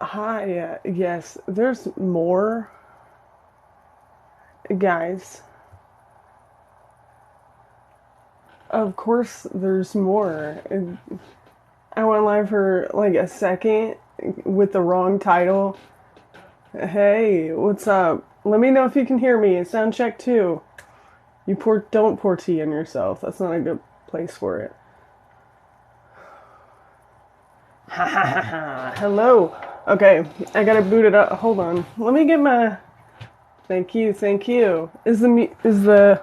Hi, yes, there's more. Guys, of course there's more. I went live for like a second with the wrong title. Hey, what's up? Let me know if you can hear me. Sound check two. Don't pour tea on yourself. That's not a good place for it. Ha ha ha ha. Hello. Okay, I gotta boot it up. Hold on. Let me get my. Thank you, thank you. Is the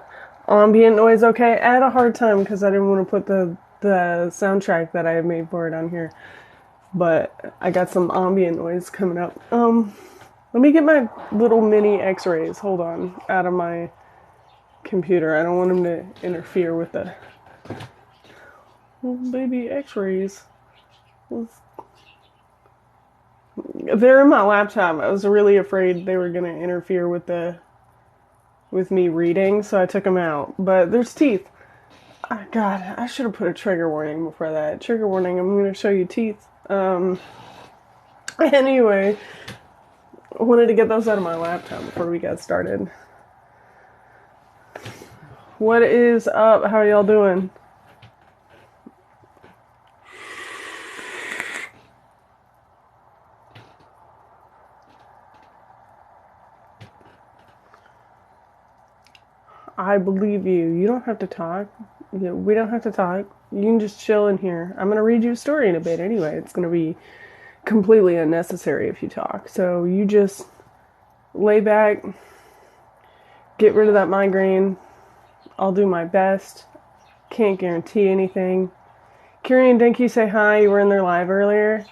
ambient noise okay? I had a hard time because I didn't want to put the soundtrack that I had made for it on here, but I got some ambient noise coming up. Let me get my little mini X-rays. Hold on, out of my computer. I don't want them to interfere with the little baby X-rays. They're in my laptop. I was really afraid they were gonna interfere with me reading, so I took them out. But there's teeth. Oh, God, I should have put a trigger warning before that. Trigger warning, I'm going to show you teeth. Anyway, I wanted to get those out of my laptop before we got started. What is up? How are y'all doing? I believe you. You don't have to talk. We don't have to talk. You can just chill in here. I'm going to read you a story in a bit anyway. It's going to be completely unnecessary if you talk. So you just lay back, get rid of that migraine. I'll do my best. Can't guarantee anything. Kiri and Denki say hi. You were in their live earlier.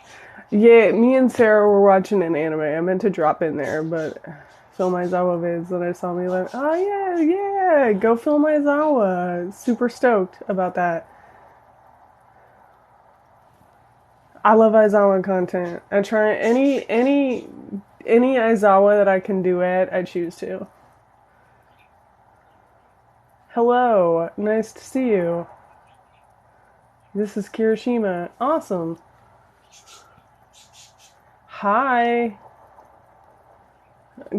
Yeah, me and Sarah were watching an anime. I meant to drop in there, but Film Aizawa vids that I saw me like, oh yeah, go Film Aizawa. Super stoked about that. I love Aizawa content. I try any Aizawa that I can duet, I choose to. Hello, nice to see you. This is Kirishima. Awesome. Hi.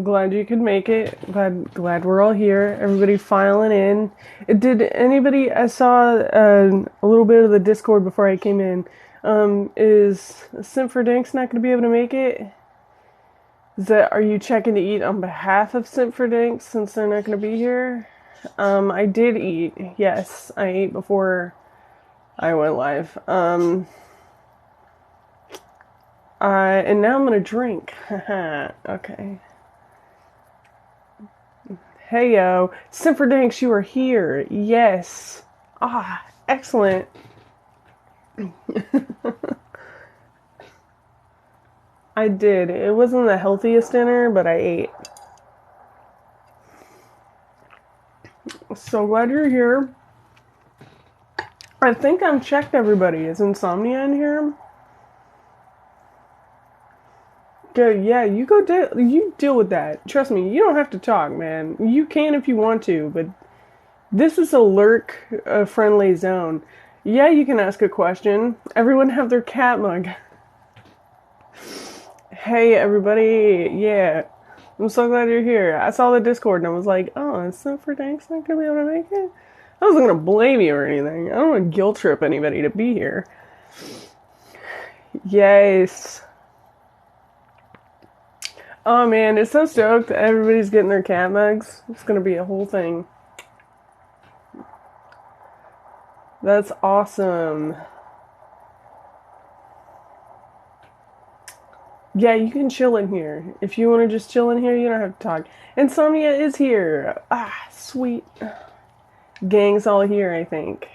Glad you could make it. Glad we're all here. Everybody filing in. Did anybody? I saw a little bit of the Discord before I came in. Is Simp for Dinks not going to be able to make it? Are you checking to eat on behalf of Simp for Dinks since they're not going to be here? I did eat. Yes, I ate before I went live. And now I'm gonna drink. Haha. Okay. Hey yo, Simper Danks, you are here. Yes. Ah, excellent. I did. It wasn't the healthiest dinner, but I ate. So glad you're here. I think I'm checked everybody. Is Insomnia in here? Good, yeah, you deal with that. Trust me, you don't have to talk, man. You can if you want to, but this is a lurk-friendly zone. Yeah, you can ask a question. Everyone have their cat mug. Hey, everybody. Yeah. I'm so glad you're here. I saw the Discord and I was like, oh, is Simper Dank's not going to be able to make it? I wasn't going to blame you or anything. I don't want to guilt trip anybody to be here. Yes. Oh, man, it's so stoked. Everybody's getting their cat mugs. It's going to be a whole thing. That's awesome. Yeah, you can chill in here. If you want to just chill in here, you don't have to talk. Insomnia is here. Ah, sweet. Gang's all here, I think.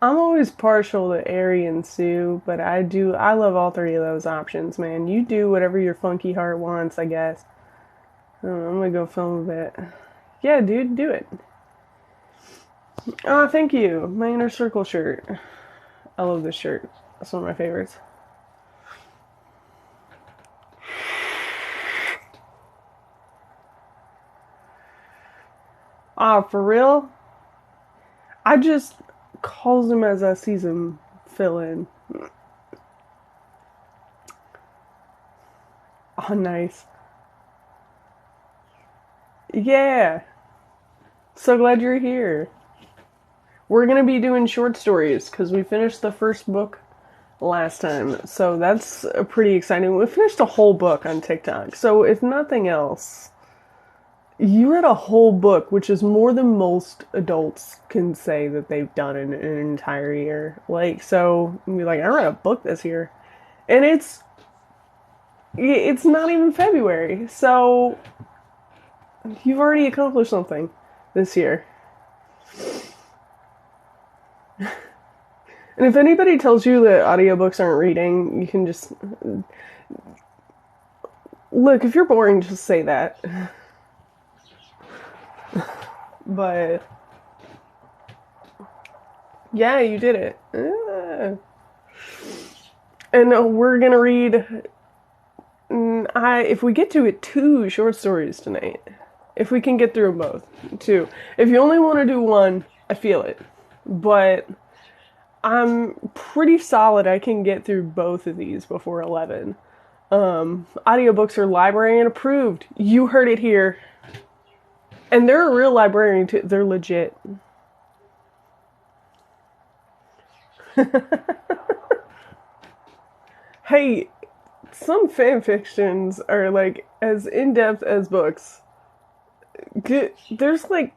I'm always partial to Ari and Sue, but I love all three of those options, man. You do whatever your funky heart wants, I guess. I'm gonna go film a bit. Yeah, dude, do it. Oh, thank you. My Inner Circle shirt. I love this shirt. That's one of my favorites. Ah, for real? I just calls him as I sees him fill in. Oh, nice. Yeah. So glad you're here. We're gonna be doing short stories because we finished the first book last time. So that's pretty exciting. We finished a whole book on TikTok. So if nothing else, you read a whole book, which is more than most adults can say that they've done in an entire year. Like, so be like, I read a book this year, and it's not even February. So you've already accomplished something this year. And if anybody tells you that audiobooks aren't reading, you can just look, if you're boring, just say that. But yeah, you did it. And we're gonna read. If we get to it, 2 short stories tonight. If we can get through them both, 2. If you only want to do 1, I feel it. But I'm pretty solid I can get through both of these before 11. Audiobooks are librarian approved. You heard it here. And they're a real librarian too. They're legit. Hey, some fan fictions are like as in-depth as books. There's like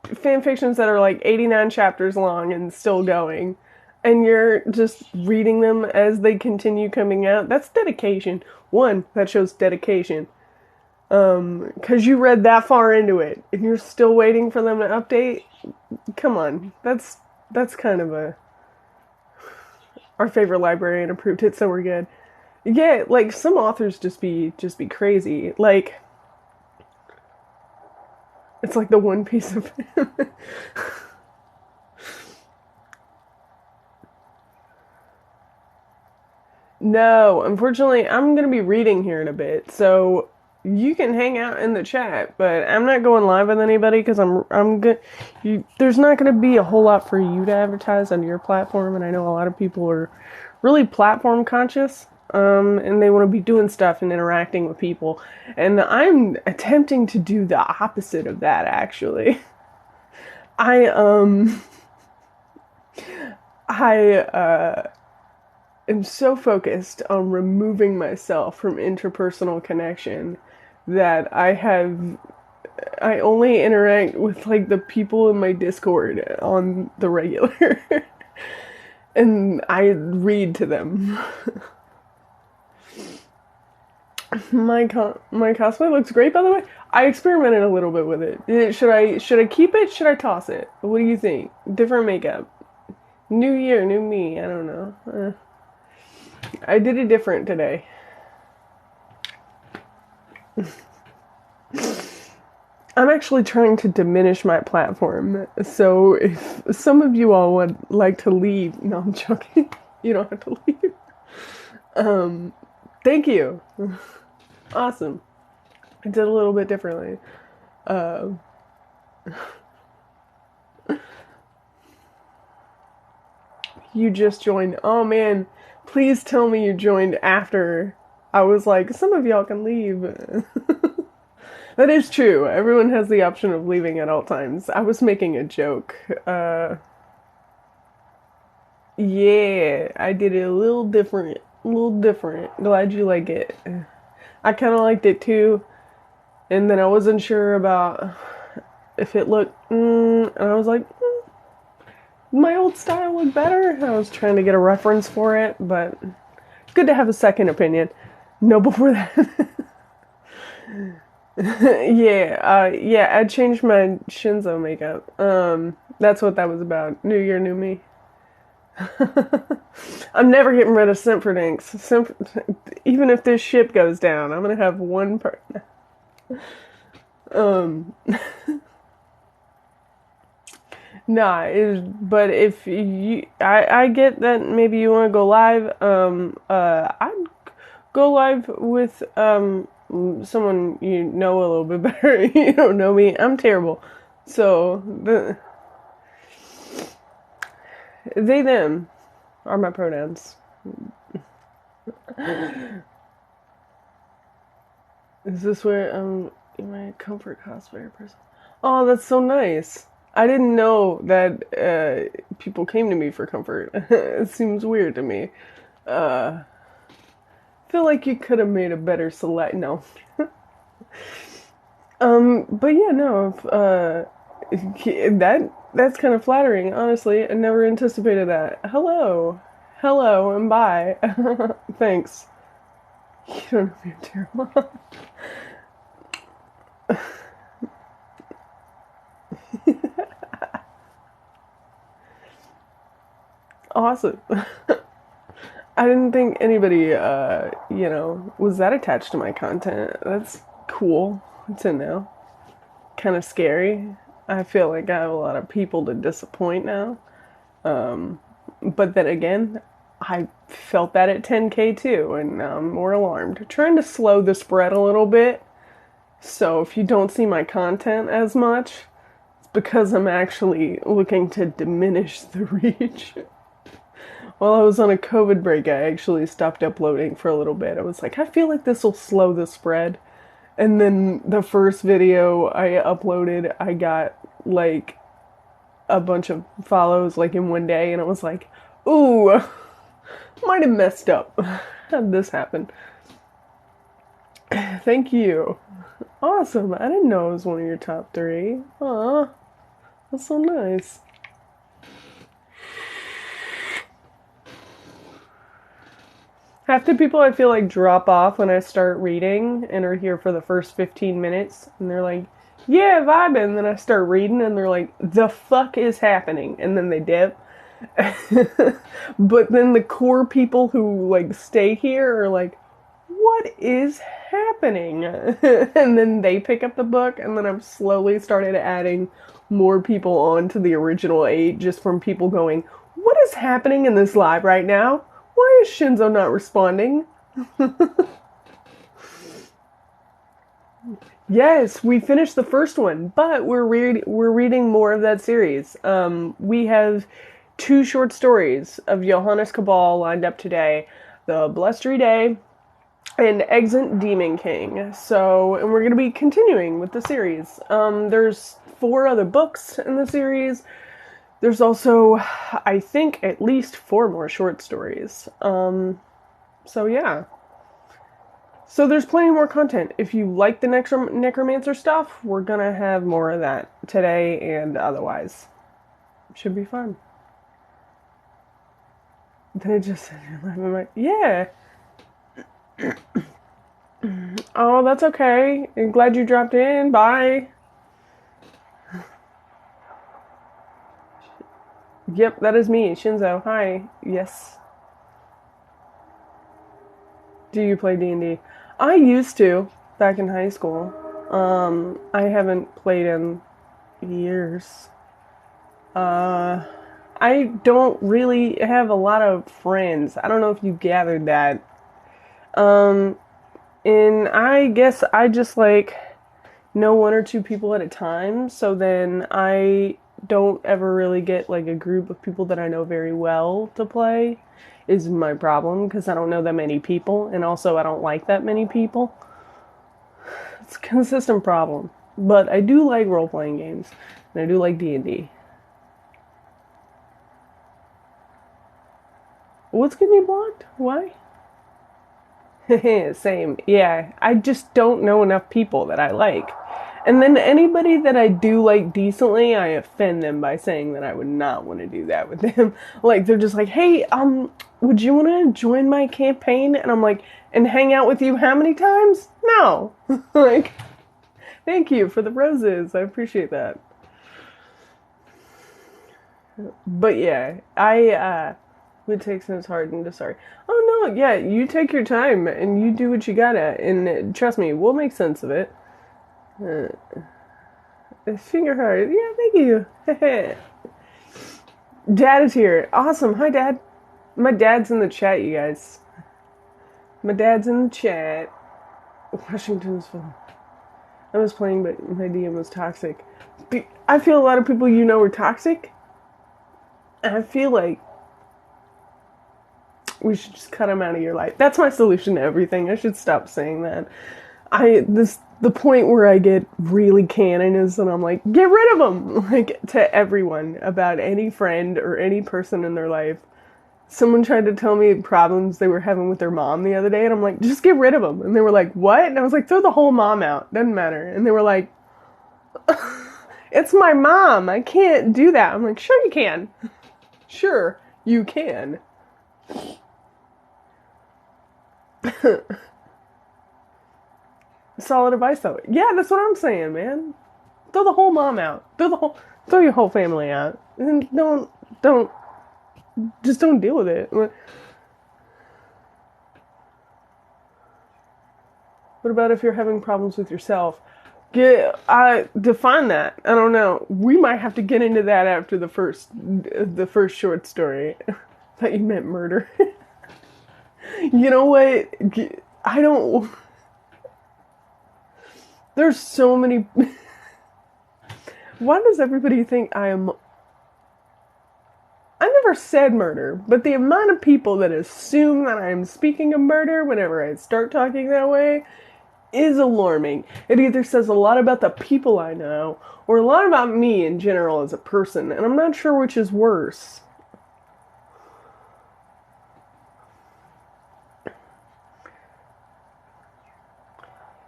fan fictions that are like 89 chapters long and still going. And you're just reading them as they continue coming out. That's dedication. One, that shows dedication. Because you read that far into it and you're still waiting for them to update. Come on, that's kind of our favorite librarian approved it, so we're good. Yeah, like some authors just be crazy. Like it's like the One Piece of No, unfortunately, I'm going to be reading here in a bit, so you can hang out in the chat, but I'm not going live with anybody because I'm good. There's not going to be a whole lot for you to advertise on your platform, and I know a lot of people are really platform conscious, and they want to be doing stuff and interacting with people, and I'm attempting to do the opposite of that. Actually, I I am so focused on removing myself from interpersonal connection that I only interact with like the people in my Discord on the regular. And I read to them. My cosplay looks great, by the way. I experimented a little bit with it. Should I keep it? Should I toss it? What do you think? Different makeup. New year, new me. I don't know. I did it different today. I'm actually trying to diminish my platform. So if some of you all would like to leave, no, I'm joking. You don't have to leave. Thank you. Awesome. I did a little bit differently. You just joined. Oh man, please tell me you joined after I was like, some of y'all can leave. That is true. Everyone has the option of leaving at all times. I was making a joke. Yeah, I did it a little different. A little different. Glad you like it. I kind of liked it too. And then I wasn't sure about if it looked, and I was like, my old style looked better. I was trying to get a reference for it, but good to have a second opinion. No, before that. Yeah, I changed my Shinzo makeup. That's what that was about. New year, new me. I'm never getting rid of Simperdinks. Even if this ship goes down, I'm gonna have one per. Um, nah, but if I get that maybe you want to go live. I'd go live with someone you know a little bit better. You don't know me. I'm terrible. So they them are my pronouns. Is this where my comfort cosplayer person? Oh, that's so nice. I didn't know that people came to me for comfort. It seems weird to me. I feel like you could have made a better select. No. But yeah, no. That's kind of flattering. Honestly, I never anticipated that. Hello, and bye. Thanks. You don't know if you're terrible. Awesome. I didn't think anybody, was that attached to my content. That's cool to know. Kind of scary. I feel like I have a lot of people to disappoint now. But then again, I felt that at 10K too, and now I'm more alarmed. Trying to slow the spread a little bit. So if you don't see my content as much, it's because I'm actually looking to diminish the reach. While I was on a COVID break, I actually stopped uploading for a little bit. I was like, I feel like this will slow the spread. And then the first video I uploaded, I got like a bunch of follows like in one day, and it was like, ooh, might have messed up. How'd this happen? Thank you. Awesome. I didn't know it was one of your top 3. Aw, that's so nice. Half the people I feel like drop off when I start reading and are here for the first 15 minutes, and they're like, yeah, vibing, and then I start reading and they're like, the fuck is happening? And then they dip. But then the core people who like stay here are like, what is happening? And then they pick up the book, and then I've slowly started adding more people onto the original 8 just from people going, what is happening in this live right now? Why is Shinzo not responding? Yes, we finished the first one, but we're reading more of that series. We have 2 short stories of Johannes Cabal lined up today: the Blustery Day and Exeunt Demon King. So, and we're going to be continuing with the series. There's 4 other books in the series. There's also, I think, at least 4 more short stories. So yeah. So there's plenty more content. If you like the necromancer stuff, we're gonna have more of that today and otherwise. Should be fun. Then it just said, yeah. Oh, that's okay. I'm glad you dropped in. Bye. Yep, that is me, Shinzo. Hi. Yes. Do you play D&D? I used to, back in high school. I haven't played in years. I don't really have a lot of friends. I don't know if you gathered that. And I guess I just like know 1 or 2 people at a time, so then I don't ever really get like a group of people that I know very well to play is my problem, because I don't know that many people, and also I don't like that many people. It's a consistent problem. But I do like role-playing games, and I do like D&D. What's getting you blocked? Why? Same. Yeah, I just don't know enough people that I like. And then anybody that I do like decently, I offend them by saying that I would not want to do that with them. Like, they're just like, hey, would you want to join my campaign? And I'm like, and hang out with you how many times? No. Like, thank you for the roses. I appreciate that. But yeah, I would take since hard and sorry. Oh no, yeah, you take your time and you do what you gotta, and trust me, we'll make sense of it. Finger heart. Yeah, thank you. Dad is here. Awesome. Hi, Dad. My dad's in the chat, you guys. My dad's in the chat. Washington's phone. I was playing, but my DM was toxic. I feel a lot of people are toxic. And I feel like we should just cut them out of your life. That's my solution to everything. I should stop saying that. The point where I get really canon is that I'm like, get rid of them, like to everyone about any friend or any person in their life. Someone tried to tell me problems they were having with their mom the other day, and I'm like, just get rid of them. And they were like, what? And I was like, throw the whole mom out. Doesn't matter. And they were like, it's my mom. I can't do that. I'm like, sure you can. Sure you can. Solid advice though. Yeah, that's what I'm saying, man. Throw the whole mom out. Throw your whole family out. And just don't deal with it. What about if you're having problems with yourself? Define that. I don't know. We might have to get into that after the first short story. I thought you meant murder. You know what? I don't. There's so many. Why does everybody think I am? I never said murder, but the amount of people that assume that I am speaking of murder whenever I start talking that way is alarming. It either says a lot about the people I know, or a lot about me in general as a person, and I'm not sure which is worse.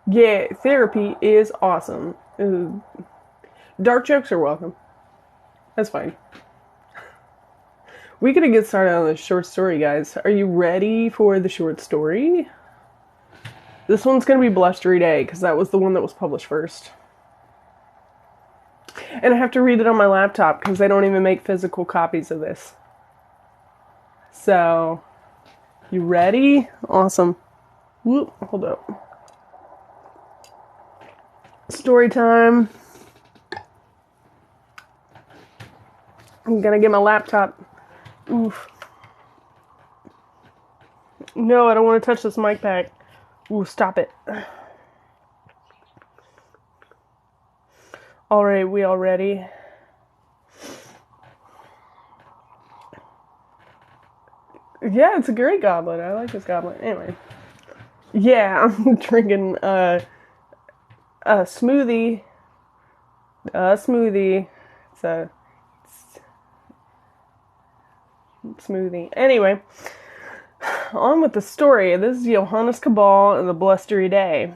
Yeah, therapy is awesome. Dark jokes are welcome. That's fine. We gotta get started on this short story, guys. Are you ready for the short story? This one's gonna be Blustery Day, because that was the one that was published first. And I have to read it on my laptop, because they don't even make physical copies of this. So, you ready? Awesome. Whoop, hold up. Story time. I'm gonna get my laptop. Oof. No, I don't want to touch this mic pack. Ooh, stop it. Alright, we all ready? Yeah, it's a great goblet. I like this goblet. Anyway. Yeah, I'm drinking a smoothie. It's a smoothie. Anyway, on with the story. This is Johannes Cabal and the Blustery Day.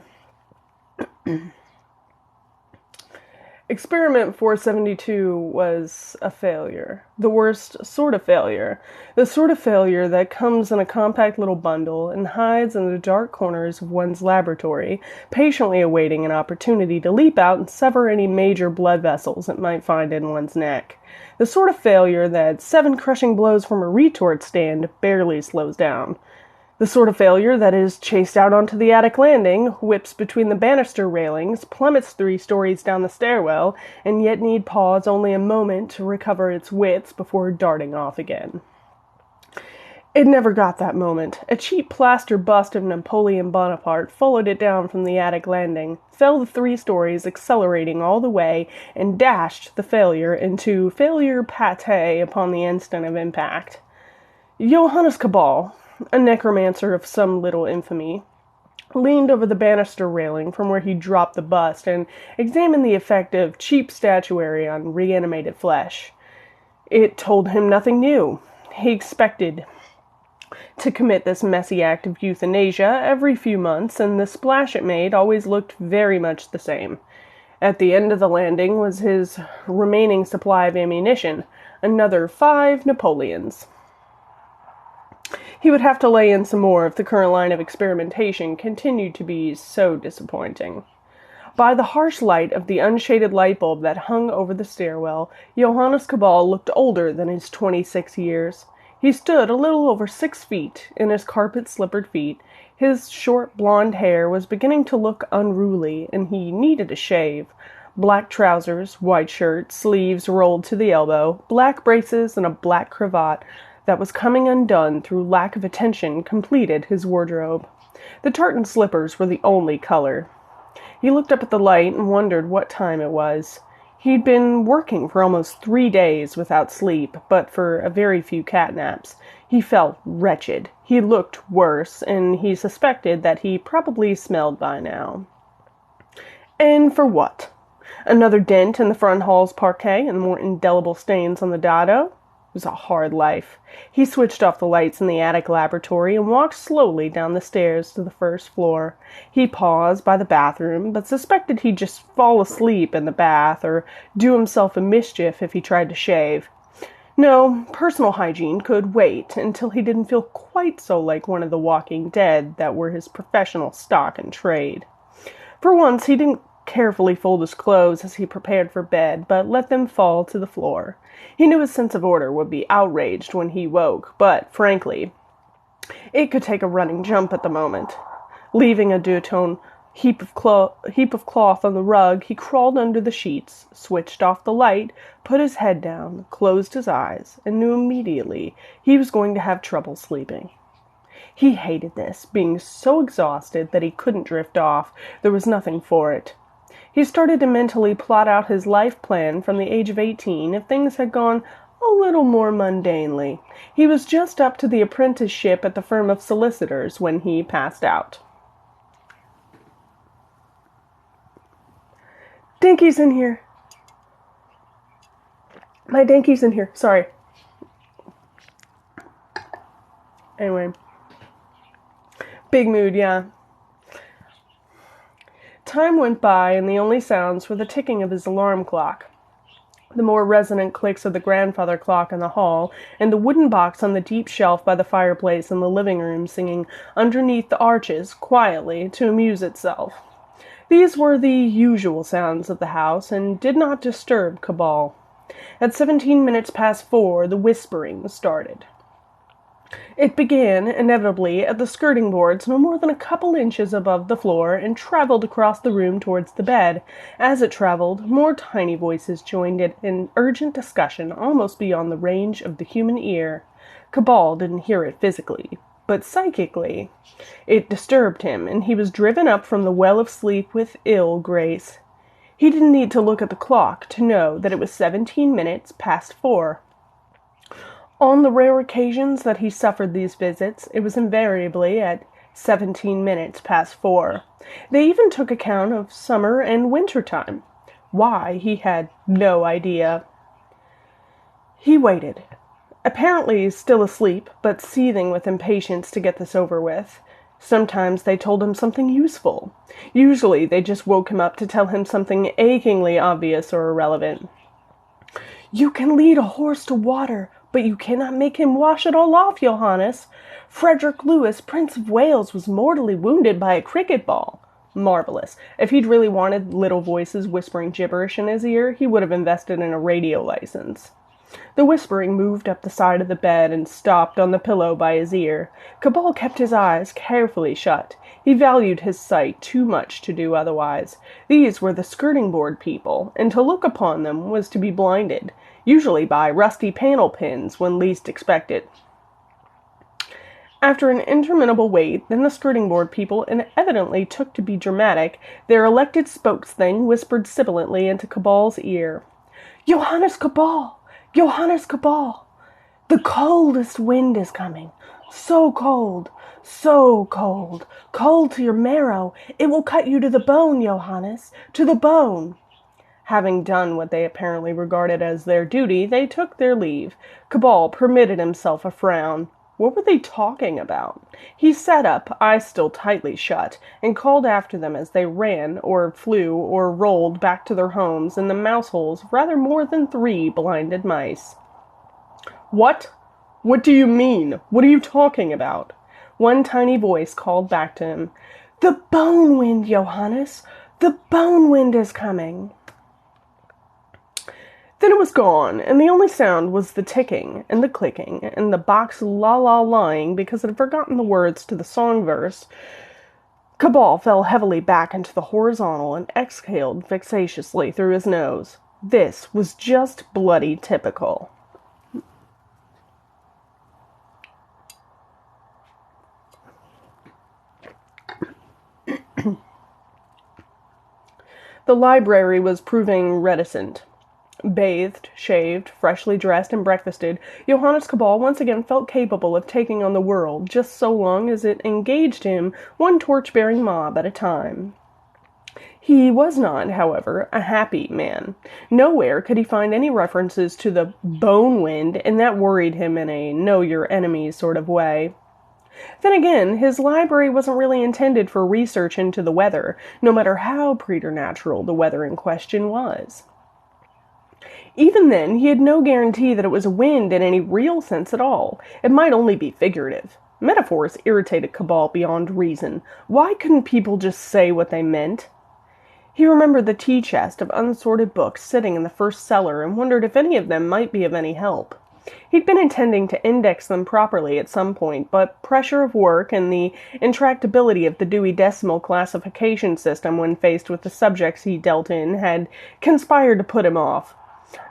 Experiment 472 was a failure. The worst sort of failure. The sort of failure that comes in a compact little bundle and hides in the dark corners of one's laboratory, patiently awaiting an opportunity to leap out and sever any major blood vessels it might find in one's neck. The sort of failure that 7 crushing blows from a retort stand barely slows down. The sort of failure that is chased out onto the attic landing, whips between the banister railings, plummets 3 stories down the stairwell, and yet need pause only a moment to recover its wits before darting off again. It never got that moment. A cheap plaster bust of Napoleon Bonaparte followed it down from the attic landing, fell the 3 stories, accelerating all the way, and dashed the failure into failure pate upon the instant of impact. Johannes Cabal, a necromancer of some little infamy, leaned over the banister railing from where he dropped the bust and examined the effect of cheap statuary on reanimated flesh. It told him nothing new. He expected to commit this messy act of euthanasia every few months, and the splash it made always looked very much the same. At the end of the landing was his remaining supply of ammunition, another 5 Napoleons. He would have to lay in some more if the current line of experimentation continued to be so disappointing. By the harsh light of the unshaded light bulb that hung over the stairwell, Johannes Cabal looked older than his 26 years. He stood a little over 6 feet in his carpet-slippered feet. His short blonde hair was beginning to look unruly, and he needed a shave. Black trousers, white shirt, sleeves rolled to the elbow, black braces, and a black cravat that was coming undone through lack of attention completed his wardrobe. The tartan slippers were the only color. He looked up at the light and wondered what time it was. He'd been working for almost 3 days without sleep, but for a very few catnaps. He felt wretched. He looked worse, and he suspected that he probably smelled by now. And for what? Another dent in the front hall's parquet and more indelible stains on the dado? It was a hard life. He switched off the lights in the attic laboratory and walked slowly down the stairs to the first floor. He paused by the bathroom, but suspected he'd just fall asleep in the bath or do himself a mischief if he tried to shave. No, personal hygiene could wait until he didn't feel quite so like one of the walking dead that were his professional stock and trade. For once, he didn't carefully fold his clothes as he prepared for bed, but let them fall to the floor. He knew his sense of order would be outraged when he woke, but, frankly, it could take a running jump at the moment. Leaving a deux-tone heap of cloth on the rug, he crawled under the sheets, switched off the light, put his head down, closed his eyes, and knew immediately he was going to have trouble sleeping. He hated this, being so exhausted that he couldn't drift off. There was nothing for it. He started to mentally plot out his life plan from the age of 18 if things had gone a little more mundanely. He was just up to the apprenticeship at the firm of solicitors when he passed out. Dinky's in here. My Dinky's in here. Sorry. Anyway. Big mood, yeah. Time went by, and the only sounds were the ticking of his alarm clock, the more resonant clicks of the grandfather clock in the hall, and the wooden box on the deep shelf by the fireplace in the living room singing underneath the arches quietly to amuse itself. These were the usual sounds of the house, and did not disturb Cabal. At 17 minutes past 4, the whispering started. It began, inevitably, at the skirting boards no more than a couple inches above the floor and traveled across the room towards the bed. As it traveled, more tiny voices joined it in urgent discussion almost beyond the range of the human ear. Cabal didn't hear it physically, but psychically. It disturbed him, and he was driven up from the well of sleep with ill grace. He didn't need to look at the clock to know that it was 17 minutes past 4. On the rare occasions that he suffered these visits, it was invariably at 17 minutes past 4. They even took account of summer and winter time. Why, he had no idea. He waited, apparently still asleep, but seething with impatience to get this over with. Sometimes they told him something useful. Usually they just woke him up to tell him something achingly obvious or irrelevant. You can lead a horse to water, but you cannot make him wash it all off, Johannes. Frederick Lewis, Prince of Wales, was mortally wounded by a cricket ball. Marvelous. If he'd really wanted little voices whispering gibberish in his ear, he would have invested in a radio license. The whispering moved up the side of the bed and stopped on the pillow by his ear. Cabal kept his eyes carefully shut. He valued his sight too much to do otherwise. These were the skirting board people, and to look upon them was to be blinded, usually by rusty panel pins when least expected. After an interminable wait, then the skirting board people evidently took to be dramatic. Their elected spokesthing whispered sibilantly into Cabal's ear. Johannes Cabal! Johannes Cabal! The coldest wind is coming. So cold, cold to your marrow. It will cut you to the bone, Johannes, to the bone. Having done what they apparently regarded as their duty, they took their leave. Cabal permitted himself a frown. What were they talking about? He sat up, eyes still tightly shut, and called after them as they ran, or flew, or rolled back to their homes in the mouse-holes of rather more than 3 blinded mice. What? What do you mean? What are you talking about? One tiny voice called back to him. The bone wind, Johannes! The bone wind is coming! Then it was gone, and the only sound was the ticking and the clicking and the box la-la-lying because it had forgotten the words to the song verse. Cabal fell heavily back into the horizontal and exhaled vexatiously through his nose. This was just bloody typical. The library was proving reticent. Bathed, shaved, freshly dressed, and breakfasted, Johannes Cabal once again felt capable of taking on the world, just so long as it engaged him one torch-bearing mob at a time. He was not, however, a happy man. Nowhere could he find any references to the bone wind, and that worried him in a know-your-enemy sort of way. Then again, his library wasn't really intended for research into the weather, no matter how preternatural the weather in question was. Even then, he had no guarantee that it was a wind in any real sense at all. It might only be figurative. Metaphors irritated Cabal beyond reason. Why couldn't people just say what they meant? He remembered the tea chest of unsorted books sitting in the first cellar and wondered if any of them might be of any help. He'd been intending to index them properly at some point, but pressure of work and the intractability of the Dewey Decimal Classification System when faced with the subjects he dealt in had conspired to put him off.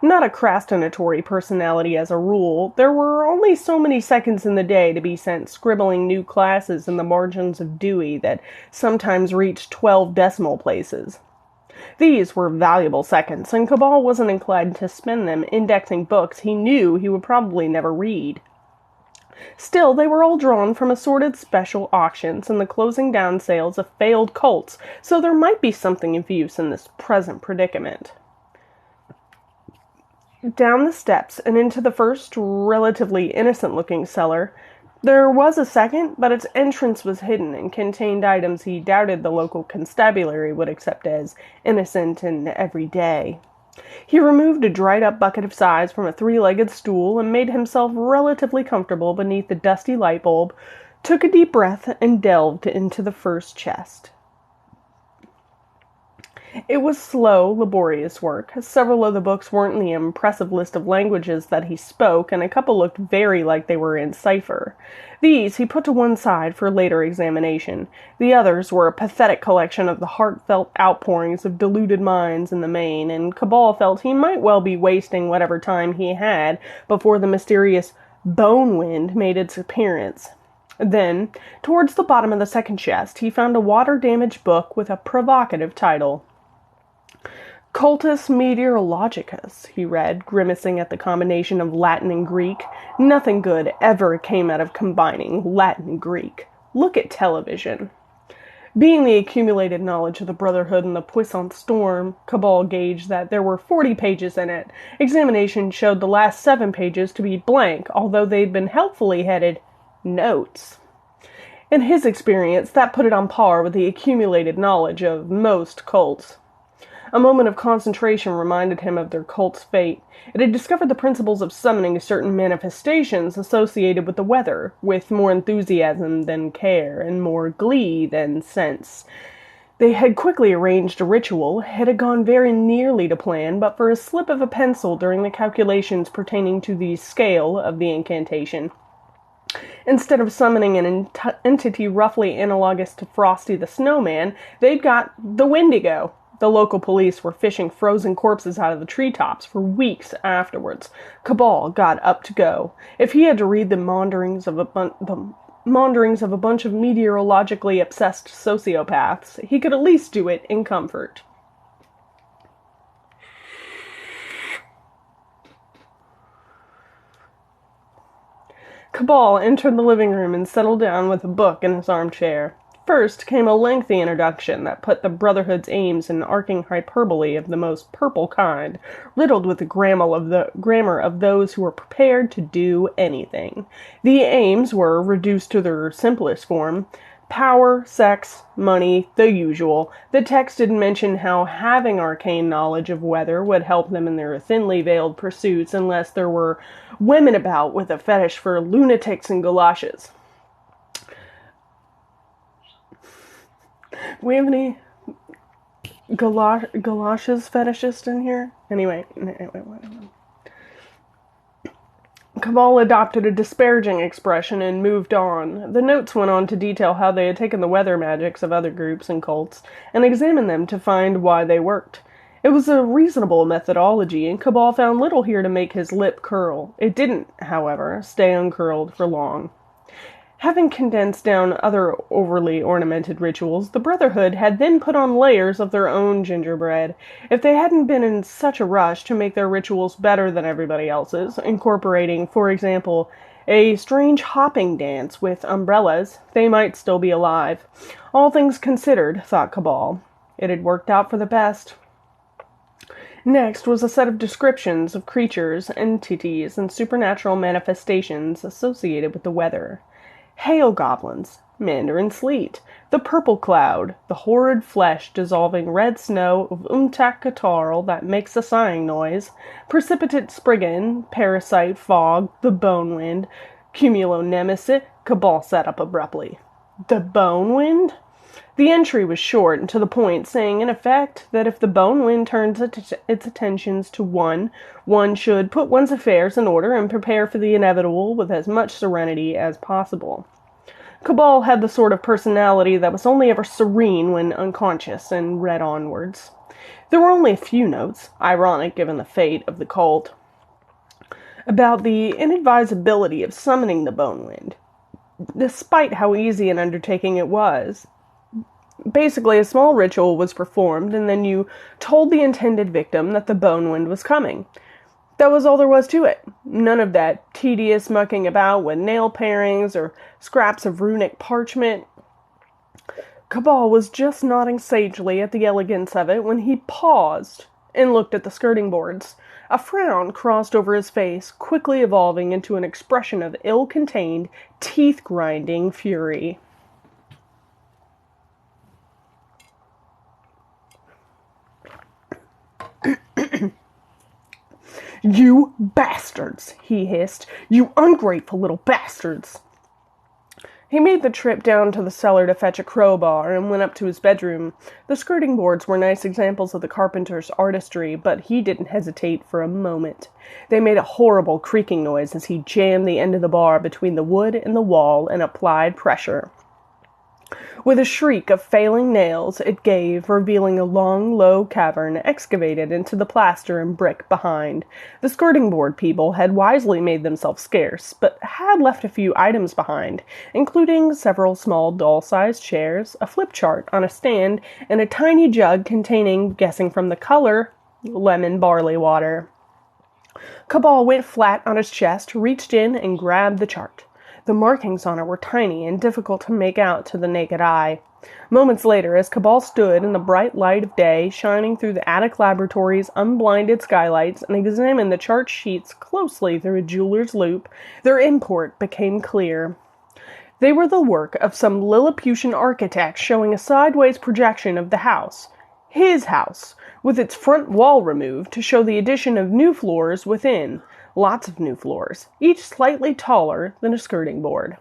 Not a crastinatory personality as a rule, there were only so many seconds in the day to be spent scribbling new classes in the margins of Dewey that sometimes reached 12 decimal places. These were valuable seconds, and Cabal wasn't inclined to spend them indexing books he knew he would probably never read. Still, they were all drawn from assorted special auctions and the closing down sales of failed cults, so there might be something of use in this present predicament. Down the steps and into the first, relatively innocent-looking cellar, there was a second, but its entrance was hidden and contained items he doubted the local constabulary would accept as innocent and everyday. He removed a dried-up bucket of size from a three-legged stool and made himself relatively comfortable beneath the dusty light bulb, took a deep breath, and delved into the first chest. It was slow, laborious work. Several of the books weren't in the impressive list of languages that he spoke, and a couple looked very like they were in cipher. These he put to one side for later examination. The others were a pathetic collection of the heartfelt outpourings of deluded minds in the main, and Cabal felt he might well be wasting whatever time he had before the mysterious bone wind made its appearance. Then, towards the bottom of the second chest, he found a water-damaged book with a provocative title. Cultus Meteorologicus, he read, grimacing at the combination of Latin and Greek. Nothing good ever came out of combining Latin and Greek. Look at television. Being the accumulated knowledge of the Brotherhood and the Puissant Storm, Cabal gauged that there were 40 pages in it. Examination showed the last 7 pages to be blank, although they'd been helpfully headed Notes. In his experience, that put it on par with the accumulated knowledge of most cults. A moment of concentration reminded him of their cult's fate. It had discovered the principles of summoning certain manifestations associated with the weather, with more enthusiasm than care, and more glee than sense. They had quickly arranged a ritual. It had gone very nearly to plan, but for a slip of a pencil during the calculations pertaining to the scale of the incantation. Instead of summoning an entity roughly analogous to Frosty the Snowman, they'd got the Wendigo. The local police were fishing frozen corpses out of the treetops for weeks afterwards. Cabal got up to go. If he had to read the maunderings of a bunch of meteorologically obsessed sociopaths, he could at least do it in comfort. Cabal entered the living room and settled down with a book in his armchair. First came a lengthy introduction that put the Brotherhood's aims in arcing hyperbole of the most purple kind, riddled with the grammar of those who were prepared to do anything. The aims were, reduced to their simplest form, power, sex, money, the usual. The text didn't mention how having arcane knowledge of weather would help them in their thinly veiled pursuits unless there were women about with a fetish for lunatics and galoshes. We have any galoshes fetishists in here? Anyway. Cabal adopted a disparaging expression and moved on. The notes went on to detail how they had taken the weather magics of other groups and cults and examined them to find why they worked. It was a reasonable methodology, and Cabal found little here to make his lip curl. It didn't, however, stay uncurled for long. Having condensed down other overly ornamented rituals, the Brotherhood had then put on layers of their own gingerbread. If they hadn't been in such a rush to make their rituals better than everybody else's, incorporating, for example, a strange hopping dance with umbrellas, they might still be alive. All things considered, thought Cabal, it had worked out for the best. Next was a set of descriptions of creatures, entities, and supernatural manifestations associated with the weather. Hail goblins, mandarin sleet, the purple cloud, the horrid flesh dissolving red snow of Umtak Katarl that makes a sighing noise, precipitate spriggan, parasite fog, the bone wind, cumulonemesis. Cabal sat up abruptly. The bone wind? The entry was short and to the point, saying in effect that if the bone wind turns its attentions to one should put one's affairs in order and prepare for the inevitable with as much serenity as possible. Cabal had the sort of personality that was only ever serene when unconscious, and read onwards. There were only a few notes, ironic given the fate of the cult, about the inadvisability of summoning the bone wind, despite how easy an undertaking it was. Basically, a small ritual was performed, and then you told the intended victim that the bone wind was coming. That was all there was to it. None of that tedious mucking about with nail parings or scraps of runic parchment. Cabal was just nodding sagely at the elegance of it when he paused and looked at the skirting boards. A frown crossed over his face, quickly evolving into an expression of ill-contained, teeth-grinding fury. "You bastards!" he hissed. "You ungrateful little bastards!" He made the trip down to the cellar to fetch a crowbar and went up to his bedroom. The skirting boards were nice examples of the carpenter's artistry, but he didn't hesitate for a moment. They made a horrible creaking noise as he jammed the end of the bar between the wood and the wall and applied pressure. With a shriek of failing nails, it gave, revealing a long, low cavern excavated into the plaster and brick behind. The skirting board people had wisely made themselves scarce, but had left a few items behind, including several small doll-sized chairs, a flip chart on a stand, and a tiny jug containing, guessing from the color, lemon barley water. Cabal went flat on his chest, reached in, and grabbed the chart. The markings on it were tiny and difficult to make out to the naked eye. Moments later, as Cabal stood in the bright light of day, shining through the attic laboratory's unblinded skylights, and examined the chart sheets closely through a jeweler's loupe, their import became clear. They were the work of some Lilliputian architect showing a sideways projection of the house. His house, with its front wall removed to show the addition of new floors within. Lots of new floors, each slightly taller than a skirting board.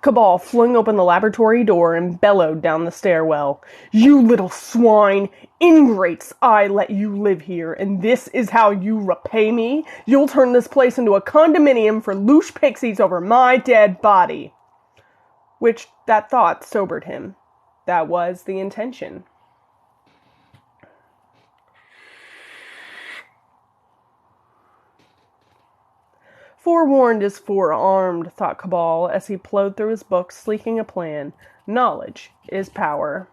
Cabal flung open the laboratory door and bellowed down the stairwell. "You little swine! Ingrates! I let you live here, and this is how you repay me? You'll turn this place into a condominium for louche pixies over my dead body!" Which, that thought sobered him. That was the intention. Forewarned is forearmed, thought Cabal as he plowed through his books, sleeking a plan. Knowledge is power.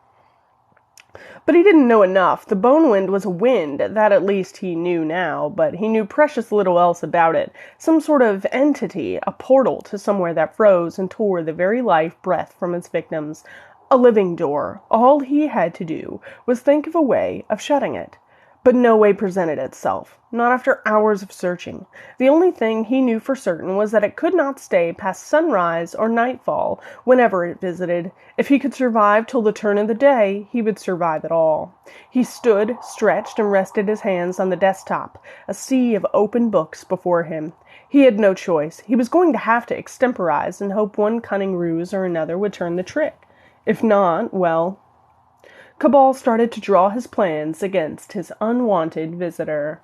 But he didn't know enough. The bone wind was a wind, that at least he knew now, but he knew precious little else about it. Some sort of entity, a portal to somewhere that froze and tore the very life breath from its victims. A living door. All he had to do was think of a way of shutting it. But no way presented itself, not after hours of searching. The only thing he knew for certain was that it could not stay past sunrise or nightfall, whenever it visited. If he could survive till the turn of the day, he would survive it all. He stood, stretched, and rested his hands on the desktop, a sea of open books before him. He had no choice. He was going to have to extemporize and hope one cunning ruse or another would turn the trick. If not, well... Cabal started to draw his plans against his unwanted visitor.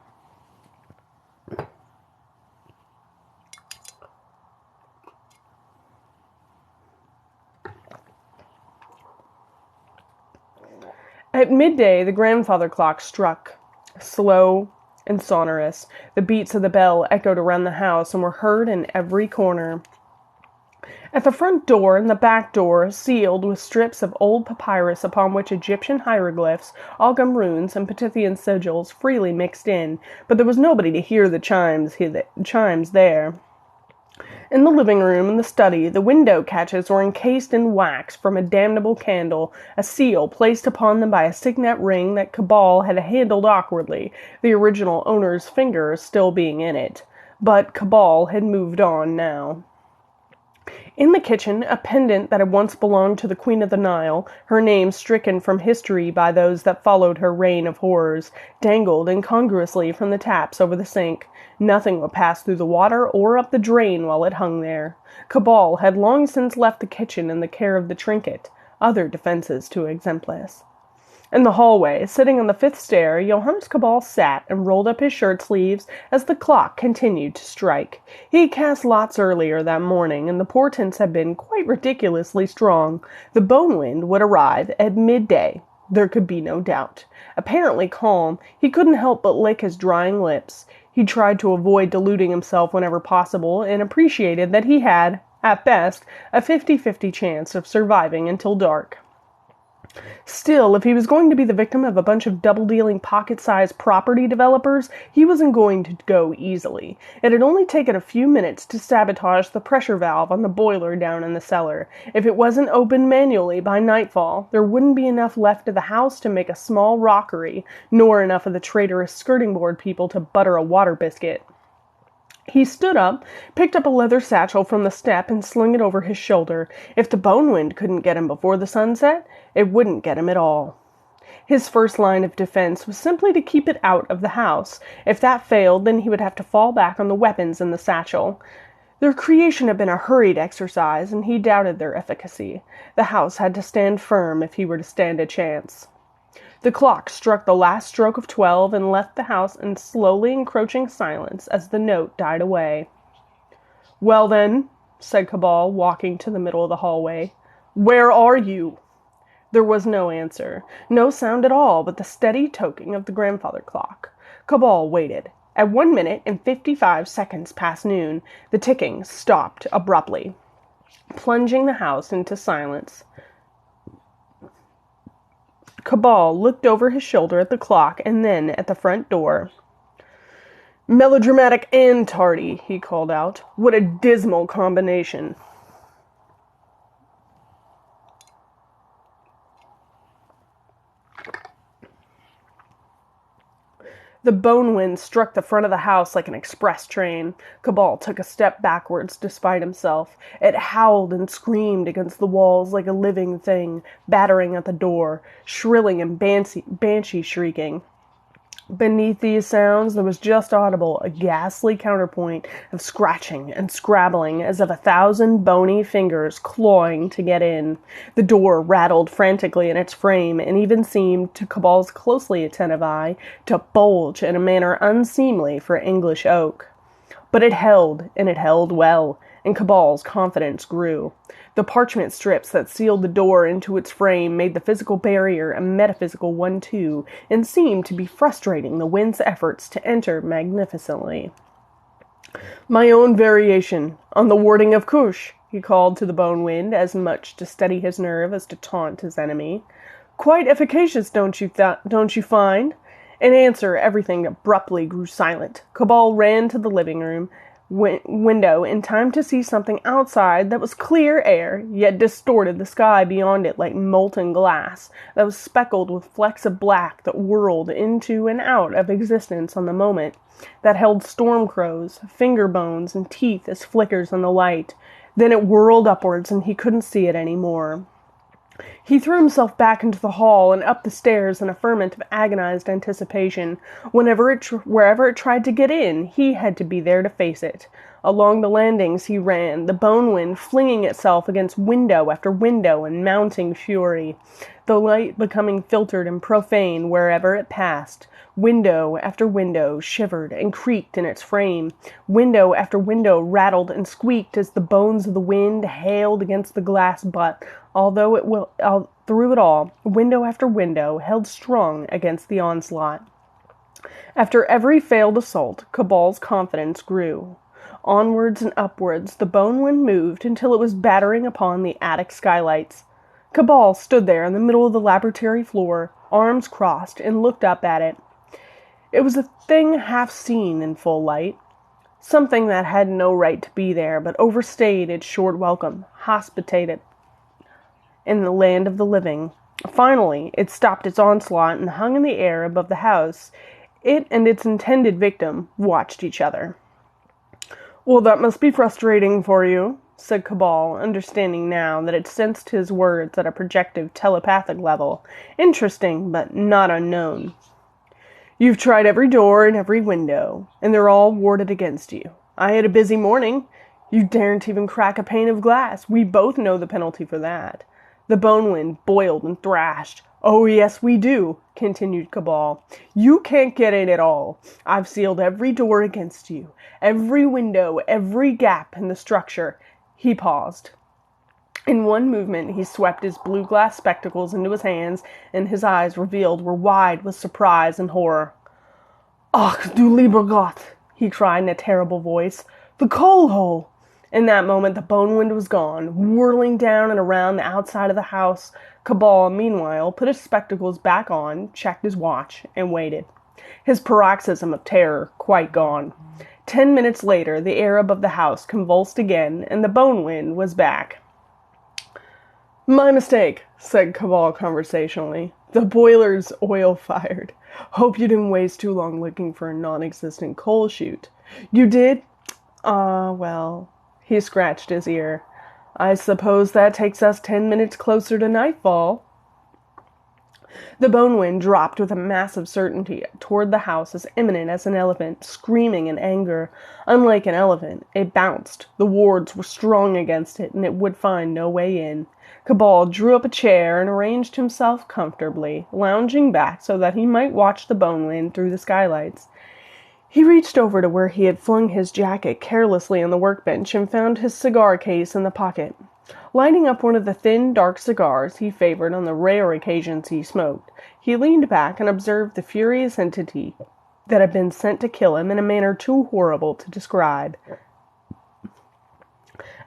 At midday, the grandfather clock struck, slow and sonorous. The beats of the bell echoed around the house and were heard in every corner. At the front door and the back door, sealed with strips of old papyrus upon which Egyptian hieroglyphs, Ogham runes, and Ptithian sigils freely mixed in, but there was nobody to hear the chimes there. In the living room and the study, the window catches were encased in wax from a damnable candle, a seal placed upon them by a signet ring that Cabal had handled awkwardly, the original owner's fingers still being in it. But Cabal had moved on now. In the kitchen, a pendant that had once belonged to the Queen of the Nile, her name stricken from history by those that followed her reign of horrors, dangled incongruously from the taps over the sink. Nothing would pass through the water or up the drain while it hung there. Cabal had long since left the kitchen in the care of the trinket, other defenses to exemplis. In the hallway, sitting on the fifth stair, Johannes Cabal sat and rolled up his shirt sleeves as the clock continued to strike. He had cast lots earlier that morning, and the portents had been quite ridiculously strong. The bone wind would arrive at midday. There could be no doubt. Apparently calm, he couldn't help but lick his drying lips. He tried to avoid deluding himself whenever possible, and appreciated that he had, at best, a 50-50 chance of surviving until dark. Still, if he was going to be the victim of a bunch of double-dealing pocket-sized property developers, he wasn't going to go easily. It had only taken a few minutes to sabotage the pressure valve on the boiler down in the cellar. If it wasn't opened manually by nightfall, there wouldn't be enough left of the house to make a small rockery, nor enough of the traitorous skirting board people to butter a water biscuit. He stood up, picked up a leather satchel from the step, and slung it over his shoulder. If the bone wind couldn't get him before the sunset, it wouldn't get him at all. His first line of defense was simply to keep it out of the house. If that failed, then he would have to fall back on the weapons in the satchel. Their creation had been a hurried exercise, and he doubted their efficacy. The house had to stand firm if he were to stand a chance. The clock struck the last stroke of 12 and left the house in slowly encroaching silence as the note died away. "Well, then," said Cabal, walking to the middle of the hallway, "where are you?" There was no answer, no sound at all but the steady ticking of the grandfather clock. Cabal waited. At 1 minute and 55 seconds past noon, the ticking stopped abruptly, plunging the house into silence. Cabal looked over his shoulder at the clock and then at the front door. "Melodramatic and tardy," he called out. "What a dismal combination." The bone wind struck the front of the house like an express train. Cabal took a step backwards despite himself. It howled and screamed against the walls like a living thing, battering at the door, shrilling and banshee shrieking. Beneath these sounds, there was just audible a ghastly counterpoint of scratching and scrabbling as of 1,000 bony fingers clawing to get in. The door rattled frantically in its frame and even seemed, to Cabal's closely attentive eye, to bulge in a manner unseemly for English oak. But it held, and it held well, and Cabal's confidence grew. The parchment strips that sealed the door into its frame made the physical barrier a metaphysical one too, and seemed to be frustrating the wind's efforts to enter magnificently. "My own variation on the warding of Kush," he called to the bone wind, as much to steady his nerve as to taunt his enemy. "Quite efficacious, don't you find?" In answer, everything abruptly grew silent. Cabal ran to the living room window in time to see something outside that was clear air, yet distorted the sky beyond it like molten glass, that was speckled with flecks of black that whirled into and out of existence on the moment, that held storm crows, finger bones, and teeth as flickers in the light. Then it whirled upwards, and he couldn't see it any more. He threw himself back into the hall and up the stairs in a ferment of agonized anticipation. Wherever it tried to get in, he had to be there to face it. Along the landings he ran, the bone wind flinging itself against window after window in mounting fury, the light becoming filtered and profane wherever it passed. Window after window shivered and creaked in its frame. Window after window rattled and squeaked as the bones of the wind hailed against the glass butt, through it all, window after window held strong against the onslaught. After every failed assault, Cabal's confidence grew. Onwards and upwards the bone wind moved until it was battering upon the attic skylights. Cabal stood there in the middle of the laboratory floor, arms crossed, and looked up at it. It was a thing half seen in full light, something that had no right to be there, but overstayed its short welcome, hospitated in the land of the living. Finally, it stopped its onslaught and hung in the air above the house. It and its intended victim watched each other. "Well, that must be frustrating for you," said Cabal, understanding now that it sensed his words at a projective telepathic level. Interesting, but not unknown. "You've tried every door and every window, and they're all warded against you. I had a busy morning. You daren't even crack a pane of glass. We both know the penalty for that." The bone wind boiled and thrashed. "Oh, yes, we do," continued Cabal. "You can't get in at all. I've sealed every door against you, every window, every gap in the structure." He paused. In one movement he swept his blue glass spectacles into his hands, and his eyes, revealed, were wide with surprise and horror. "Ach, du lieber Gott!" he cried in a terrible voice. "The coal-hole!" In that moment the bone wind was gone, whirling down and around the outside of the house. Cabal, meanwhile, put his spectacles back on, checked his watch, and waited. His paroxysm of terror quite gone. 10 minutes later the air above the house convulsed again, and the bone wind was back. "My mistake," said Cabal conversationally. "The boiler's oil-fired. Hope you didn't waste too long looking for a non-existent coal chute. You did? Ah, well." He scratched his ear. "I suppose that takes us 10 minutes closer to nightfall." The bone wind dropped with a massive certainty toward the house as imminent as an elephant, screaming in anger. Unlike an elephant, it bounced. The wards were strong against it, and it would find no way in. Cabal drew up a chair and arranged himself comfortably, lounging back so that he might watch the bone wind through the skylights. He reached over to where he had flung his jacket carelessly on the workbench and found his cigar case in the pocket. Lighting up one of the thin, dark cigars he favored on the rare occasions he smoked, he leaned back and observed the furious entity that had been sent to kill him in a manner too horrible to describe.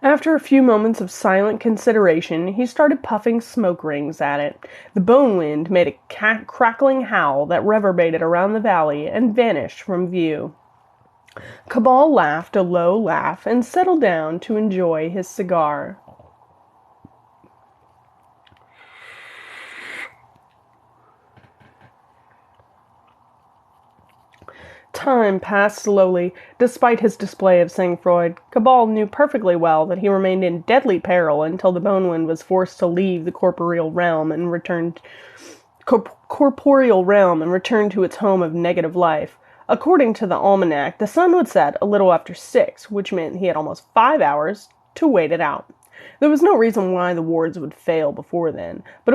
After a few moments of silent consideration, he started puffing smoke rings at it. The bone wind made a crackling howl that reverberated around the valley and vanished from view. Cabal laughed a low laugh and settled down to enjoy his cigar. Time passed slowly. Despite his display of sang-froid, Cabal knew perfectly well that he remained in deadly peril until the bone wind was forced to leave the corporeal realm and return to its home of negative life. According to the almanac, the sun would set a little after 6, which meant he had almost 5 hours to wait it out. There was no reason why the wards would fail before then, but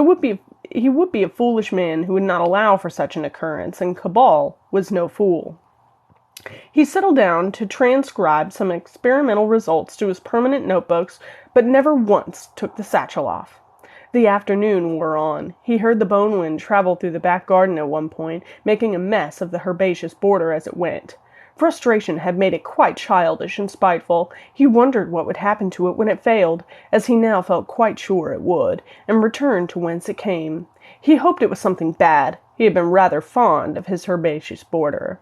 he would be a foolish man who would not allow for such an occurrence, and Cabal was no fool. He settled down to transcribe some experimental results to his permanent notebooks, but never once took the satchel off. The afternoon wore on. He heard the bone wind travel through the back garden at one point, making a mess of the herbaceous border as it went. Frustration had made it quite childish and spiteful. He wondered what would happen to it when it failed, as he now felt quite sure it would, and returned to whence it came. He hoped it was something bad. He had been rather fond of his herbaceous border.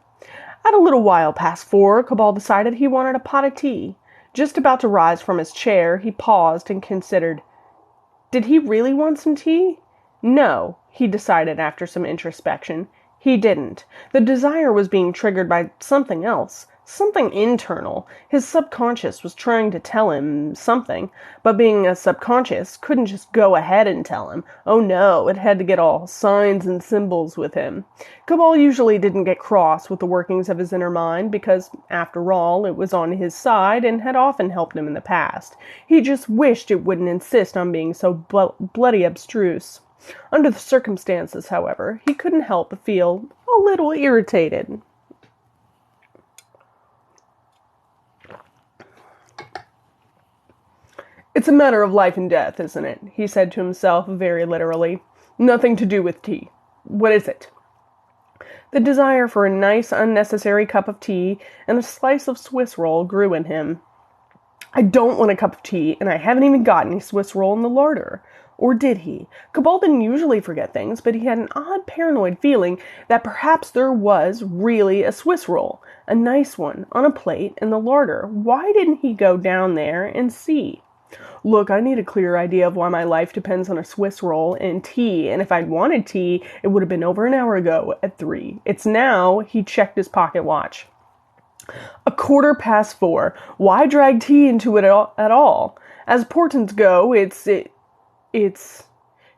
At a little while past 4, Cabal decided he wanted a pot of tea. Just about to rise from his chair, he paused and considered. Did he really want some tea? No, he decided after some introspection. He didn't. The desire was being triggered by something else, something internal. His subconscious was trying to tell him something, but being a subconscious, couldn't just go ahead and tell him. Oh no, it had to get all signs and symbols with him. Cabal usually didn't get cross with the workings of his inner mind because, after all, it was on his side and had often helped him in the past. He just wished it wouldn't insist on being so bloody abstruse. Under the circumstances, however, he couldn't help but feel a little irritated. "It's a matter of life and death, isn't it?" he said to himself very literally. "Nothing to do with tea. What is it?" The desire for a nice, unnecessary cup of tea and a slice of Swiss roll grew in him. I don't want a cup of tea, and I haven't even got any Swiss roll in the larder. Or did he? Cabal didn't usually forget things, but he had an odd paranoid feeling that perhaps there was really a Swiss roll, a nice one, on a plate in the larder. Why didn't he go down there and see? Look, I need a clear idea of why my life depends on a Swiss roll and tea, and if I'd wanted tea, it would have been over an hour ago at 3. It's now. He checked his pocket watch. 4:15. Why drag tea into it at all? As portents go, it's...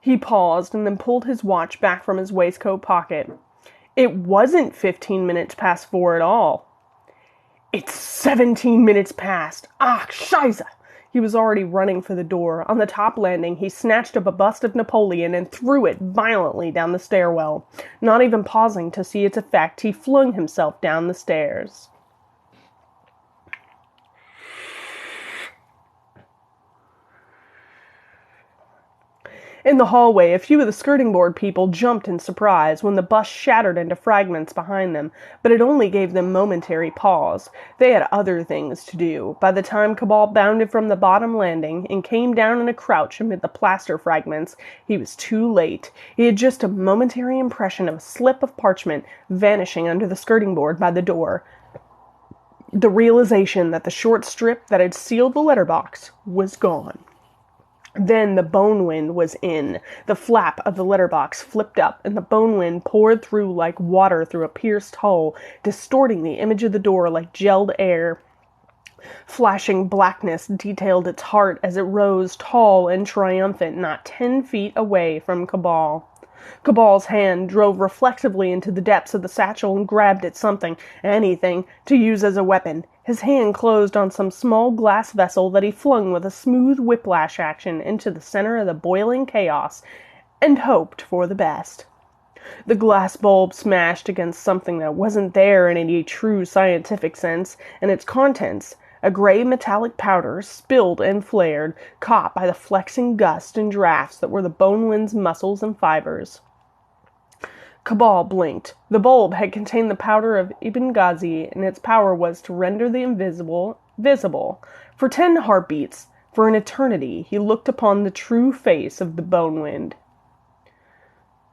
He paused and then pulled his watch back from his waistcoat pocket. It wasn't 15 minutes past 4 at all. It's 17 minutes past. Ach, Scheiße! He was already running for the door. On the top landing, he snatched up a bust of Napoleon and threw it violently down the stairwell. Not even pausing to see its effect, he flung himself down the stairs. In the hallway, a few of the skirting board people jumped in surprise when the bus shattered into fragments behind them, but it only gave them momentary pause. They had other things to do. By the time Cabal bounded from the bottom landing and came down in a crouch amid the plaster fragments, he was too late. He had just a momentary impression of a slip of parchment vanishing under the skirting board by the door. The realization that the short strip that had sealed the letterbox was gone. Then the bone wind was in. The flap of the letterbox flipped up, and the bone wind poured through like water through a pierced hull, distorting the image of the door like gelled air. Flashing blackness detailed its heart as it rose tall and triumphant, not 10 feet away from Cabal. Cabal's hand drove reflexively into the depths of the satchel and grabbed at something, anything, to use as a weapon. His hand closed on some small glass vessel that he flung with a smooth whiplash action into the center of the boiling chaos, and hoped for the best. The glass bulb smashed against something that wasn't there in any true scientific sense, and its contents, a gray metallic powder, spilled and flared, caught by the flexing gusts and drafts that were the bone wind's muscles and fibers. Cabal blinked. The bulb had contained the powder of Ibn Ghazi, and its power was to render the invisible visible. For 10 heartbeats, for an eternity, he looked upon the true face of the bone wind.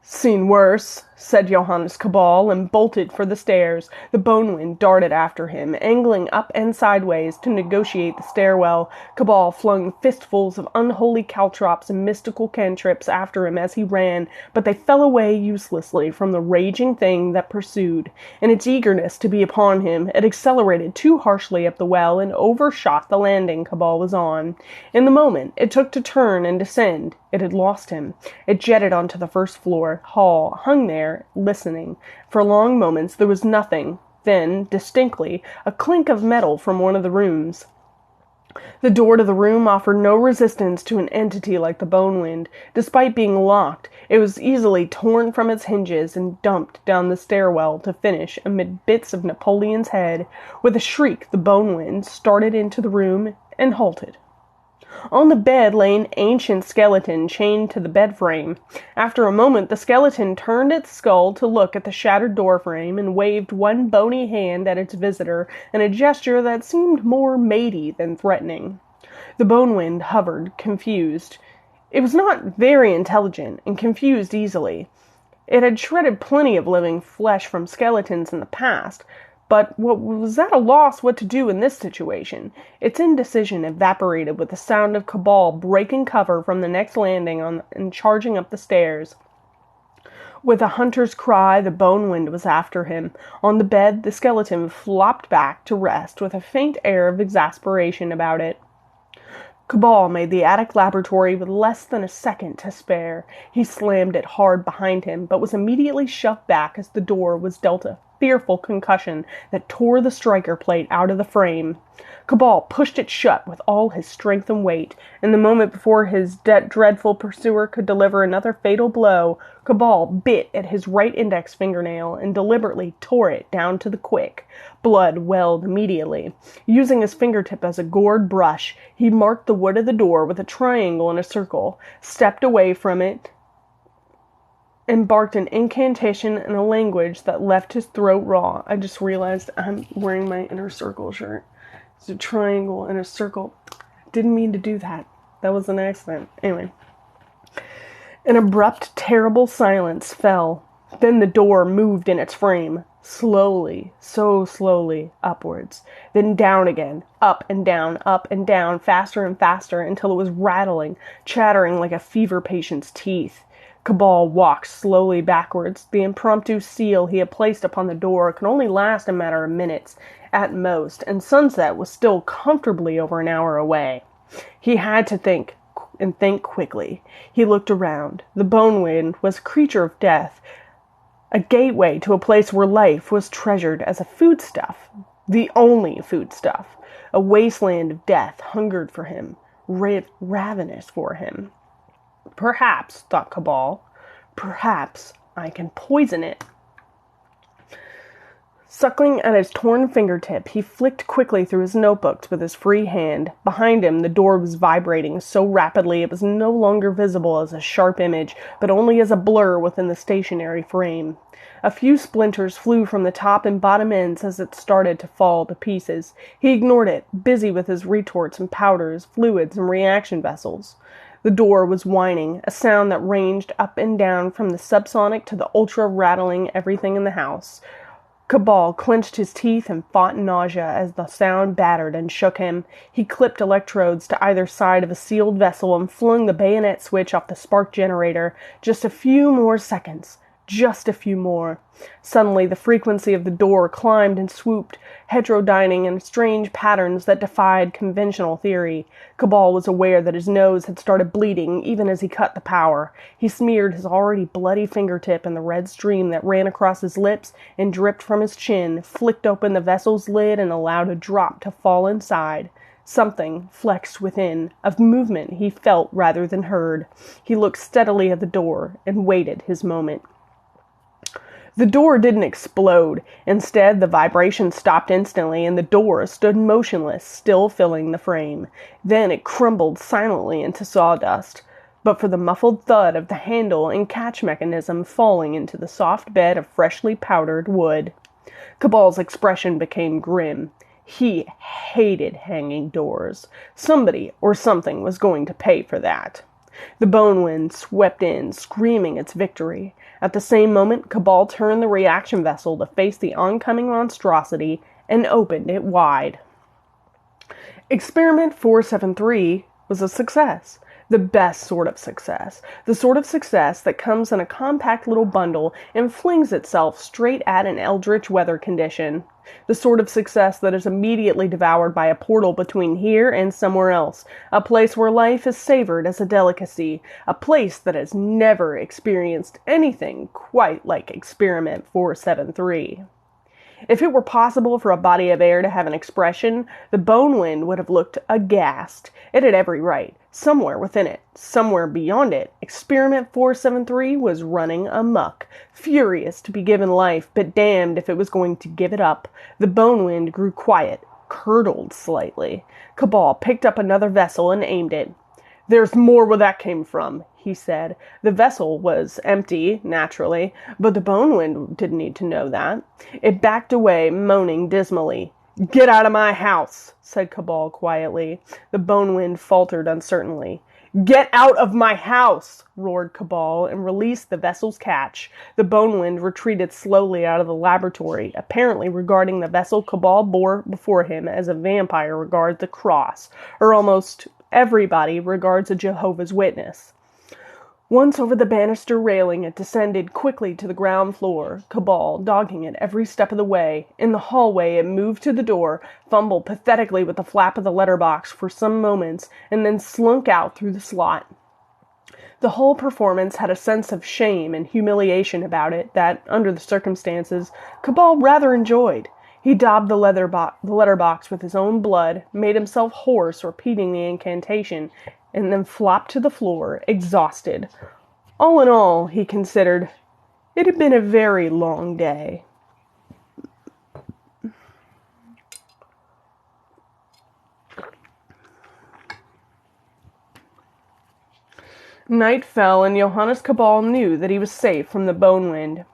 "Seen worse," said Johannes Cabal, and bolted for the stairs. The bone wind darted after him, angling up and sideways to negotiate the stairwell. Cabal flung fistfuls of unholy caltrops and mystical cantrips after him as he ran, but they fell away uselessly from the raging thing that pursued. In its eagerness to be upon him, it accelerated too harshly up the well and overshot the landing Cabal was on. In the moment it took to turn and descend, it had lost him. It jetted onto the first floor. Hall hung there, listening. For long moments there was nothing. Then, distinctly, a clink of metal from one of the rooms. The door to the room offered no resistance to an entity like the bone wind. Despite being locked, it was easily torn from its hinges and dumped down the stairwell to finish amid bits of Napoleon's head. With a shriek, the bone wind started into the room and halted. On the bed lay an ancient skeleton chained to the bed frame. After a moment, the skeleton turned its skull to look at the shattered door frame and waved one bony hand at its visitor in a gesture that seemed more matey than threatening. The bone wind hovered, confused. It was not very intelligent and confused easily. It had shredded plenty of living flesh from skeletons in the past, but was at a loss what to do in this situation. Its indecision evaporated with the sound of Cabal breaking cover from the next landing and charging up the stairs. With a hunter's cry, the bone wind was after him. On the bed, the skeleton flopped back to rest with a faint air of exasperation about it. Cabal made the attic laboratory with less than a second to spare. He slammed it hard behind him, but was immediately shoved back as the door was dealt a fearful concussion that tore the striker plate out of the frame. Cabal pushed it shut with all his strength and weight. In the moment before his dreadful pursuer could deliver another fatal blow, Cabal bit at his right index fingernail and deliberately tore it down to the quick. Blood welled immediately. Using his fingertip as a gourd brush, he marked the wood of the door with a triangle and a circle, stepped away from it, embarked an incantation in a language that left his throat raw. I just realized I'm wearing my inner circle shirt. It's a triangle and a circle. Didn't mean to do that. That was an accident. Anyway. An abrupt, terrible silence fell. Then the door moved in its frame, slowly, so slowly, upwards, then down again, up and down, faster and faster, until it was rattling, chattering like a fever patient's teeth. Cabal walked slowly backwards. The impromptu seal he had placed upon the door could only last a matter of minutes, at most, and sunset was still comfortably over an hour away. He had to think, and think quickly. He looked around. The bone wind was a creature of death, a gateway to a place where life was treasured as a foodstuff, the only foodstuff. A wasteland of death hungered for him, ravenous for him. Perhaps, thought Cabal, perhaps I can poison it. Suckling at his torn fingertip, he flicked quickly through his notebooks with his free hand. Behind him, the door was vibrating so rapidly it was no longer visible as a sharp image, but only as a blur within the stationary frame. A few splinters flew from the top and bottom ends as it started to fall to pieces. He ignored it, busy with his retorts and powders, fluids, and reaction vessels. The door was whining, a sound that ranged up and down from the subsonic to the ultra-rattling everything in the house. Cabal clenched his teeth and fought nausea as the sound battered and shook him. He clipped electrodes to either side of a sealed vessel and flung the bayonet switch off the spark generator. Just a few more seconds. Just a few more. Suddenly, the frequency of the door climbed and swooped, heterodyning in strange patterns that defied conventional theory. Cabal was aware that his nose had started bleeding even as he cut the power. He smeared his already bloody fingertip in the red stream that ran across his lips and dripped from his chin, flicked open the vessel's lid and allowed a drop to fall inside. Something flexed within, of movement he felt rather than heard. He looked steadily at the door and waited his moment. The door didn't explode. Instead, the vibration stopped instantly, and the door stood motionless, still filling the frame. Then it crumbled silently into sawdust, but for the muffled thud of the handle and catch mechanism falling into the soft bed of freshly powdered wood. Cabal's expression became grim. He hated hanging doors. Somebody or something was going to pay for that. The bone wind swept in, screaming its victory. At the same moment, Cabal turned the reaction vessel to face the oncoming monstrosity and opened it wide. Experiment 473 was a success. The best sort of success. The sort of success that comes in a compact little bundle and flings itself straight at an eldritch weather condition. The sort of success that is immediately devoured by a portal between here and somewhere else. A place where life is savored as a delicacy. A place that has never experienced anything quite like Experiment 473. If it were possible for a body of air to have an expression, the bone wind would have looked aghast. It had every right. Somewhere within it, somewhere beyond it, Experiment 473 was running amok, furious to be given life, but damned if it was going to give it up. The bone wind grew quiet, curdled slightly. Cabal picked up another vessel and aimed it. "There's more where that came from," he said. The vessel was empty, naturally, but the bone wind didn't need to know that. It backed away, moaning dismally. "Get out of my house," said Cabal quietly. The bone wind faltered uncertainly. "Get out of my house!" roared Cabal and released the vessel's catch. The bone wind retreated slowly out of the laboratory, apparently regarding the vessel Cabal bore before him as a vampire regards the cross, or almost everybody regards a Jehovah's Witness. Once over the banister railing, it descended quickly to the ground floor, Cabal dogging it every step of the way. In the hallway, it moved to the door, fumbled pathetically with the flap of the letterbox for some moments, and then slunk out through the slot. The whole performance had a sense of shame and humiliation about it that, under the circumstances, Cabal rather enjoyed. He daubed the letterbox with his own blood, made himself hoarse repeating the incantation, and then flopped to the floor, exhausted. All in all, he considered, it had been a very long day. Night fell, and Johannes Cabal knew that he was safe from the bone wind.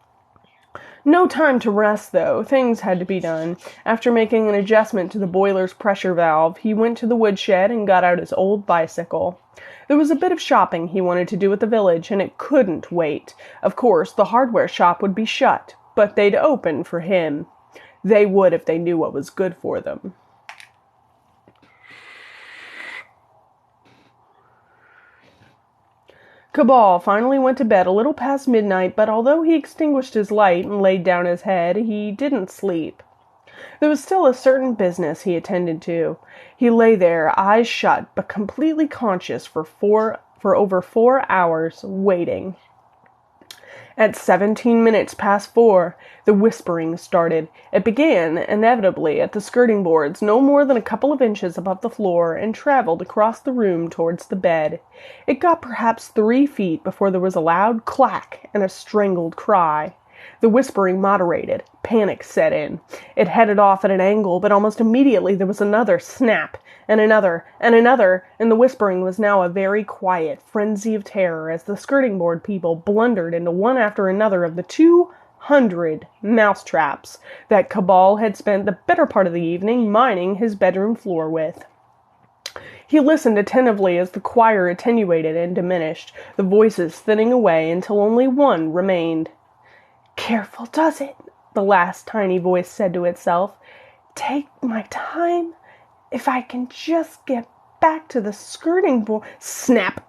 No time to rest, though. Things had to be done. After making an adjustment to the boiler's pressure valve, he went to the woodshed and got out his old bicycle. There was a bit of shopping he wanted to do at the village, and it couldn't wait. Of course, the hardware shop would be shut, but they'd open for him. They would if they knew what was good for them. Cabal finally went to bed a little past midnight, but although he extinguished his light and laid down his head, he didn't sleep. There was still a certain business he attended to. He lay there, eyes shut, but completely conscious for over 4 hours, waiting. At 17 minutes past 4, the whispering started. It began, inevitably, at the skirting boards, no more than a couple of inches above the floor, and traveled across the room towards the bed. It got perhaps 3 feet before there was a loud clack and a strangled cry. The whispering moderated. Panic set in. It headed off at an angle, but almost immediately there was another snap, and another, and the whispering was now a very quiet frenzy of terror as the skirting board people blundered into one after another of the 200 mousetraps that Cabal had spent the better part of the evening mining his bedroom floor with. He listened attentively as the choir attenuated and diminished, the voices thinning away until only one remained. "Careful does it," the last tiny voice said to itself. "Take my time. If I can just get back to the skirting board—" Snap!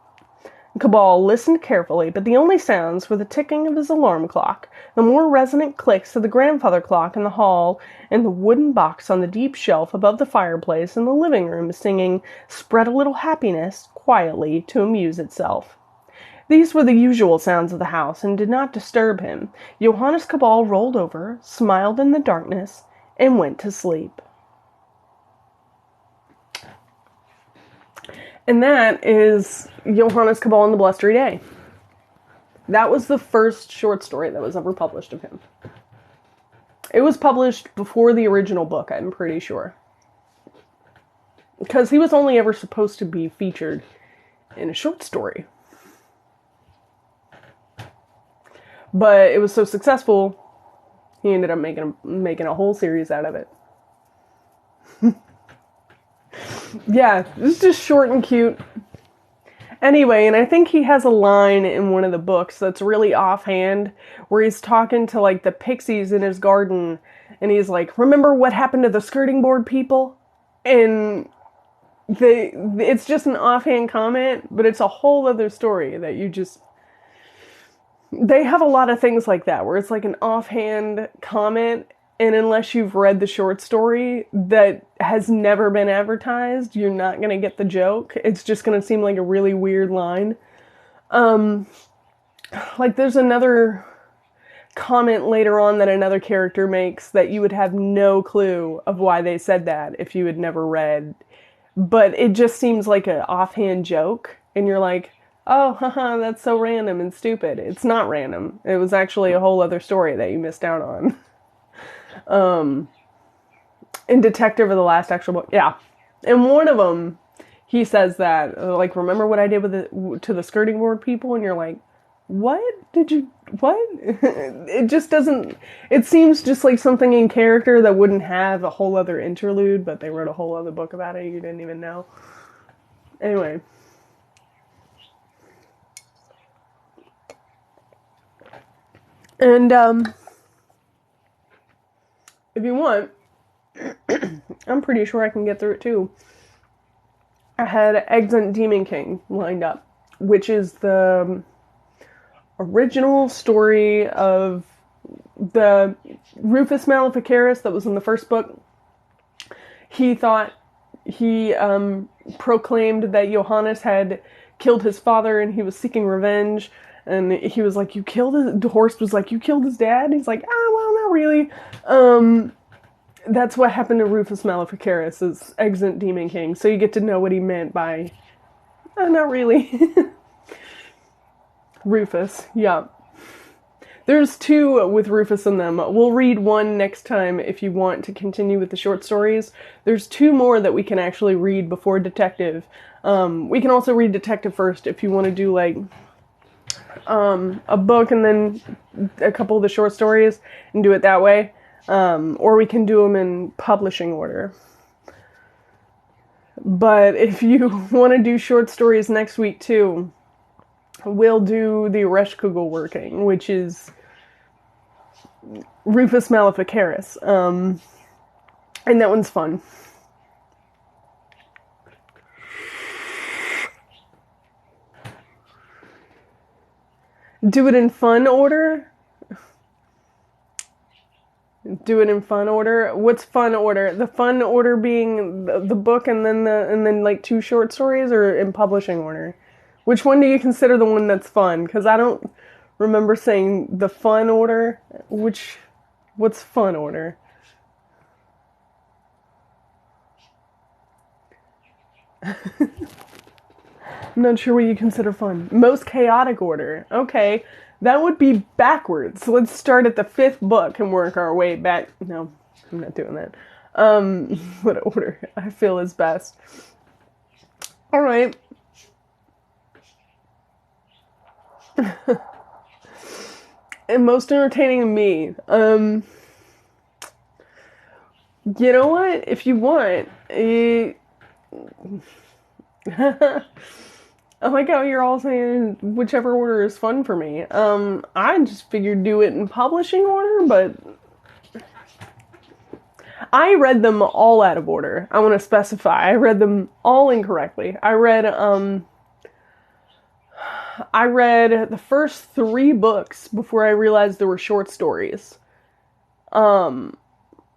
Cabal listened carefully, but the only sounds were the ticking of his alarm clock, the more resonant clicks of the grandfather clock in the hall, and the wooden box on the deep shelf above the fireplace in the living room singing "Spread a Little Happiness" quietly to amuse itself. These were the usual sounds of the house, and did not disturb him. Johannes Cabal rolled over, smiled in the darkness, and went to sleep. And that is Johannes Cabal and the Blustery Day. That was the first short story that was ever published of him. It was published before the original book, I'm pretty sure. Because he was only ever supposed to be featured in a short story. But it was so successful, he ended up making a whole series out of it. Yeah, it's just short and cute. Anyway, and I think he has a line in one of the books that's really offhand, where he's talking to, like, the pixies in his garden, and he's like, "Remember what happened to the skirting board people?" And it's just an offhand comment, but it's a whole other story that you just... They have a lot of things like that, where it's like an offhand comment, and unless you've read the short story that has never been advertised, you're not going to get the joke. It's just going to seem like a really weird line. Like, there's another comment later on that another character makes that you would have no clue of why they said that if you had never read. But it just seems like an offhand joke, and you're like, "Oh, haha, that's so random and stupid." It's not random. It was actually a whole other story that you missed out on. In Detective of the Last Actual Book, yeah. In one of them, he says that, like, "Remember what I did to the skirting board people?" And you're like, what? It just doesn't, it seems just like something in character that wouldn't have a whole other interlude, but they wrote a whole other book about it you didn't even know. Anyway. And, if you want, I'm pretty sure I can get through it too. I had Exeunt Demon King lined up, which is the original story of the Rufus Maleficaris that was in the first book. He thought, he proclaimed that Johannes had killed his father and he was seeking revenge. And he was like, the horse was like, "You killed his dad?" And he's like, well, not really. That's what happened to Rufus Maleficaris, is Exeunt Demon King. So you get to know what he meant by, not really. Rufus, yeah. There's 2 with Rufus in them. We'll read one next time if you want to continue with the short stories. There's 2 more that we can actually read before Detective. We can also read detective first if you want to do like a book and then a couple of the short stories and do it that way. Or we can do them in publishing order. But if you want to do short stories next week too, we'll do the Ereshkigal working, which is Rufus Maleficaris. And that one's fun. Do it in fun order? Do it in fun order? What's fun order? The fun order being the book and then like 2 short stories, or in publishing order? Which one do you consider the one that's fun? Because I don't remember saying the fun order. What's fun order? I'm not sure what you consider fun. Most chaotic order. Okay. That would be backwards. So let's start at the 5th book and work our way back. No, I'm not doing that. What order I feel is best. All right. And most entertaining to me. You know what? If you want, I like how you're all saying whichever order is fun for me. I just figured do it in publishing order, but I read them all out of order. I want to specify. I read them all incorrectly. I read the first 3 books before I realized there were short stories.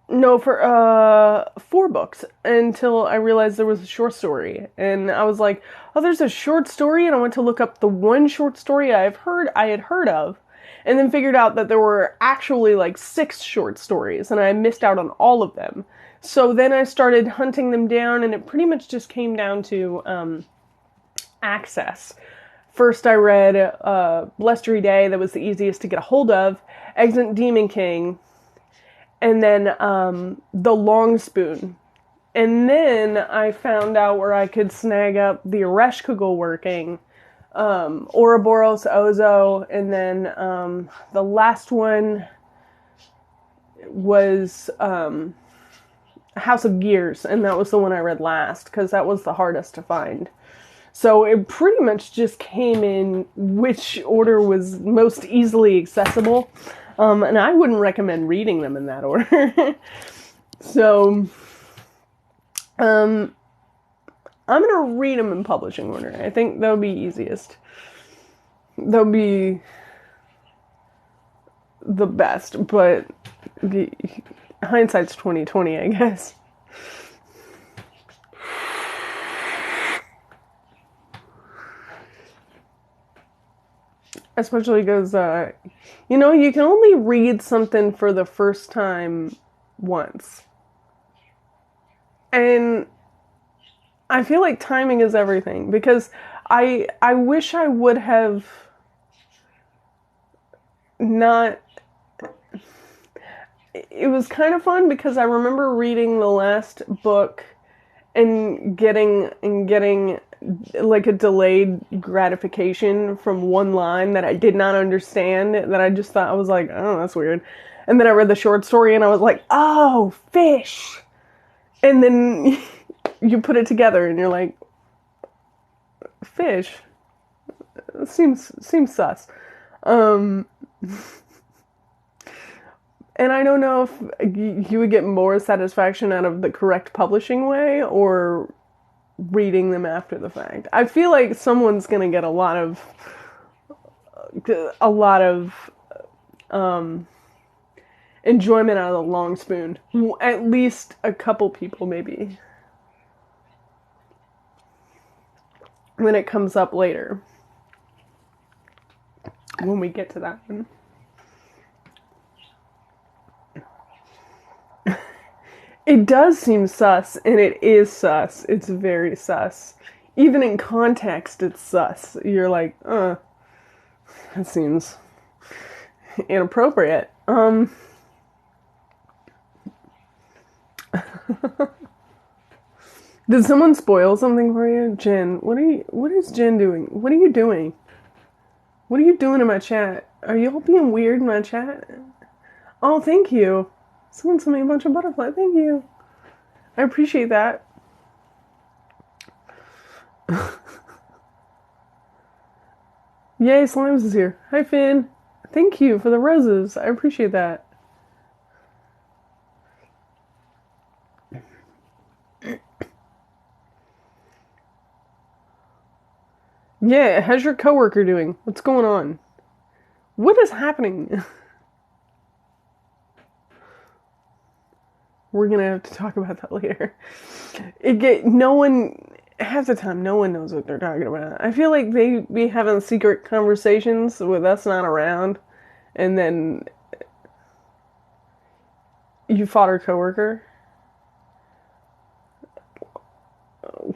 No, for 4 books until I realized there was a short story. And I was like, oh, there's a short story? And I went to look up the one short story I had heard of, and then figured out that there were actually like 6 short stories, and I missed out on all of them. So then I started hunting them down, and it pretty much just came down to access. First I read Blustery Day, that was the easiest to get a hold of, Exeunt Demon King, and then the Long Spoon. And then I found out where I could snag up the Ereshkigal working, Ouroboros Ozo, and then the last one was House of Gears, and that was the one I read last, because that was the hardest to find. So it pretty much just came in which order was most easily accessible. And I wouldn't recommend reading them in that order. So, I'm going to read them in publishing order. I think that'll be easiest. That'll be the best, but hindsight's 20/20, I guess. Especially because, you can only read something for the first time once. And I feel like timing is everything, because I wish I would have not... It was kind of fun because I remember reading the last book and getting like a delayed gratification from one line that I did not understand, that I just thought, I was like, oh, that's weird. And then I read the short story and I was like, oh, fish. And then you put it together and you're like, fish? Seems sus. And I don't know if you would get more satisfaction out of the correct publishing way or reading them after the fact. I feel like someone's gonna get a lot of enjoyment out of the Long Spoon. At least a couple people, maybe. When it comes up later. When we get to that one. It does seem sus, and it is sus. It's very sus. Even in context, it's sus. You're like, that seems inappropriate. Did someone spoil something for you? Jen, what is Jen doing? What are you doing? What are you doing in my chat? Are you all being weird in my chat? Oh, thank you. Someone sent me a bunch of butterfly. Thank you. I appreciate that. Yay, Slimes is here. Hi, Finn. Thank you for the roses. I appreciate that. Yeah, how's your coworker doing? What's going on? What is happening? We're gonna have to talk about that later. Half the time no one knows what they're talking about. I feel like they be having secret conversations with us not around, and then you fought our coworker.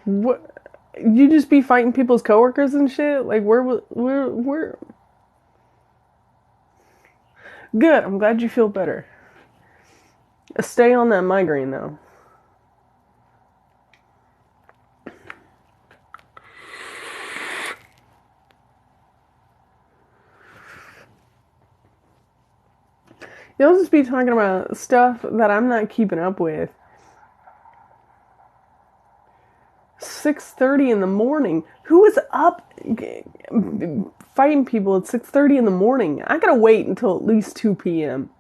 What? You just be fighting people's coworkers and shit? Like, where? Good, I'm glad you feel better. Stay on that migraine, though. You'll just be talking about stuff that I'm not keeping up with. 6:30 in the morning. Who is up fighting people at 6:30 in the morning? I gotta wait until at least 2 p.m.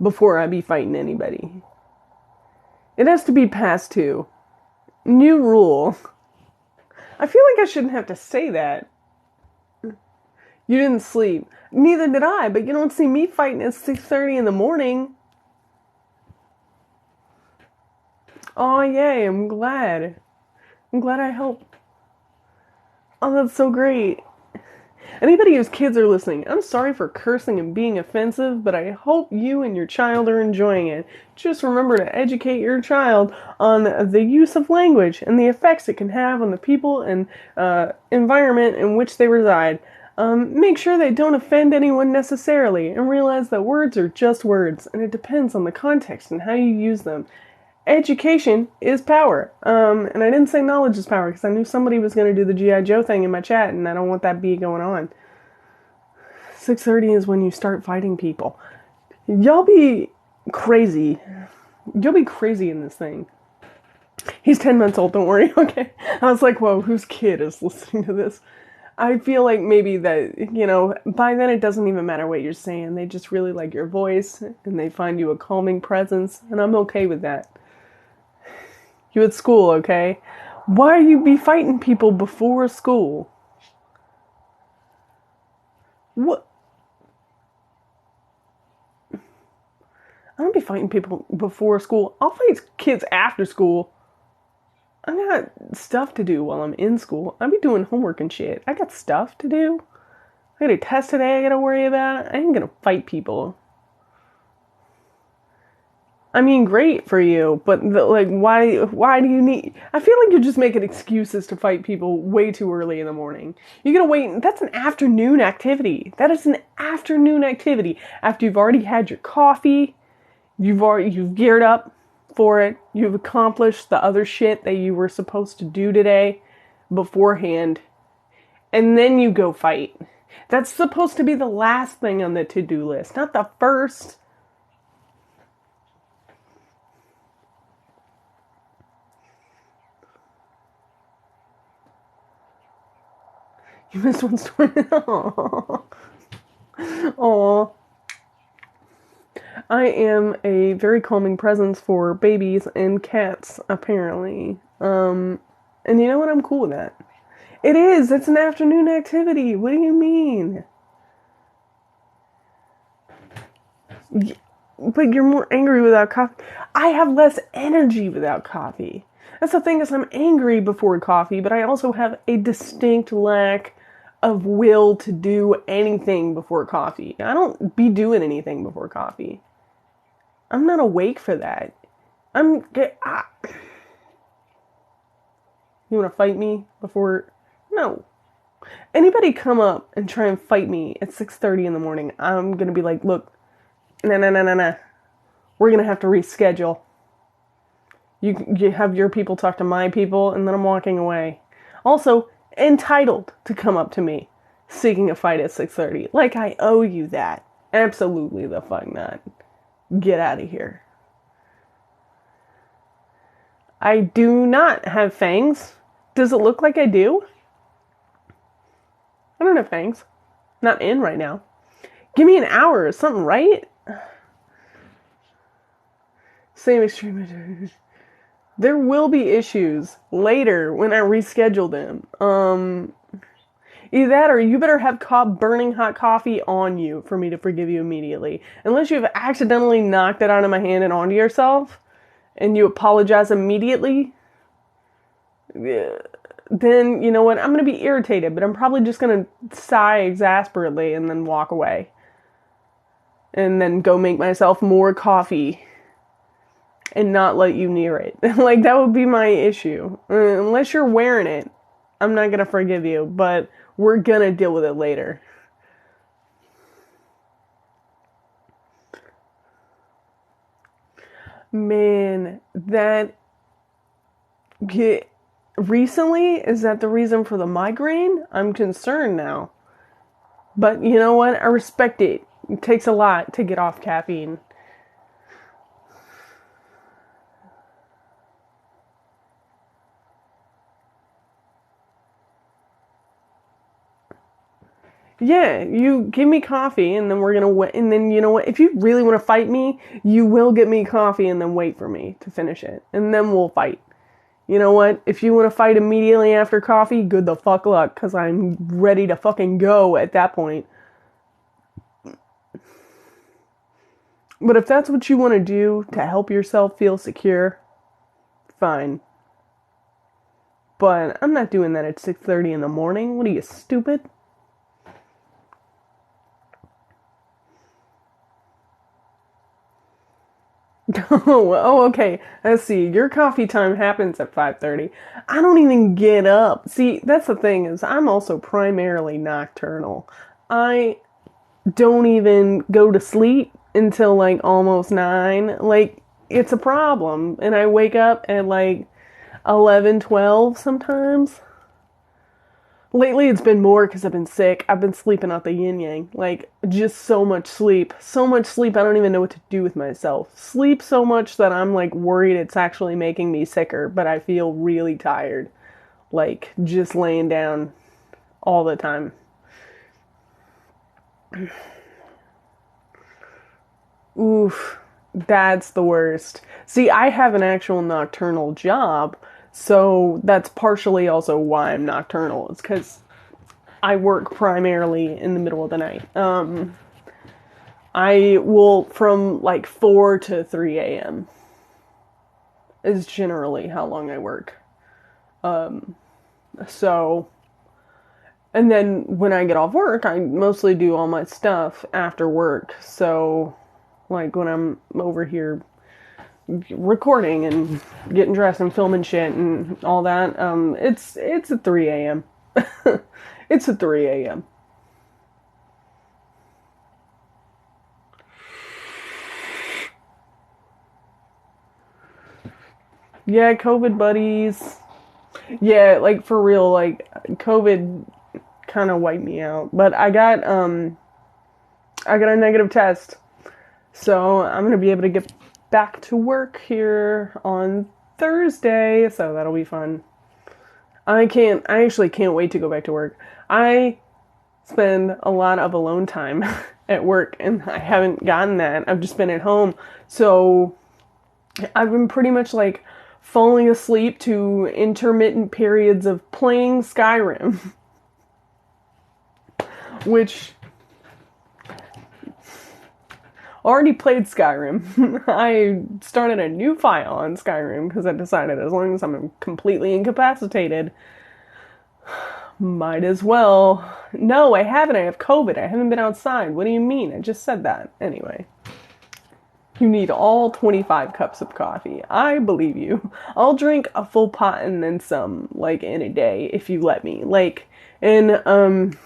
before I be fighting anybody. It has to be past 2. New rule. I feel like I shouldn't have to say that. You didn't sleep. Neither did I, but you don't see me fighting at 6:30 in the morning. Oh, yay, I'm glad. I'm glad I helped. Oh, that's so great. Anybody whose kids are listening, I'm sorry for cursing and being offensive, but I hope you and your child are enjoying it. Just remember to educate your child on the use of language and the effects it can have on the people and environment in which they reside. Make sure they don't offend anyone necessarily, and realize that words are just words, and it depends on the context and how you use them. Education is power. And I didn't say knowledge is power because I knew somebody was going to do the G.I. Joe thing in my chat, and I don't want that beat going on. 6:30 is when you start fighting people. Y'all be crazy. You'll be crazy in this thing. He's 10 months old, don't worry, okay? I was like, whoa, whose kid is listening to this? I feel like maybe that, by then it doesn't even matter what you're saying. They just really like your voice, and they find you a calming presence, and I'm okay with that. You at school, okay? Why you be fighting people before school? What? I don't be fighting people before school. I'll fight kids after school. I got stuff to do while I'm in school. I be doing homework and shit. I got stuff to do. I got a test today I gotta worry about. I ain't gonna fight people. I mean, great for you, but why do you need? I feel like you're just making excuses to fight people way too early in the morning. You're gonna wait. That's an afternoon activity. That is an afternoon activity after you've already had your coffee. You've geared up for it. You've accomplished the other shit that you were supposed to do today beforehand, and then you go fight. That's supposed to be the last thing on the to-do list, not the first. You missed one story. Aww. I am a very calming presence for babies and cats, apparently. And you know what? I'm cool with that. It is. It's an afternoon activity. What do you mean? But you're more angry without coffee. I have less energy without coffee. That's the thing, is I'm angry before coffee, but I also have a distinct lack of will to do anything before coffee. I don't be doing anything before coffee. I'm not awake for that. You want to fight me before? No. Anybody come up and try and fight me at 6:30 in the morning, I'm going to be like, look, nah. We're going to have to reschedule. You have your people talk to my people, and then I'm walking away. Also, entitled to come up to me, seeking a fight at 6:30. Like I owe you that. Absolutely the fuck not. Get out of here. I do not have fangs. Does it look like I do? I don't have fangs. Not in right now. Give me an hour or something, right? Same extreme. There will be issues later when I reschedule them. Either that or you better have burning hot coffee on you for me to forgive you immediately. Unless you've accidentally knocked it out of my hand and onto yourself, and you apologize immediately, then, you know what, I'm going to be irritated, but I'm probably just going to sigh exasperately and then walk away. And then go make myself more coffee and not let you near it. Like, that would be my issue. Unless you're wearing it, I'm not going to forgive you, but we're going to deal with it later. Man, recently, is that the reason for the migraine? I'm concerned now. But you know what? I respect it. It takes a lot to get off caffeine. Yeah, you give me coffee and then we're gonna wait. And then, you know what? If you really want to fight me, you will get me coffee and then wait for me to finish it. And then we'll fight. You know what? If you want to fight immediately after coffee, good the fuck luck, because I'm ready to fucking go at that point. But if that's what you want to do to help yourself feel secure, fine. But I'm not doing that at 6:30 in the morning. What are you, stupid? Oh, okay. Let's see. Your coffee time happens at 5:30. I don't even get up. See, that's the thing is I'm also primarily nocturnal. I don't even go to sleep until like almost 9. Like, it's a problem. And I wake up at like 11, 12 sometimes. Lately it's been more because I've been sick. I've been sleeping out the yin yang. Like, just so much sleep. So much sleep I don't even know what to do with myself. Sleep so much that I'm like worried it's actually making me sicker, but I feel really tired. Like, just laying down all the time. Oof, that's the worst. See, I have an actual nocturnal job, so that's partially also why I'm nocturnal. It's because I work primarily in the middle of the night. I will from like 4 to 3 a.m. is generally how long I work. So, and then when I get off work, I mostly do all my stuff after work. So, like when I'm over here recording and getting dressed and filming shit and all that, it's at 3 a.m. It's at 3 a.m. Yeah, COVID buddies. Yeah, like for real, like COVID kind of wiped me out. But I got a negative test. So I'm going to be able to get back to work here on Thursday, so that'll be fun. I actually can't wait to go back to work. I spend a lot of alone time at work and I haven't gotten that. I've just been at home. So I've been pretty much like falling asleep to intermittent periods of playing Skyrim, which already played Skyrim. I started a new file on Skyrim because I decided as long as I'm completely incapacitated, might as well. No, I haven't. I have COVID. I haven't been outside. What do you mean? I just said that. Anyway. You need all 25 cups of coffee. I believe you. I'll drink a full pot and then some, like, in a day, if you let me. Like, and,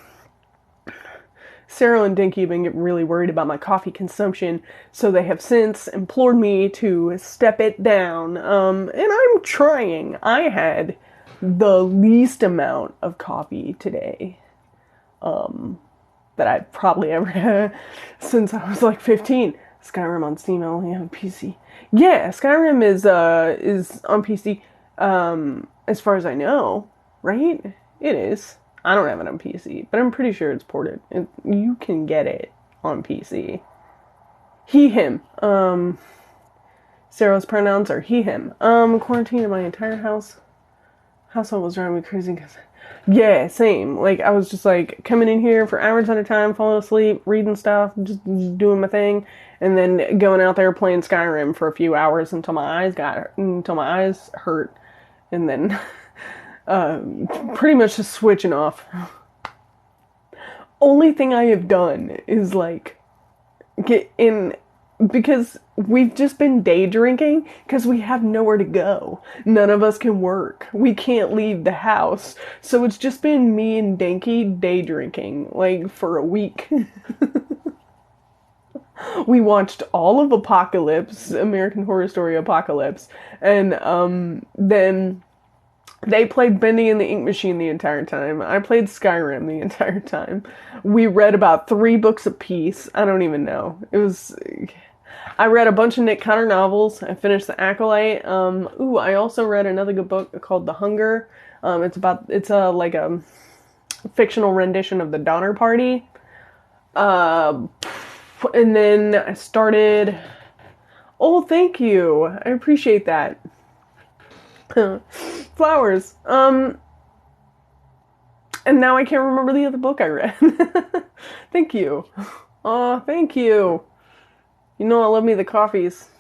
Sarah and Dinky have been getting really worried about my coffee consumption, so they have since implored me to step it down. And I'm trying. I had the least amount of coffee today that I've probably ever had since I was like 15. Skyrim on Steam, I only have a PC. Yeah, Skyrim is on PC, as far as I know, right? It is. I don't have it on PC, but I'm pretty sure it's ported. You can get it on PC. He, him. Sarah's pronouns are he, him. Quarantine in my entire household was driving me crazy because, yeah, same. Like, I was just like coming in here for hours at a time, falling asleep, reading stuff, just doing my thing, and then going out there playing Skyrim for a few hours until my eyes hurt, and then pretty much just switching off. Only thing I have done is like get in, because we've just been day drinking because we have nowhere to go. None of us can work. We can't leave the house. So it's just been me and Dinky day drinking, like, for a week. We watched all of Apocalypse, American Horror Story Apocalypse, and then they played Bendy and the Ink Machine the entire time. I played Skyrim the entire time. We read about 3 books apiece. I don't even know. I read a bunch of Nick Cutter novels. I finished The Acolyte. I also read another good book called The Hunger. It's like a fictional rendition of The Donner Party. And then I started... Oh, thank you. I appreciate that. Flowers. And now I can't remember the other book I read. Thank you. Oh, thank you. You know I love me the coffees.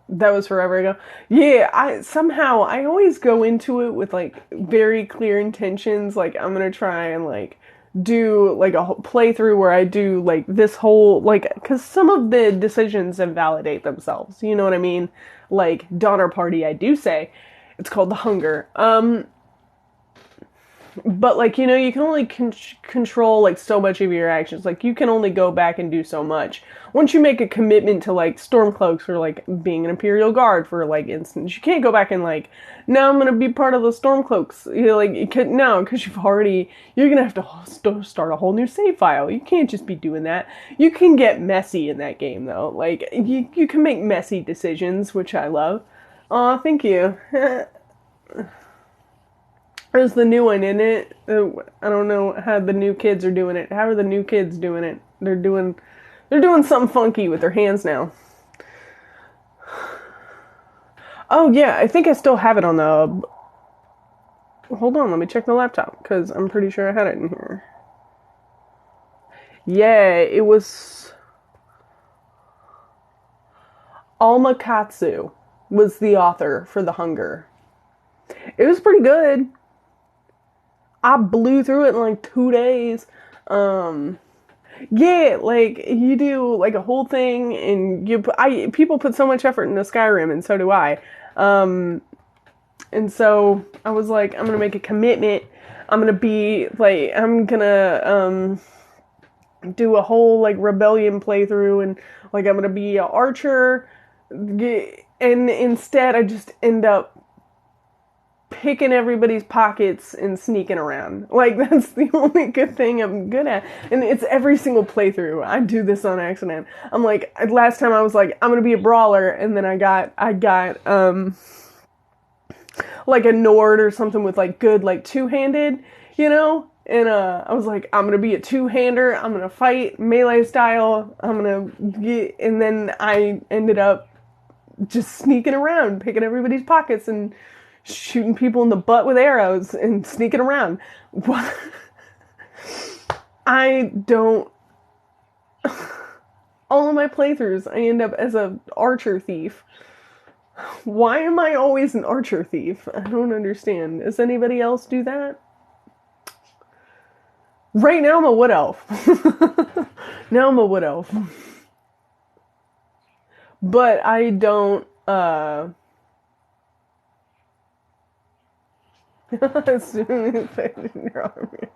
That was forever ago. Yeah, I always go into it with like very clear intentions. Like, I'm gonna try and like do like a playthrough where I do like this whole, like, because some of the decisions invalidate themselves. You know what I mean? Like Donner Party, I do say it's called The Hunger. But like, you know, you can only control like so much of your actions. Like, you can only go back and do so much. Once you make a commitment to like Stormcloaks or like being an Imperial Guard, for like instance, you can't go back and like, now I'm gonna be part of the Stormcloaks. You're like, no, because you're gonna have to start a whole new save file. You can't just be doing that. You can get messy in that game though. Like, you can make messy decisions, which I love. Aw, thank you. There's the new one in it. I don't know how the new kids are doing it. How are the new kids doing it? They're doing something funky with their hands now. Oh yeah, I think I still have it on the... Hold on, let me check the laptop, because I'm pretty sure I had it in here. Yeah, it was... Alma Katsu was the author for The Hunger. It was pretty good. I blew through it in like 2 days. Yeah, like, you do like a whole thing, and people put so much effort into Skyrim, and so do I. And so I was like, I'm gonna make a commitment. I'm gonna do a whole like rebellion playthrough, and like I'm gonna be an archer. And instead, I just end up picking everybody's pockets and sneaking around. Like, that's the only good thing I'm good at. And it's every single playthrough. I do this on accident. I'm like, last time I was like, I'm gonna be a brawler, and then I got like a Nord or something with like good like two-handed, you know? And I was like, I'm gonna be a two-hander, I'm gonna fight melee style, and then I ended up just sneaking around, picking everybody's pockets and shooting people in the butt with arrows and sneaking around. What? I don't... All of my playthroughs, I end up as an archer thief. Why am I always an archer thief? I don't understand. Does anybody else do that? Right now I'm a wood elf. Now I'm a wood elf. But I don't, assuming it's in your army.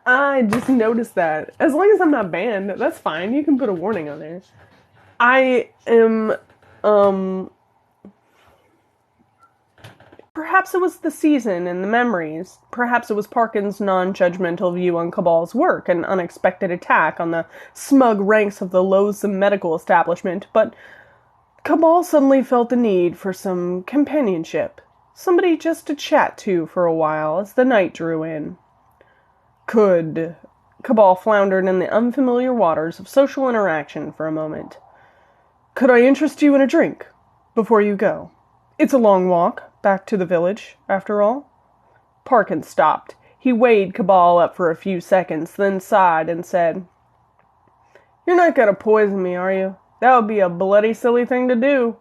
I just noticed that. As long as I'm not banned, that's fine. You can put a warning on there. I am, perhaps it was the season and the memories. Perhaps it was Parkin's non-judgmental view on Cabal's work, an unexpected attack on the smug ranks of the loathsome medical establishment, but Cabal suddenly felt the need for some companionship. Somebody just to chat to for a while as the night drew in. Cabal floundered in the unfamiliar waters of social interaction for a moment. Could I interest you in a drink before you go? It's a long walk back to the village, after all. Parkin stopped. He weighed Cabal up for a few seconds, then sighed and said, You're not going to poison me, are you? That would be a bloody silly thing to do.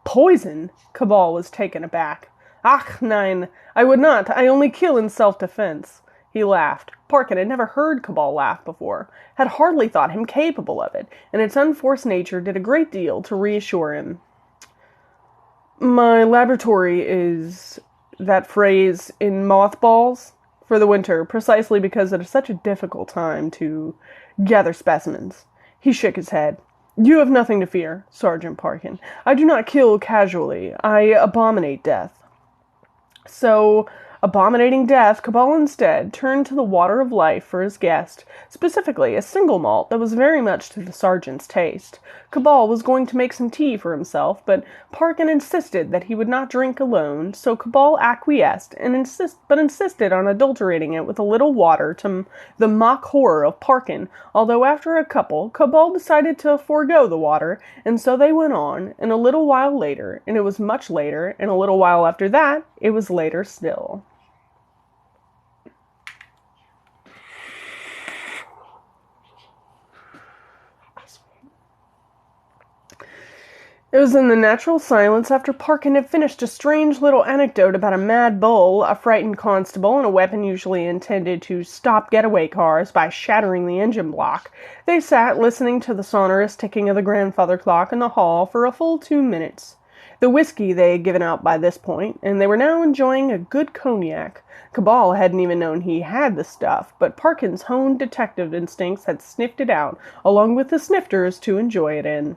Poison? Cabal was taken aback. Ach, nein, I would not. I only kill in self-defense. He laughed. Parkin had never heard Cabal laugh before, had hardly thought him capable of it, and its unforced nature did a great deal to reassure him. My laboratory is, that phrase, in mothballs for the winter, precisely because it is such a difficult time to gather specimens. He shook his head. You have nothing to fear, Sergeant Parkin. I do not kill casually. I abominate death. So, abominating death, Cabal instead turned to the water of life for his guest, specifically a single malt that was very much to the sergeant's taste. Cabal was going to make some tea for himself, but Parkin insisted that he would not drink alone, so Cabal acquiesced and insisted on adulterating it with a little water to the mock horror of Parkin, although after a couple, Cabal decided to forego the water, and so they went on, and a little while later, and it was much later, and a little while after that, it was later still. It was in the natural silence after Parkin had finished a strange little anecdote about a mad bull, a frightened constable, and a weapon usually intended to stop getaway cars by shattering the engine block. They sat listening to the sonorous ticking of the grandfather clock in the hall for a full 2 minutes. The whiskey they had given out by this point, and they were now enjoying a good cognac. Cabal hadn't even known he had the stuff, but Parkin's honed detective instincts had sniffed it out, along with the snifters to enjoy it in.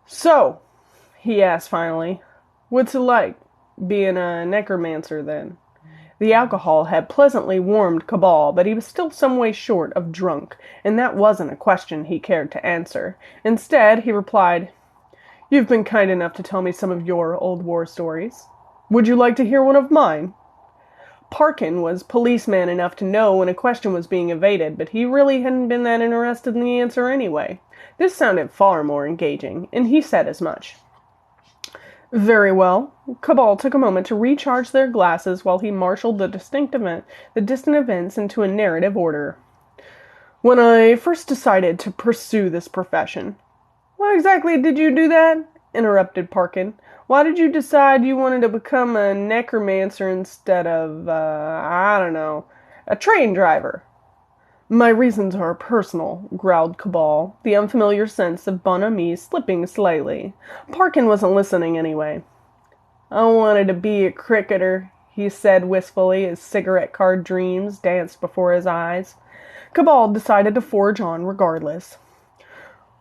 So, he asked finally, what's it like, being a necromancer then? The alcohol had pleasantly warmed Cabal, but he was still some way short of drunk, and that wasn't a question he cared to answer. Instead, he replied, You've been kind enough to tell me some of your old war stories. Would you like to hear one of mine? Parkin was policeman enough to know when a question was being evaded, but he really hadn't been that interested in the answer anyway. This sounded far more engaging, and he said as much. Very well. Cabal took a moment to recharge their glasses while he marshaled the distant events into a narrative order. When I first decided to pursue this profession. Why exactly did you do that? Interrupted Parkin. Why did you decide you wanted to become a necromancer instead of, a train driver? My reasons are personal, growled Cabal, the unfamiliar sense of bonhomie slipping slightly. Parkin wasn't listening anyway. I wanted to be a cricketer, he said wistfully as cigarette card dreams danced before his eyes. Cabal decided to forge on regardless.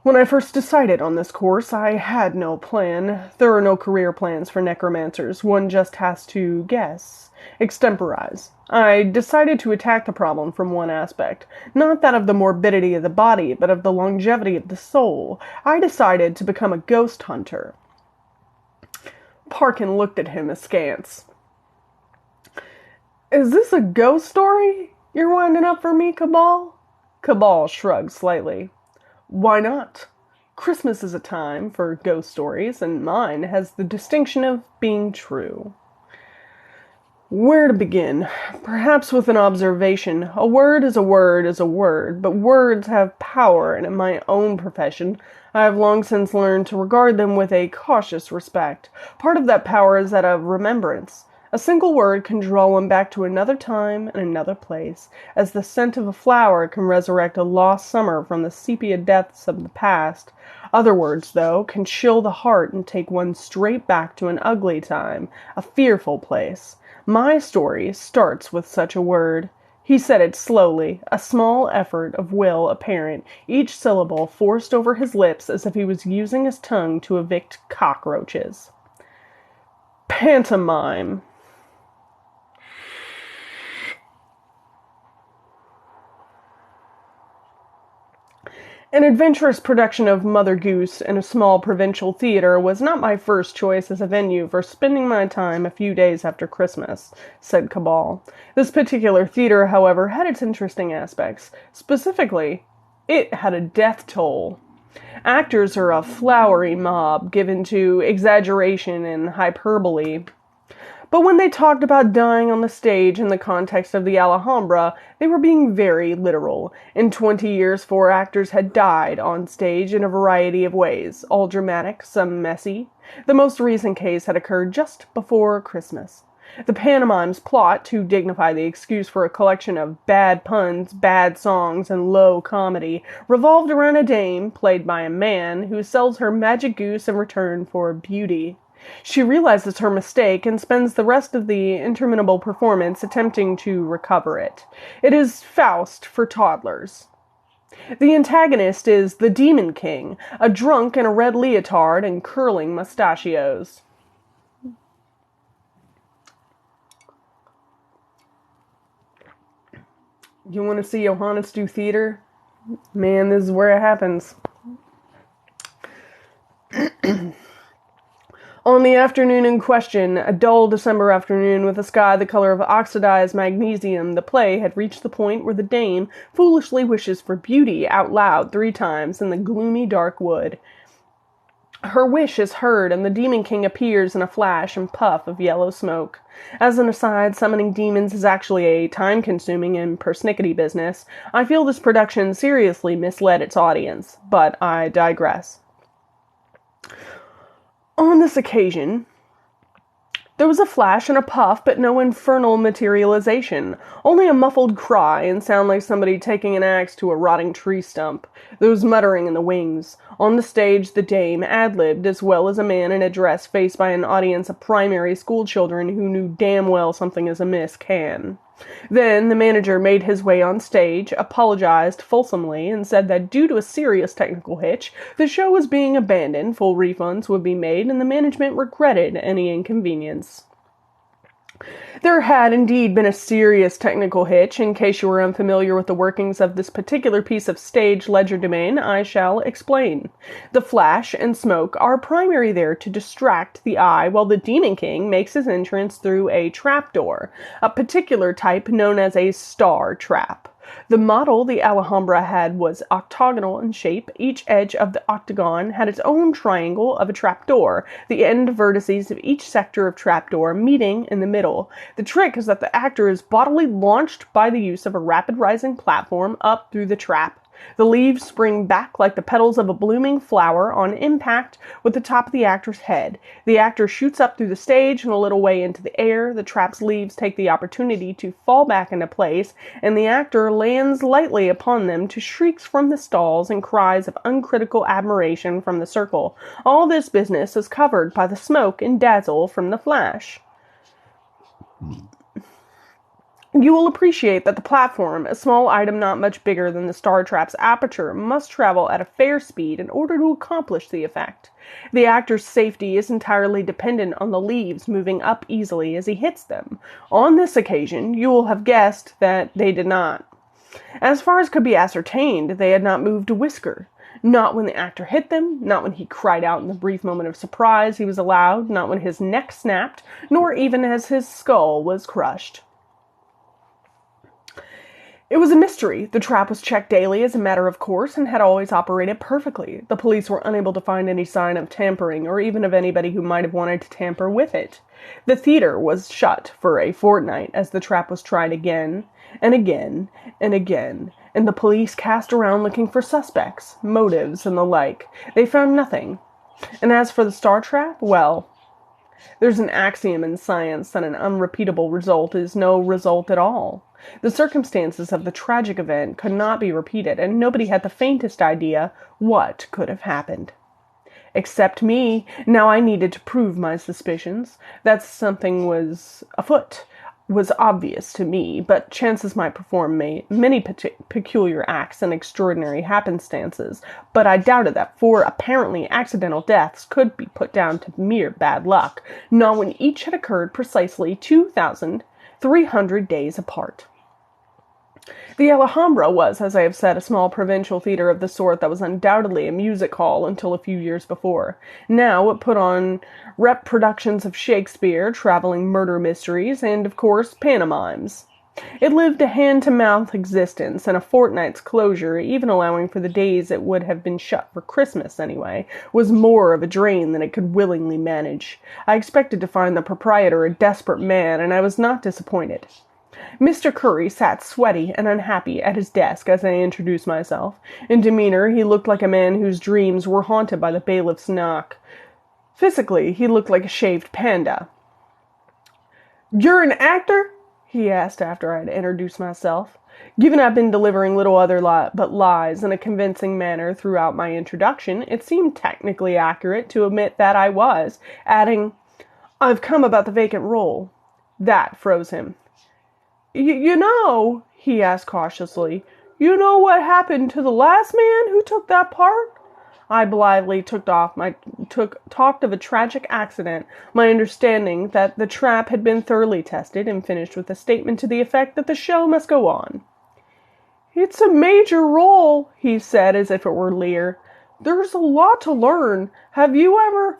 When I first decided on this course, I had no plan. There are no career plans for necromancers. One just has to guess, extemporize. I decided to attack the problem from one aspect, not that of the morbidity of the body, but of the longevity of the soul. I decided to become a ghost hunter. Parkin looked at him askance. Is this a ghost story you're winding up for me, Cabal? Cabal shrugged slightly. Why not? Christmas is a time for ghost stories, and mine has the distinction of being true. Where to begin? Perhaps with an observation. A word is a word is a word, but words have power, and in my own profession, I have long since learned to regard them with a cautious respect. Part of that power is that of remembrance. A single word can draw one back to another time and another place, as the scent of a flower can resurrect a lost summer from the sepia depths of the past. Other words, though, can chill the heart and take one straight back to an ugly time, a fearful place. My story starts with such a word. He said it slowly, a small effort of will apparent, each syllable forced over his lips as if he was using his tongue to evict cockroaches. Pantomime. An adventurous production of Mother Goose in a small provincial theatre was not my first choice as a venue for spending my time a few days after Christmas, said Cabal. This particular theatre, however, had its interesting aspects. Specifically, it had a death toll. Actors are a flowery mob given to exaggeration and hyperbole. But when they talked about dying on the stage in the context of the Alhambra, they were being very literal. In 20 years, 4 actors had died on stage in a variety of ways, all dramatic, some messy. The most recent case had occurred just before Christmas. The pantomime's plot, to dignify the excuse for a collection of bad puns, bad songs, and low comedy, revolved around a dame, played by a man, who sells her magic goose in return for beauty. She realizes her mistake and spends the rest of the interminable performance attempting to recover it. It is Faust for toddlers. The antagonist is the Demon King, a drunk in a red leotard and curling mustachios. You want to see Johannes do theater? Man, this is where it happens. On the afternoon in question, a dull December afternoon with a sky the color of oxidized magnesium, the play had reached the point where the dame foolishly wishes for beauty out loud 3 times in the gloomy dark wood. Her wish is heard, and the Demon King appears in a flash and puff of yellow smoke. As an aside, summoning demons is actually a time-consuming and persnickety business. I feel this production seriously misled its audience, but I digress. On this occasion, there was a flash and a puff, but no infernal materialization. Only a muffled cry and sound like somebody taking an axe to a rotting tree stump. There was muttering in the wings. On the stage, the dame ad-libbed as well as a man in a dress faced by an audience of primary school children who knew damn well something is amiss can. Then the manager made his way on stage, apologized fulsomely, and said that due to a serious technical hitch, the show was being abandoned, full refunds would be made, and the management regretted any inconvenience. There had indeed been a serious technical hitch. In case you were unfamiliar with the workings of this particular piece of stage legerdemain, I shall explain. The flash and smoke are primary there to distract the eye, while the Demon King makes his entrance through a trapdoor, a particular type known as a star trap. The model the Alhambra had was octagonal in shape. Each edge of the octagon had its own triangle of a trapdoor, the end vertices of each sector of trapdoor meeting in the middle. The trick is that the actor is bodily launched by the use of a rapid rising platform up through the trap. The leaves spring back like the petals of a blooming flower on impact with the top of the actor's head. The actor shoots up through the stage and a little way into the air. The trap's leaves take the opportunity to fall back into place, and the actor lands lightly upon them to shrieks from the stalls and cries of uncritical admiration from the circle. All this business is covered by the smoke and dazzle from the flash. You will appreciate that the platform, a small item not much bigger than the star trap's aperture, must travel at a fair speed in order to accomplish the effect. The actor's safety is entirely dependent on the leaves moving up easily as he hits them. On this occasion, you will have guessed that they did not. As far as could be ascertained, they had not moved a whisker. Not when the actor hit them, not when he cried out in the brief moment of surprise he was allowed, not when his neck snapped, nor even as his skull was crushed. It was a mystery. The trap was checked daily as a matter of course and had always operated perfectly. The police were unable to find any sign of tampering or even of anybody who might have wanted to tamper with it. The theater was shut for a fortnight as the trap was tried again and again and again, and the police cast around looking for suspects, motives, and the like. They found nothing. And as for the star trap, well, there's an axiom in science that an unrepeatable result is no result at all. The circumstances of the tragic event could not be repeated, and nobody had the faintest idea what could have happened. Except me. Now I needed to prove my suspicions. That something was afoot. was obvious to me, but chances might perform many peculiar acts and extraordinary happenstances, but I doubted that 4 apparently accidental deaths could be put down to mere bad luck, not when each had occurred precisely 2,300 days apart. The Alhambra was, as I have said, a small provincial theatre of the sort that was undoubtedly a music hall until a few years before. Now it put on reproductions of Shakespeare, travelling murder mysteries, and, of course, pantomimes. It lived a hand-to-mouth existence, and a fortnight's closure, even allowing for the days it would have been shut for Christmas anyway, was more of a drain than it could willingly manage. I expected to find the proprietor a desperate man, and I was not disappointed. Mr. Curry sat sweaty and unhappy at his desk as I introduced myself. In demeanor, he looked like a man whose dreams were haunted by the bailiff's knock. Physically, he looked like a shaved panda. "You're an actor?" he asked after I had introduced myself. Given I'd been delivering little other but lies in a convincing manner throughout my introduction, it seemed technically accurate to admit that I was, adding, "I've come about the vacant role." That froze him. You know, he asked cautiously, you know what happened to the last man who took that part? I blithely talked of a tragic accident, my understanding that the trap had been thoroughly tested, and finished with a statement to the effect that the show must go on. "It's a major role," he said, as if it were Lear. "There's a lot to learn. Have you ever—"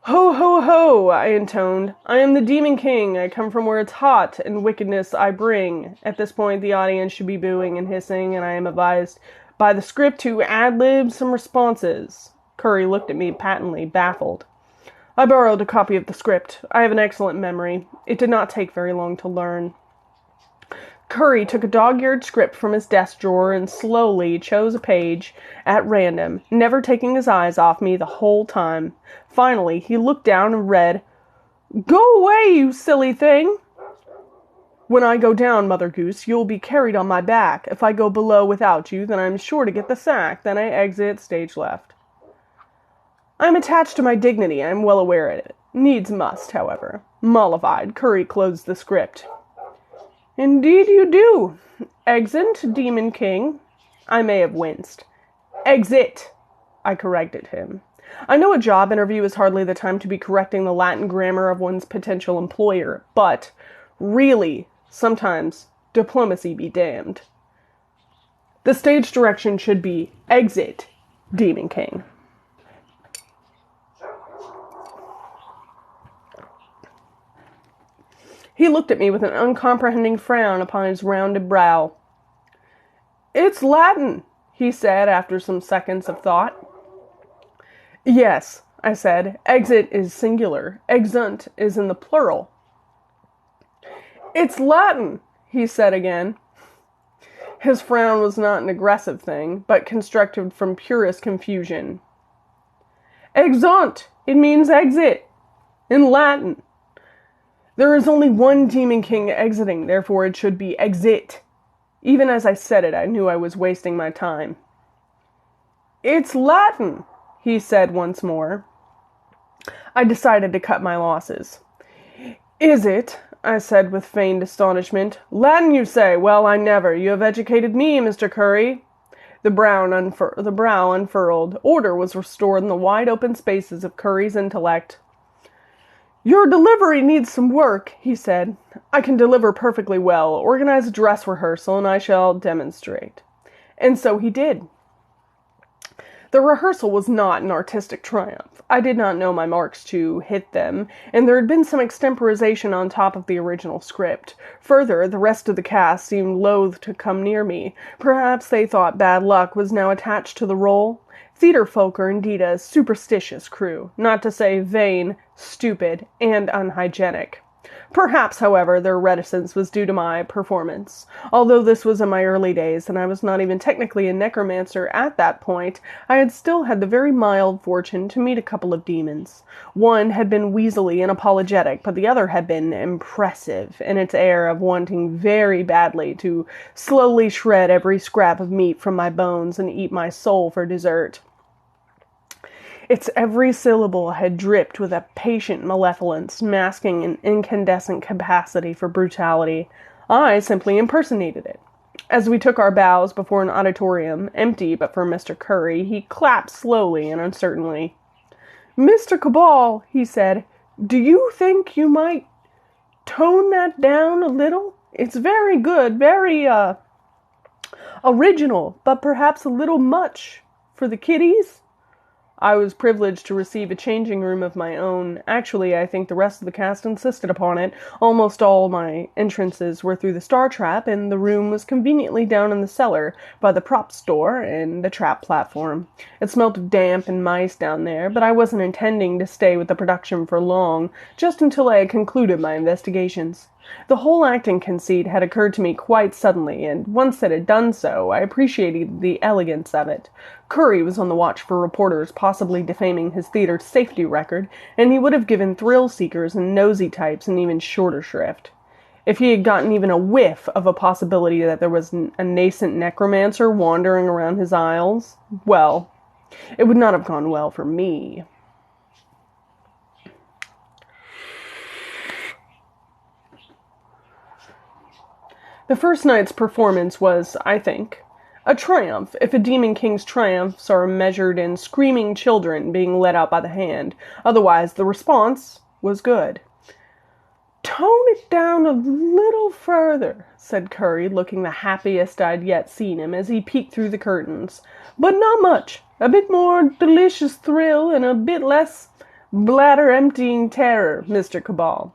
"Ho, ho, ho," I intoned. "I am the Demon King. I come from where it's hot, and wickedness I bring." At this point, the audience should be booing and hissing, and I am advised by the script to ad-lib some responses. Curry looked at me patently baffled. I borrowed a copy of the script. I have an excellent memory. It did not take very long to learn. Curry took a dog-eared script from his desk drawer and slowly chose a page at random, never taking his eyes off me the whole time. Finally, he looked down and read, "Go away, you silly thing! When I go down, Mother Goose, you'll be carried on my back. If I go below without you, then I'm sure to get the sack. Then I exit stage left." I am attached to my dignity. I am well aware of it. Needs must, however. Mollified, Curry closed the script. "Indeed you do. Exeunt, Demon King." I may have winced. "Exit," I corrected him. I know a job interview is hardly the time to be correcting the Latin grammar of one's potential employer, but, really, sometimes, diplomacy be damned. The stage direction should be, "Exit, Demon King." He looked at me with an uncomprehending frown upon his rounded brow. "It's Latin," he said after some seconds of thought. "Yes," I said. "Exit is singular. Exeunt is in the plural." "It's Latin," he said again. His frown was not an aggressive thing, but constructed from purest confusion. "Exeunt. It means exit. In Latin. There is only one Demon King exiting, therefore it should be exit." Even as I said it, I knew I was wasting my time. "It's Latin," he said once more. I decided to cut my losses. "Is it?" I said with feigned astonishment. "Latin, you say? Well, I never. You have educated me, Mr. Curry." The brow unfurled. Order was restored in the wide-open spaces of Curry's intellect. "Your delivery needs some work," he said. "I can deliver perfectly well. Organize a dress rehearsal, and I shall demonstrate." And so he did. The rehearsal was not an artistic triumph. I did not know my marks to hit them, and there had been some extemporization on top of the original script. Further, the rest of the cast seemed loath to come near me. Perhaps they thought bad luck was now attached to the role. Theatre folk are indeed a superstitious crew, not to say vain, stupid, and unhygienic. Perhaps, however, their reticence was due to my performance. Although this was in my early days, and I was not even technically a necromancer at that point, I had still had the very mild fortune to meet a couple of demons. One had been weaselly and apologetic, but the other had been impressive in its air of wanting very badly to slowly shred every scrap of meat from my bones and eat my soul for dessert. Its every syllable had dripped with a patient malevolence, masking an incandescent capacity for brutality. I simply impersonated it. As we took our bows before an auditorium, empty but for Mr. Curry, he clapped slowly and uncertainly. "Mr. Cabal," he said, "do you think you might tone that down a little? It's very good, very, original, but perhaps a little much for the kiddies?" I was privileged to receive a changing room of my own. Actually, I think the rest of the cast insisted upon it. Almost all my entrances were through the star trap, and the room was conveniently down in the cellar, by the prop store and the trap platform. It smelt of damp and mice down there, but I wasn't intending to stay with the production for long, just until I had concluded my investigations. The whole acting conceit had occurred to me quite suddenly, and once it had done so, I appreciated the elegance of it. Curry was on the watch for reporters possibly defaming his theater's safety record, and he would have given thrill-seekers and nosy types an even shorter shrift. If he had gotten even a whiff of a possibility that there was a nascent necromancer wandering around his aisles, well, it would not have gone well for me. The first night's performance was, I think, a triumph, if a demon king's triumphs are measured in screaming children being led out by the hand. Otherwise, the response was good. "Tone it down a little further," said Curry, looking the happiest I'd yet seen him as he peeked through the curtains. "But not much. A bit more delicious thrill and a bit less bladder-emptying terror, Mr. Cabal."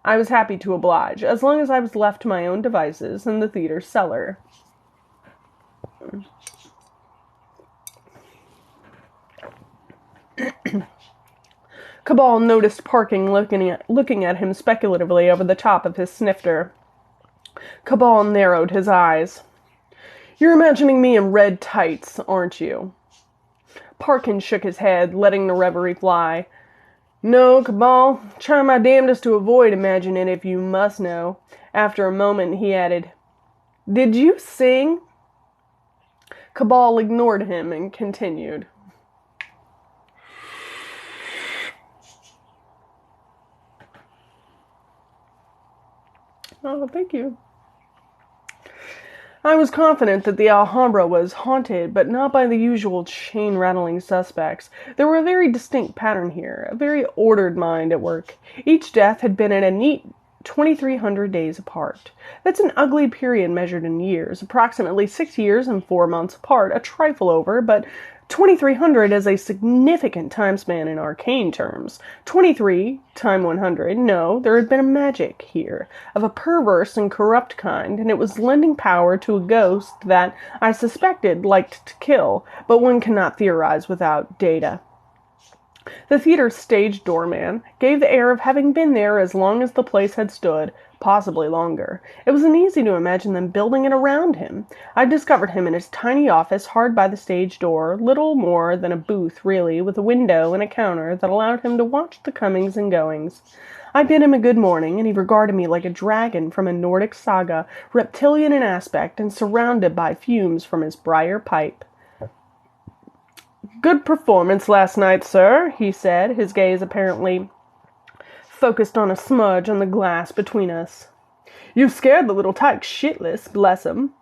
I was happy to oblige, as long as I was left to my own devices in the theater cellar. Cabal noticed Parking looking at him speculatively over the top of his snifter. Cabal narrowed his eyes. "You're imagining me in red tights, aren't you?" Parkin shook his head, letting the reverie fly. "No, Cabal, try my damnedest to avoid imagining it if you must know." After a moment, he added, "Did you sing?" Cabal ignored him and continued. "Oh, thank you." I was confident that the Alhambra was haunted, but not by the usual chain-rattling suspects. There were a very distinct pattern here, a very ordered mind at work. Each death had been at a neat 2,300 days apart. That's an ugly period measured in years, approximately 6 years and 4 months apart, a trifle over, but 2,300 is a significant time span in arcane terms. 23 times 100, no, there had been a magic here, of a perverse and corrupt kind, and it was lending power to a ghost that, I suspected, liked to kill, but one cannot theorize without data. The theater's stage doorman gave the air of having been there as long as the place had stood, possibly longer. It was uneasy to imagine them building it around him. I discovered him in his tiny office hard by the stage door, little more than a booth, really, with a window and a counter that allowed him to watch the comings and goings. I bid him a good morning, and he regarded me like a dragon from a Nordic saga, reptilian in aspect and surrounded by fumes from his briar pipe. "Good performance last night, sir," he said, his gaze apparently focused on a smudge on the glass between us. "You've scared the little tykes shitless, bless 'em."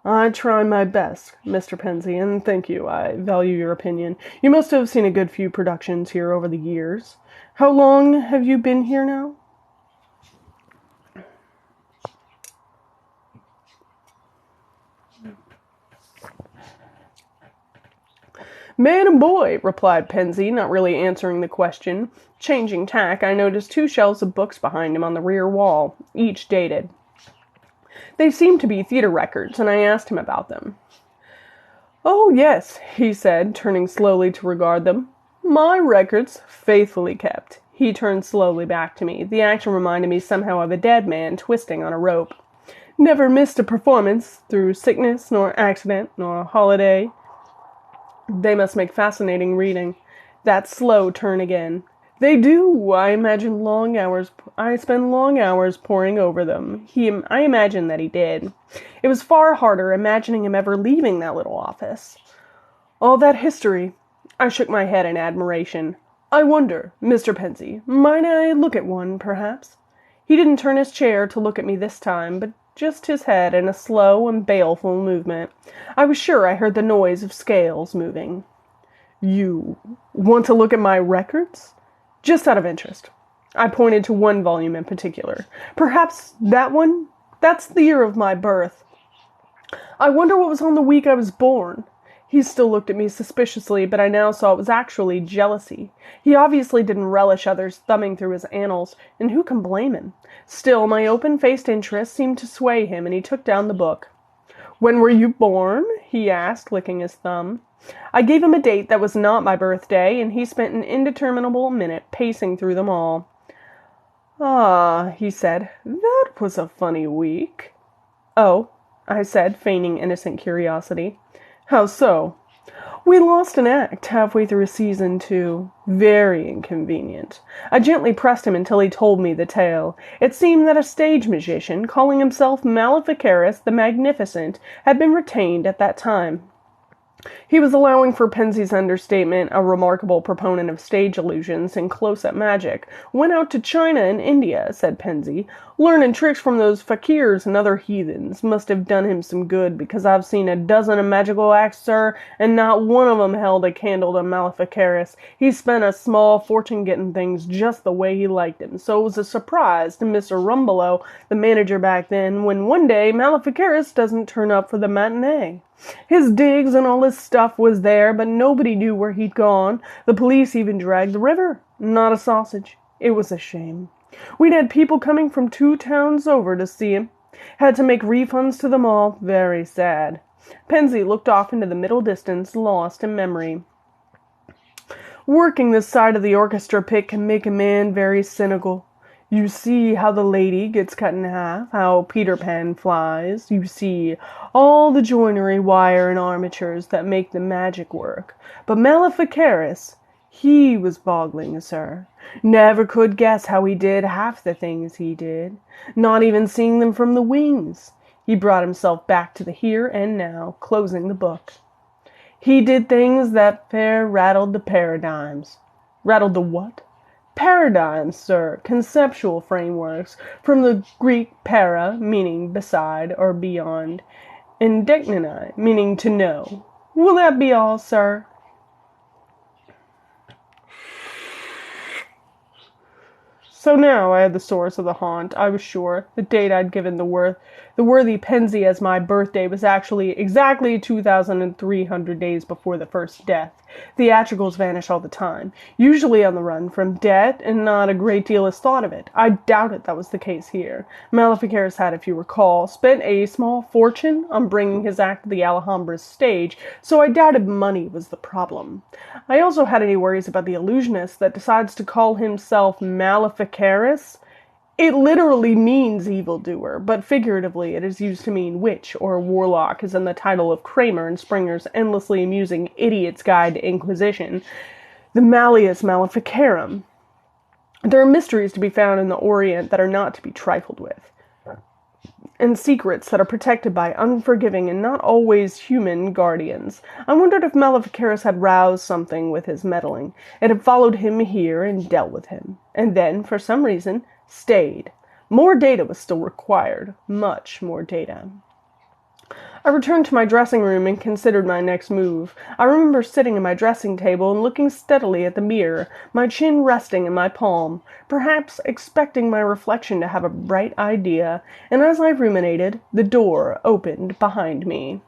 "I try my best, Mr. Pensy, and thank you. I value your opinion. You must have seen a good few productions here over the years. How long have you been here now?" "Man and boy," replied Pensy, not really answering the question. Changing tack, I noticed 2 shelves of books behind him on the rear wall, each dated. They seemed to be theater records, and I asked him about them. "Oh, yes," he said, turning slowly to regard them. "My records, faithfully kept." He turned slowly back to me. The action reminded me somehow of a dead man twisting on a rope. "Never missed a performance, through sickness, nor accident, nor holiday." They must make fascinating reading. That slow turn again. "They do. I spend long hours poring over them." I imagine that he did. It was far harder imagining him ever leaving that little office. All that history. I shook my head in admiration. "I wonder, Mr. Pensy, might I look at one, perhaps?" He didn't turn his chair to look at me this time, but just his head in a slow and baleful movement. I was sure I heard the noise of scales moving. "You want to look at my records?" "Just out of interest." I pointed to one volume in particular. "Perhaps that one? That's the year of my birth. I wonder what was on the week I was born." He still looked at me suspiciously, but I now saw it was actually jealousy. He obviously didn't relish others thumbing through his annals, and who can blame him? Still, my open-faced interest seemed to sway him, and he took down the book. "When were you born?" he asked, licking his thumb. I gave him a date that was not my birthday, and he spent an indeterminable minute pacing through them all. "Ah," he said, "that was a funny week." "Oh," I said, feigning innocent curiosity. "How so?" "We lost an act halfway through season 2. Very inconvenient." I gently pressed him until he told me the tale. It seemed that a stage magician, calling himself Maleficarus the Magnificent, had been retained at that time. He was, allowing for Pensy's understatement, a remarkable proponent of stage illusions and close-up magic. "Went out to China and India," said Pensy. "Learning tricks from those fakirs and other heathens. Must have done him some good, because I've seen a dozen of magical acts, sir, and not one of 'em held a candle to Maleficarus. He spent a small fortune getting things just the way he liked 'em, so it was a surprise to Mr. Rumbelow, the manager back then, when one day Maleficarus doesn't turn up for the matinee. His digs and all his stuff was there, but nobody knew where he'd gone. The police even dragged the river. Not a sausage. It was a shame. We'd had people coming from 2 towns over to see him. Had to make refunds to them all. Very sad." Pensy looked off into the middle distance, lost in memory. "Working this side of the orchestra pit can make a man very cynical. You see how the lady gets cut in half, how Peter Pan flies. You see all the joinery, wire, and armatures that make the magic work. But Maleficarus, he was boggling, sir. Never could guess how he did half the things he did, not even seeing them from the wings." He brought himself back to the here and now, closing the book. "He did things that fair rattled the paradigms." "Rattled the what?" "Paradigms, sir, conceptual frameworks, from the Greek para, meaning beside or beyond, and deiknai, meaning to know. Will that be all, sir?" So now I had the source of the haunt. I was sure. The date I'd given the worthy Pensy as my birthday was actually exactly 2,300 days before the first death. Theatricals vanish all the time, usually on the run from debt, and not a great deal is thought of it. I doubted that was the case here. Maleficarus had, if you recall, spent a small fortune on bringing his act to the Alhambra's stage, so I doubted money was the problem. I also had any worries about the illusionist that decides to call himself Maleficarus. It literally means evildoer, but figuratively it is used to mean witch or warlock, as in the title of Kramer and Springer's endlessly amusing Idiot's Guide to Inquisition, the Malleus Maleficarum. There are mysteries to be found in the Orient that are not to be trifled with, and secrets that are protected by unforgiving and not always human guardians. I wondered if Maleficarus had roused something with his meddling. It had followed him here and dealt with him, and then, for some reason, stayed. More data was still required. Much more data. I returned to my dressing room and considered my next move. I remember sitting at my dressing table and looking steadily at the mirror, my chin resting in my palm, perhaps expecting my reflection to have a bright idea, and as I ruminated, the door opened behind me.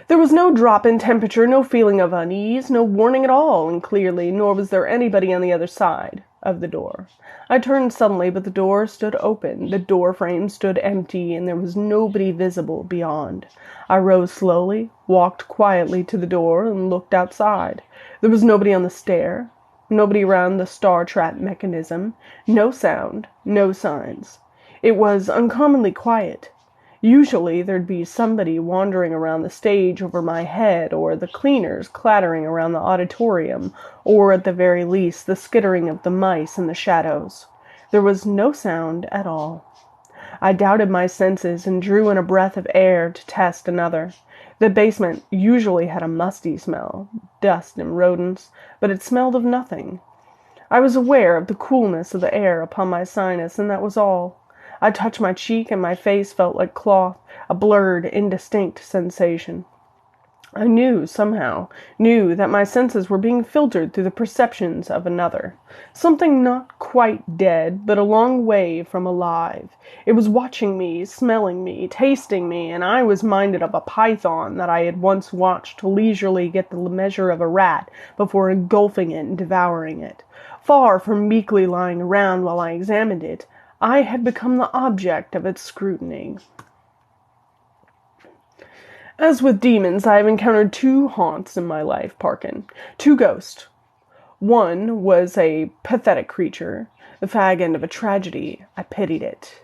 There was no drop in temperature, no feeling of unease, no warning at all, and clearly, nor was there anybody on the other side of the door. I turned suddenly, but the door stood open. The door frame stood empty, and there was nobody visible beyond. I rose slowly, walked quietly to the door, and looked outside. There was nobody on the stair, nobody around the star trap mechanism, no sound, no signs. It was uncommonly quiet. Usually there'd be somebody wandering around the stage over my head, or the cleaners clattering around the auditorium, or at the very least the skittering of the mice in the shadows. There was no sound at all. I doubted my senses and drew in a breath of air to test another. The basement usually had a musty smell, dust and rodents, but it smelled of nothing. I was aware of the coolness of the air upon my sinus, and that was all. I touched my cheek, and my face felt like cloth, a blurred, indistinct sensation. I knew that my senses were being filtered through the perceptions of another. Something not quite dead, but a long way from alive. It was watching me, smelling me, tasting me, and I was minded of a python that I had once watched to leisurely get the measure of a rat before engulfing it and devouring it. Far from meekly lying around while I examined it, I had become the object of its scrutiny. As with demons, I have encountered 2 haunts in my life, Parkin. 2 ghosts. One was a pathetic creature, the fag end of a tragedy. I pitied it.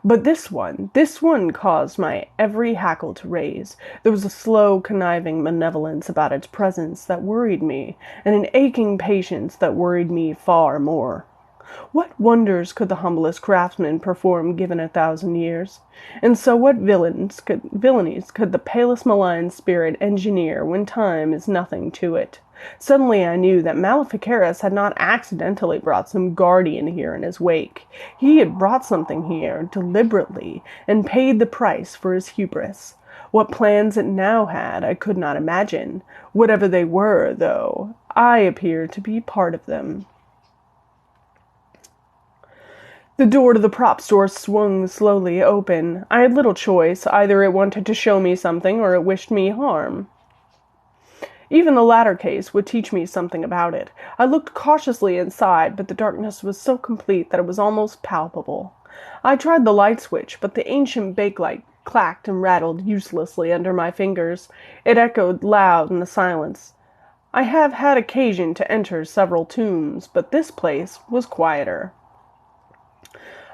But this one caused my every hackle to raise. There was a slow, conniving malevolence about its presence that worried me, and an aching patience that worried me far more. What wonders could the humblest craftsman perform given 1,000 years? And so what villainies could the palest malign spirit engineer when time is nothing to it? Suddenly I knew that Maleficarus had not accidentally brought some guardian here in his wake. He had brought something here deliberately and paid the price for his hubris. What plans it now had I could not imagine. Whatever they were, though, I appeared to be part of them. The door to the prop store swung slowly open. I had little choice. Either it wanted to show me something or it wished me harm. Even the latter case would teach me something about it. I looked cautiously inside, but the darkness was so complete that it was almost palpable. I tried the light switch, but the ancient bakelight clacked and rattled uselessly under my fingers. It echoed loud in the silence. I have had occasion to enter several tombs, but this place was quieter.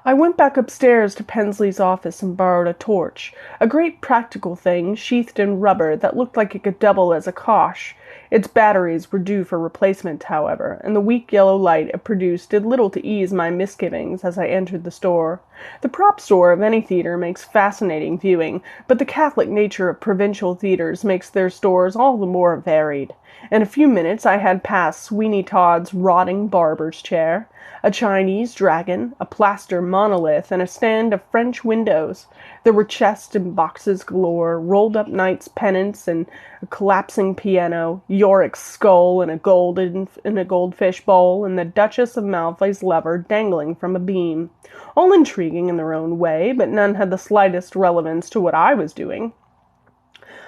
I went back upstairs to Pensley's office and borrowed a torch, a great practical thing sheathed in rubber that looked like it could double as a kosh. Its batteries were due for replacement, however, and the weak yellow light it produced did little to ease my misgivings as I entered the store. The prop store of any theater makes fascinating viewing, but the Catholic nature of provincial theaters makes their stores all the more varied. In a few minutes I had passed Sweeney Todd's rotting barber's chair, a Chinese dragon, a plaster monolith, and a stand of French windows. There were chests and boxes galore, rolled-up knights' pennants, and a collapsing piano, Yorick's skull in a goldfish bowl, and the Duchess of Malfoy's lever dangling from a beam. All intriguing in their own way, but none had the slightest relevance to what I was doing.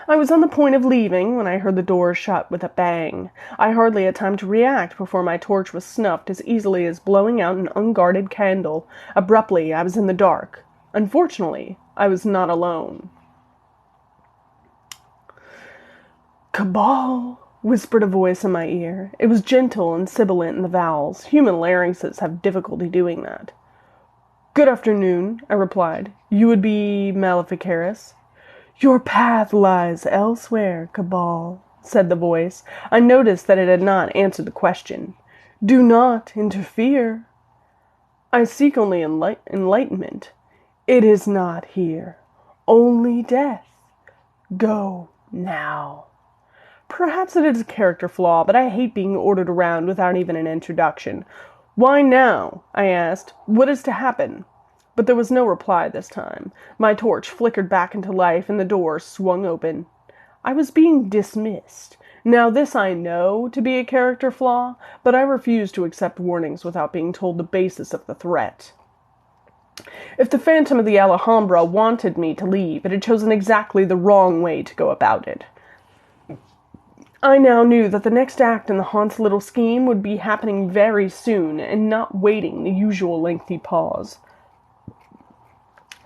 I was on the point of leaving when I heard the door shut with a bang. I hardly had time to react before my torch was snuffed as easily as blowing out an unguarded candle. Abruptly, I was in the dark. Unfortunately, I was not alone. "Cabal," whispered a voice in my ear. It was gentle and sibilant in the vowels. Human larynxes have difficulty doing that. "Good afternoon," I replied. "You would be Maleficarus?" "Your path lies elsewhere, Cabal," said the voice. I noticed that it had not answered the question. "Do not interfere." "I seek only enlightenment." "It is not here. Only death. Go now." Perhaps it is a character flaw, but I hate being ordered around without even an introduction. "Why now?" I asked. "What is to happen?" But there was no reply this time. My torch flickered back into life, and the door swung open. I was being dismissed. Now this I know to be a character flaw, but I refuse to accept warnings without being told the basis of the threat. If the Phantom of the Alhambra wanted me to leave, it had chosen exactly the wrong way to go about it. I now knew that the next act in the haunt's little scheme would be happening very soon, and not waiting the usual lengthy pause.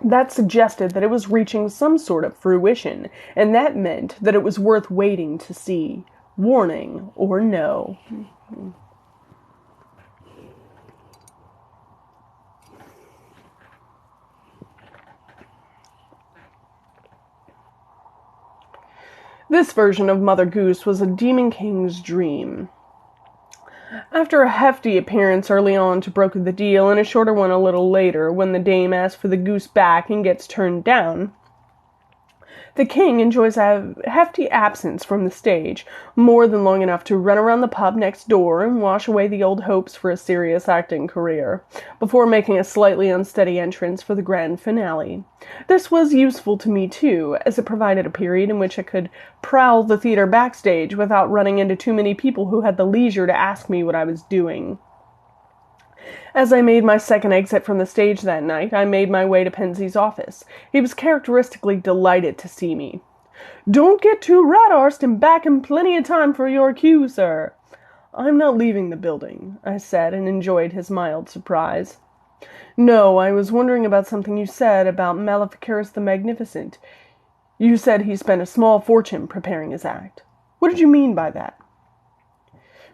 That suggested that it was reaching some sort of fruition, and that meant that it was worth waiting to see, warning or no. This version of Mother Goose was a Demon King's dream. After a hefty appearance early on to broker the deal, and a shorter one a little later, when the dame asks for the goose back and gets turned down, The king enjoys a hefty absence from the stage, more than long enough to run around the pub next door and wash away the old hopes for a serious acting career, before making a slightly unsteady entrance for the grand finale. This was useful to me, too, as it provided a period in which I could prowl the theater backstage without running into too many people who had the leisure to ask me what I was doing. As I made my second exit from the stage that night, I made my way to Pensy's office. He was characteristically delighted to see me. "Don't get too rat-arsed and back in plenty of time for your cue, sir." "I'm not leaving the building," I said, and enjoyed his mild surprise. "No, I was wondering about something you said about Maleficarus the Magnificent. You said he spent a small fortune preparing his act. What did you mean by that?"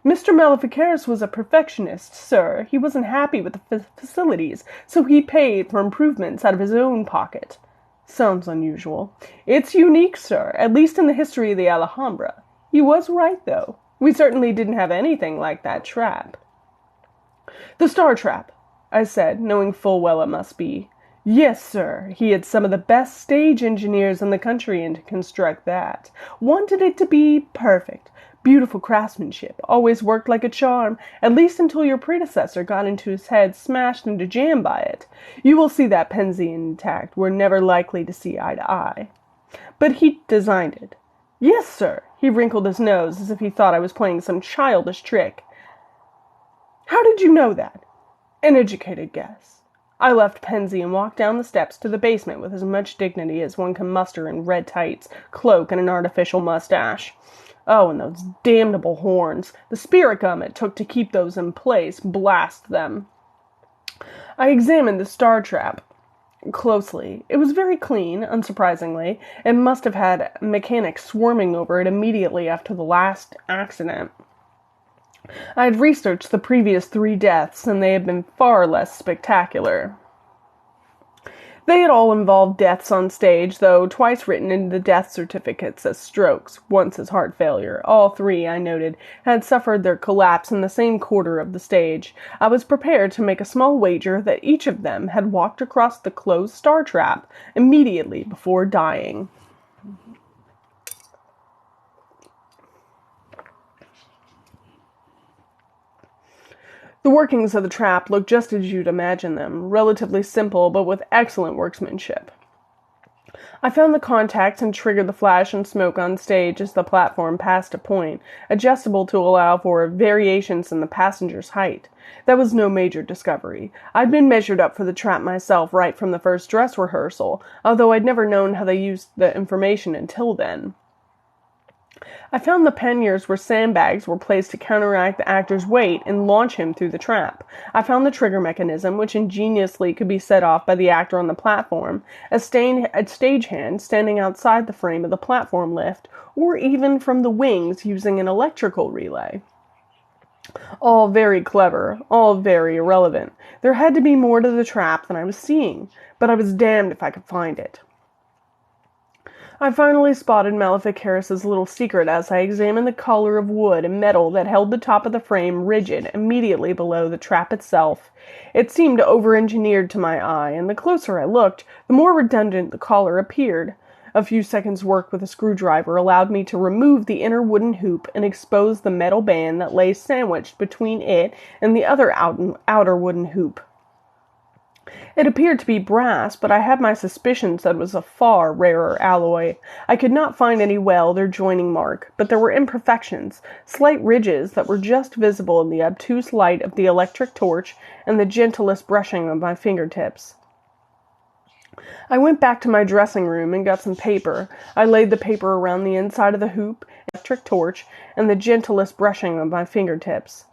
"Mr. Maleficarus was a perfectionist, sir. He wasn't happy with the facilities, so he paid for improvements out of his own pocket." "Sounds unusual." "It's unique, sir, at least in the history of the Alhambra. He was right, though. We certainly didn't have anything like that trap." "The Star Trap," I said, knowing full well it must be. "Yes, sir. He had some of the best stage engineers in the country in to construct that. Wanted it to be perfect. Beautiful craftsmanship, always worked like a charm, at least until your predecessor got into his head smashed into jam by it. You will see that Pensy intact. We're never likely to see eye to eye." "But he designed it." "Yes, sir." He wrinkled his nose as if he thought I was playing some childish trick. "How did you know that?" "An educated guess." I left Pensy and walked down the steps to the basement with as much dignity as one can muster in red tights, cloak, and an artificial mustache. Oh, and those damnable horns. The spirit gum it took to keep those in place. Blast them. I examined the Star Trap closely. It was very clean, unsurprisingly. It must have had mechanics swarming over it immediately after the last accident. I had researched the previous 3 deaths, and they had been far less spectacular. They had all involved deaths on stage, though twice written in the death certificates as strokes, once as heart failure. All 3, I noted, had suffered their collapse in the same quarter of the stage. I was prepared to make a small wager that each of them had walked across the closed Star Trap immediately before dying. The workings of the trap looked just as you'd imagine them, relatively simple but with excellent workmanship. I found the contacts and triggered the flash and smoke on stage as the platform passed a point, adjustable to allow for variations in the passenger's height. That was no major discovery. I'd been measured up for the trap myself right from the first dress rehearsal, although I'd never known how they used the information until then. I found the panniers where sandbags were placed to counteract the actor's weight and launch him through the trap. I found the trigger mechanism, which ingeniously could be set off by the actor on the platform, a stagehand standing outside the frame of the platform lift, or even from the wings using an electrical relay. All very clever, all very irrelevant. There had to be more to the trap than I was seeing, but I was damned if I could find it. I finally spotted Maleficarus's little secret as I examined the collar of wood and metal that held the top of the frame rigid immediately below the trap itself. It seemed over-engineered to my eye, and the closer I looked, the more redundant the collar appeared. A few seconds' work with a screwdriver allowed me to remove the inner wooden hoop and expose the metal band that lay sandwiched between it and the other outer wooden hoop. It appeared to be brass, but I had my suspicions that it was a far rarer alloy. I could not find any weld or joining mark, but there were imperfections, slight ridges that were just visible in the obtuse light of the electric torch and the gentlest brushing of my fingertips. I went back to my dressing room and got some paper. I laid the paper around the inside of the hoop, electric torch, and the gentlest brushing of my fingertips.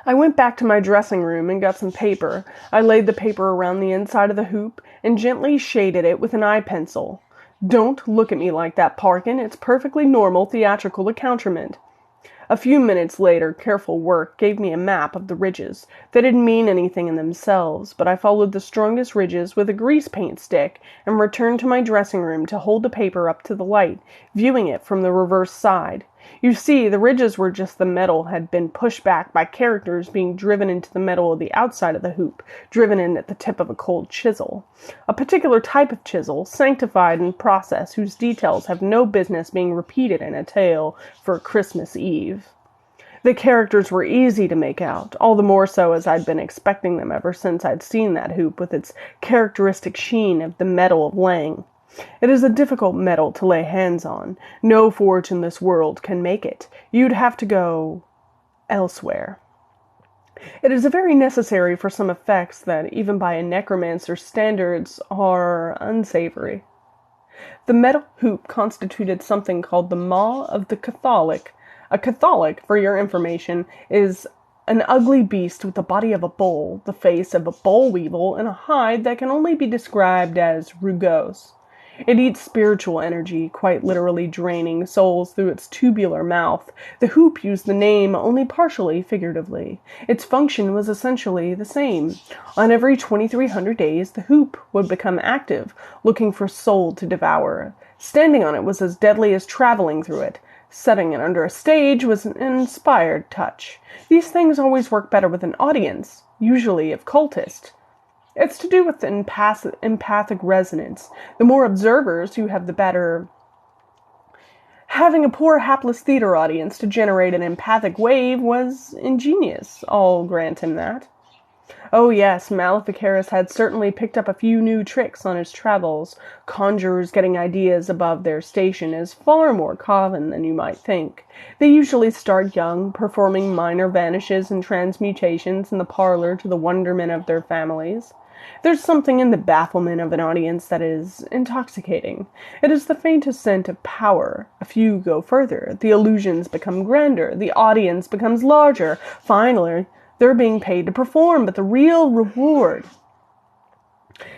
I went back to my dressing room and got some paper. I laid the paper around the inside of the hoop and gently shaded it with an eye pencil. "Don't look at me like that, Parkin. It's perfectly normal theatrical accoutrement." A few minutes later, careful work gave me a map of the ridges. They didn't mean anything in themselves, but I followed the strongest ridges with a grease paint stick and returned to my dressing room to hold the paper up to the light, viewing it from the reverse side. You see, the ridges were just the metal had been pushed back by characters being driven into the metal of the outside of the hoop, driven in at the tip of a cold chisel. A particular type of chisel, sanctified in process whose details have no business being repeated in a tale for Christmas Eve. The characters were easy to make out, all the more so as I'd been expecting them ever since I'd seen that hoop with its characteristic sheen of the metal of laying. It is a difficult metal to lay hands on. No forge in this world can make it. You'd have to go elsewhere. It is very necessary for some effects that, even by a necromancer's standards, are unsavory. The metal hoop constituted something called the maw of the Catholic. A Catholic, for your information, is an ugly beast with the body of a bull, the face of a boll weevil, and a hide that can only be described as rugose. It eats spiritual energy, quite literally draining souls through its tubular mouth. The hoop used the name only partially figuratively. Its function was essentially the same. On every 2,300 days, the hoop would become active, looking for soul to devour. Standing on it was as deadly as traveling through it. Setting it under a stage was an inspired touch. These things always work better with an audience, usually of cultists. It's to do with empathic resonance. The more observers you have, the better. Having a poor, hapless theater audience to generate an empathic wave was ingenious. I'll grant him that. Oh yes, Maleficaris had certainly picked up a few new tricks on his travels. Conjurers getting ideas above their station is far more common than you might think. They usually start young, performing minor vanishes and transmutations in the parlor to the wonderment of their families. There's something in the bafflement of an audience that is intoxicating. It is the faintest scent of power. A few go further. The illusions become grander. The audience becomes larger. Finally, they're being paid to perform, but the real reward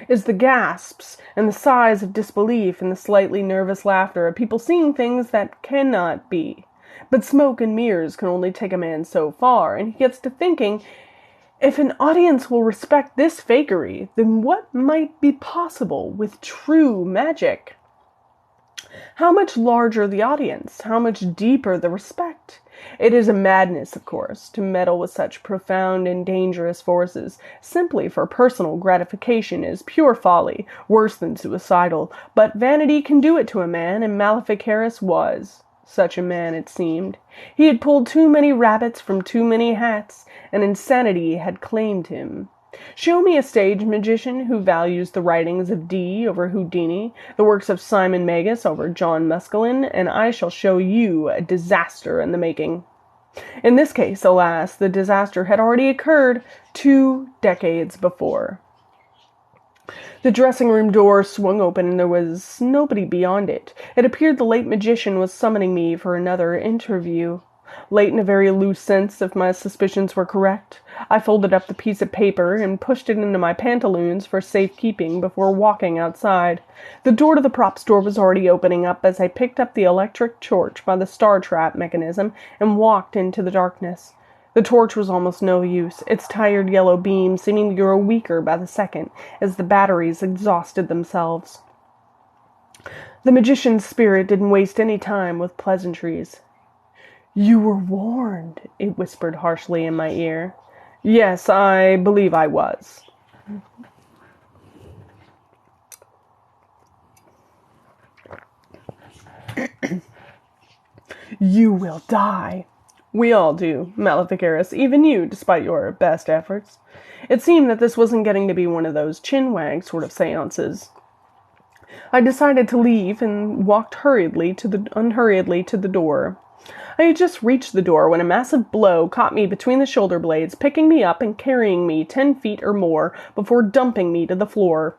is the gasps and the sighs of disbelief and the slightly nervous laughter of people seeing things that cannot be. But smoke and mirrors can only take a man so far, and he gets to thinking, if an audience will respect this fakery, then what might be possible with true magic? How much larger the audience? How much deeper the respect? It is a madness, of course, to meddle with such profound and dangerous forces. Simply for personal gratification is pure folly, worse than suicidal. But vanity can do it to a man, and Maleficaris was such a man, it seemed. He had pulled too many rabbits from too many hats, and insanity had claimed him. Show me a stage magician who values the writings of Dee over Houdini, the works of Simon Magus over John Muskellin, and I shall show you a disaster in the making. In this case, alas, the disaster had already occurred 2 decades before. The dressing-room door swung open, and there was nobody beyond it. It appeared the late magician was summoning me for another interview. Late in a very loose sense, if my suspicions were correct. I folded up the piece of paper and pushed it into my pantaloons for safekeeping before walking outside. The door to the prop store was already opening up as I picked up the electric torch by the star trap mechanism and walked into the darkness. The torch was almost no use, its tired yellow beam seeming to grow weaker by the second as the batteries exhausted themselves. The magician's spirit didn't waste any time with pleasantries. "You were warned," it whispered harshly in my ear. Yes, I believe I was. "You will die." "We all do, Maleficaris, even you, despite your best efforts." It seemed that this wasn't getting to be one of those chinwag sort of seances. I decided to leave and walked unhurriedly to the door. I had just reached the door when a massive blow caught me between the shoulder blades, picking me up and carrying me 10 feet or more before dumping me to the floor.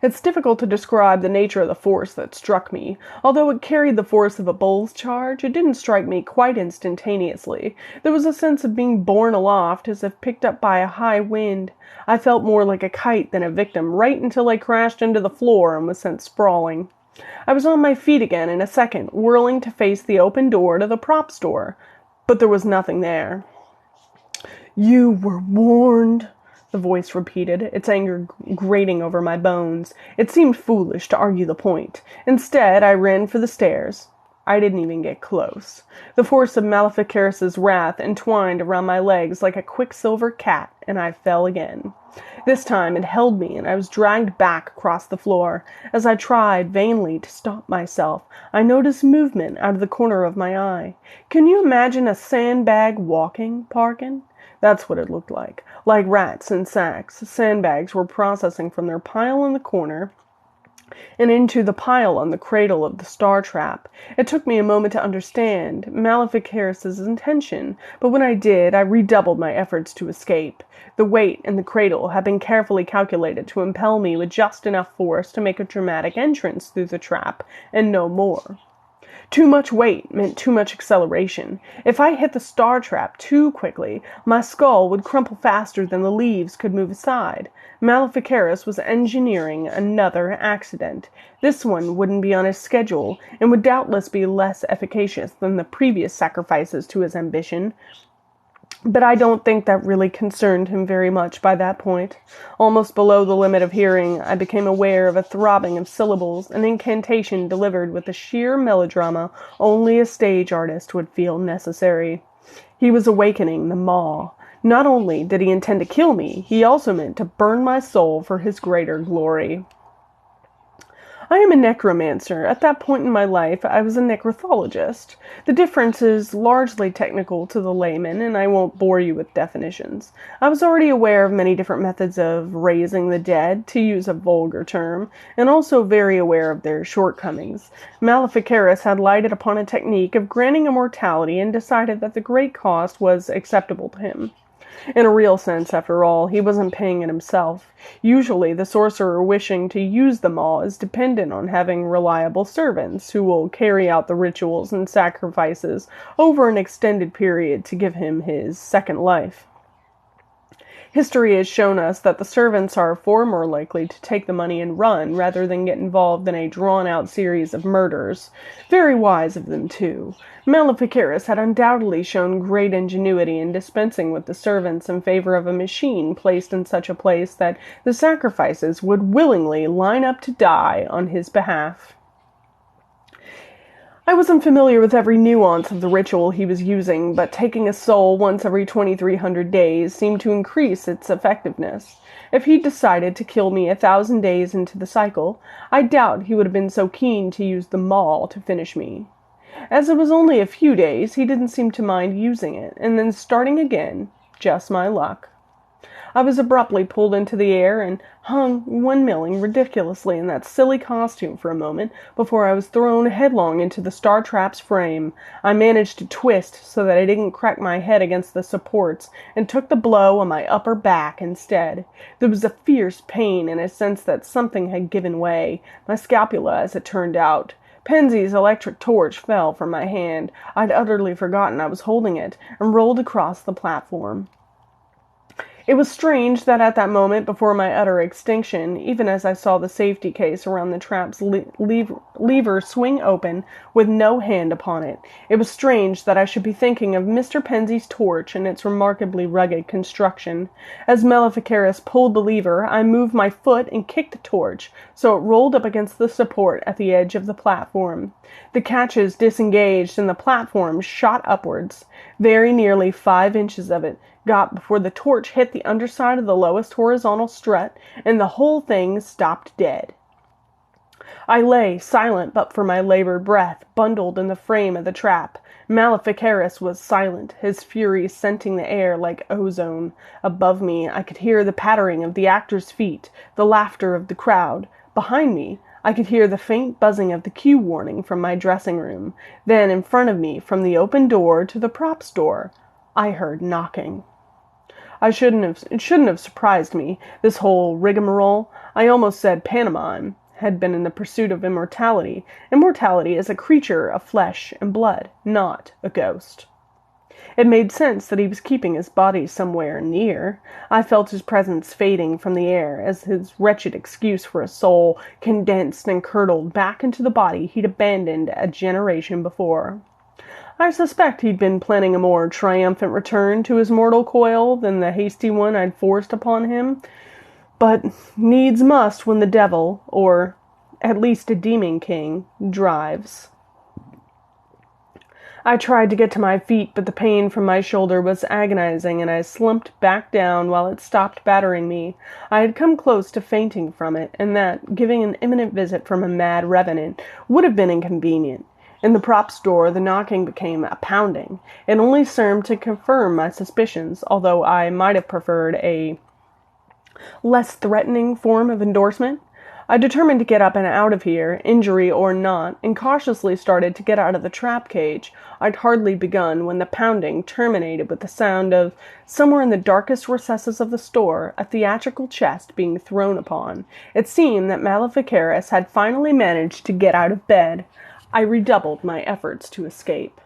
It's difficult to describe the nature of the force that struck me. Although it carried the force of a bull's charge, it didn't strike me quite instantaneously. There was a sense of being borne aloft as if picked up by a high wind. I felt more like a kite than a victim, right until I crashed into the floor and was sent sprawling. I was on my feet again in a second, whirling to face the open door to the prop store. But there was nothing there. "You were warned," the voice repeated, its anger grating over my bones. It seemed foolish to argue the point. Instead, I ran for the stairs. I didn't even get close. The force of Maleficaris's wrath entwined around my legs like a quicksilver cat, and I fell again. This time it held me, and I was dragged back across the floor. As I tried vainly to stop myself, I noticed movement out of the corner of my eye. Can you imagine a sandbag walking, Parkin? That's what it looked like. Like rats in sacks, sandbags were processing from their pile in the corner and into the pile on the cradle of the star trap. It took me a moment to understand Maleficaris's intention, but when I did, I redoubled my efforts to escape. The weight in the cradle had been carefully calculated to impel me with just enough force to make a dramatic entrance through the trap, and no more. Too much weight meant too much acceleration. If I hit the star trap too quickly, my skull would crumple faster than the leaves could move aside. Maleficaris was engineering another accident. This one wouldn't be on his schedule, and would doubtless be less efficacious than the previous sacrifices to his ambition. But I don't think that really concerned him very much by that point. Almost below the limit of hearing, I became aware of a throbbing of syllables, an incantation delivered with the sheer melodrama only a stage artist would feel necessary. He was awakening the maw. Not only did he intend to kill me, he also meant to burn my soul for his greater glory. I am a necromancer. At that point in my life, I was a necrothologist. The difference is largely technical to the layman, and I won't bore you with definitions. I was already aware of many different methods of raising the dead, to use a vulgar term, and also very aware of their shortcomings. Maleficaris had lighted upon a technique of granting immortality and decided that the great cost was acceptable to him. In a real sense, after all, he wasn't paying it himself. Usually, the sorcerer wishing to use them all is dependent on having reliable servants who will carry out the rituals and sacrifices over an extended period to give him his second life. History has shown us that the servants are far more likely to take the money and run rather than get involved in a drawn-out series of murders. Very wise of them, too. Maleficaris had undoubtedly shown great ingenuity in dispensing with the servants in favor of a machine placed in such a place that the sacrifices would willingly line up to die on his behalf. I wasn't familiar with every nuance of the ritual he was using, but taking a soul once every 2,300 days seemed to increase its effectiveness. If he'd decided to kill me 1,000 days into the cycle, I doubt he would have been so keen to use the maul to finish me. As it was only a few days, he didn't seem to mind using it, and then starting again, just my luck. I was abruptly pulled into the air and hung windmilling ridiculously in that silly costume for a moment before I was thrown headlong into the star trap's frame. I managed to twist so that I didn't crack my head against the supports and took the blow on my upper back instead. There was a fierce pain and a sense that something had given way, my scapula as it turned out. Pensy's electric torch fell from my hand. I'd utterly forgotten I was holding it and rolled across the platform. It was strange that at that moment before my utter extinction, even as I saw the safety case around the trap's lever swing open with no hand upon it, it was strange that I should be thinking of Mr. Pensy's torch and its remarkably rugged construction. As Maleficaris pulled the lever, I moved my foot and kicked the torch, so it rolled up against the support at the edge of the platform. The catches disengaged and the platform shot upwards. Very nearly 5 inches of it got before the torch hit the underside of the lowest horizontal strut, and the whole thing stopped dead. I lay, silent but for my labored breath, bundled in the frame of the trap. Maleficaris was silent, his fury scenting the air like ozone. Above me, I could hear the pattering of the actors' feet, the laughter of the crowd. Behind me, I could hear the faint buzzing of the cue warning from my dressing room. Then, in front of me, from the open door to the props door, I heard knocking. It shouldn't have surprised me. This whole rigmarole, I almost said pantomime, had been in the pursuit of immortality. Immortality is a creature of flesh and blood, not a ghost. It made sense that he was keeping his body somewhere near. I felt his presence fading from the air as his wretched excuse for a soul condensed and curdled back into the body he'd abandoned a generation before. I suspect he'd been planning a more triumphant return to his mortal coil than the hasty one I'd forced upon him. But needs must when the devil, or at least a demon king, drives. I tried to get to my feet, but the pain from my shoulder was agonizing, and I slumped back down while it stopped battering me. I had come close to fainting from it, and that, giving an imminent visit from a mad revenant, would have been inconvenient. In the prop store, the knocking became a pounding. It only served to confirm my suspicions, although I might have preferred a less threatening form of endorsement. I determined to get up and out of here, injury or not, and cautiously started to get out of the trap cage. I'd hardly begun when the pounding terminated with the sound of, somewhere in the darkest recesses of the store, a theatrical chest being thrown upon. It seemed that Maleficaris had finally managed to get out of bed. I redoubled my efforts to escape.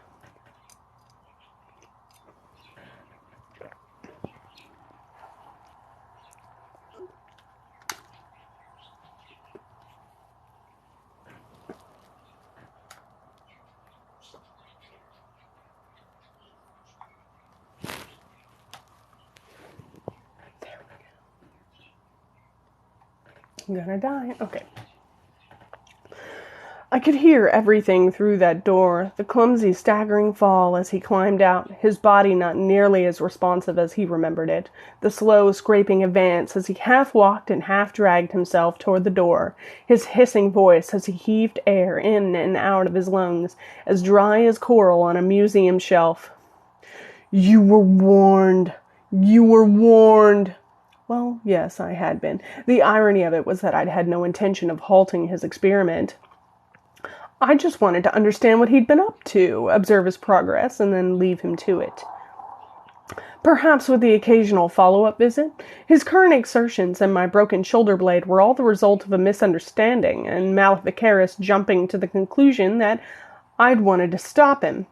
I'm gonna die. Okay. I could hear everything through that door, the clumsy, staggering fall as he climbed out, his body not nearly as responsive as he remembered it, the slow, scraping advance as he half walked and half dragged himself toward the door, his hissing voice as he heaved air in and out of his lungs, as dry as coral on a museum shelf. "You were warned! You were warned!" Well, yes, I had been. The irony of it was that I'd had no intention of halting his experiment. I just wanted to understand what he'd been up to, observe his progress, and then leave him to it. Perhaps with the occasional follow-up visit, his current exertions and my broken shoulder blade were all the result of a misunderstanding, and Maleficaris jumping to the conclusion that I'd wanted to stop him.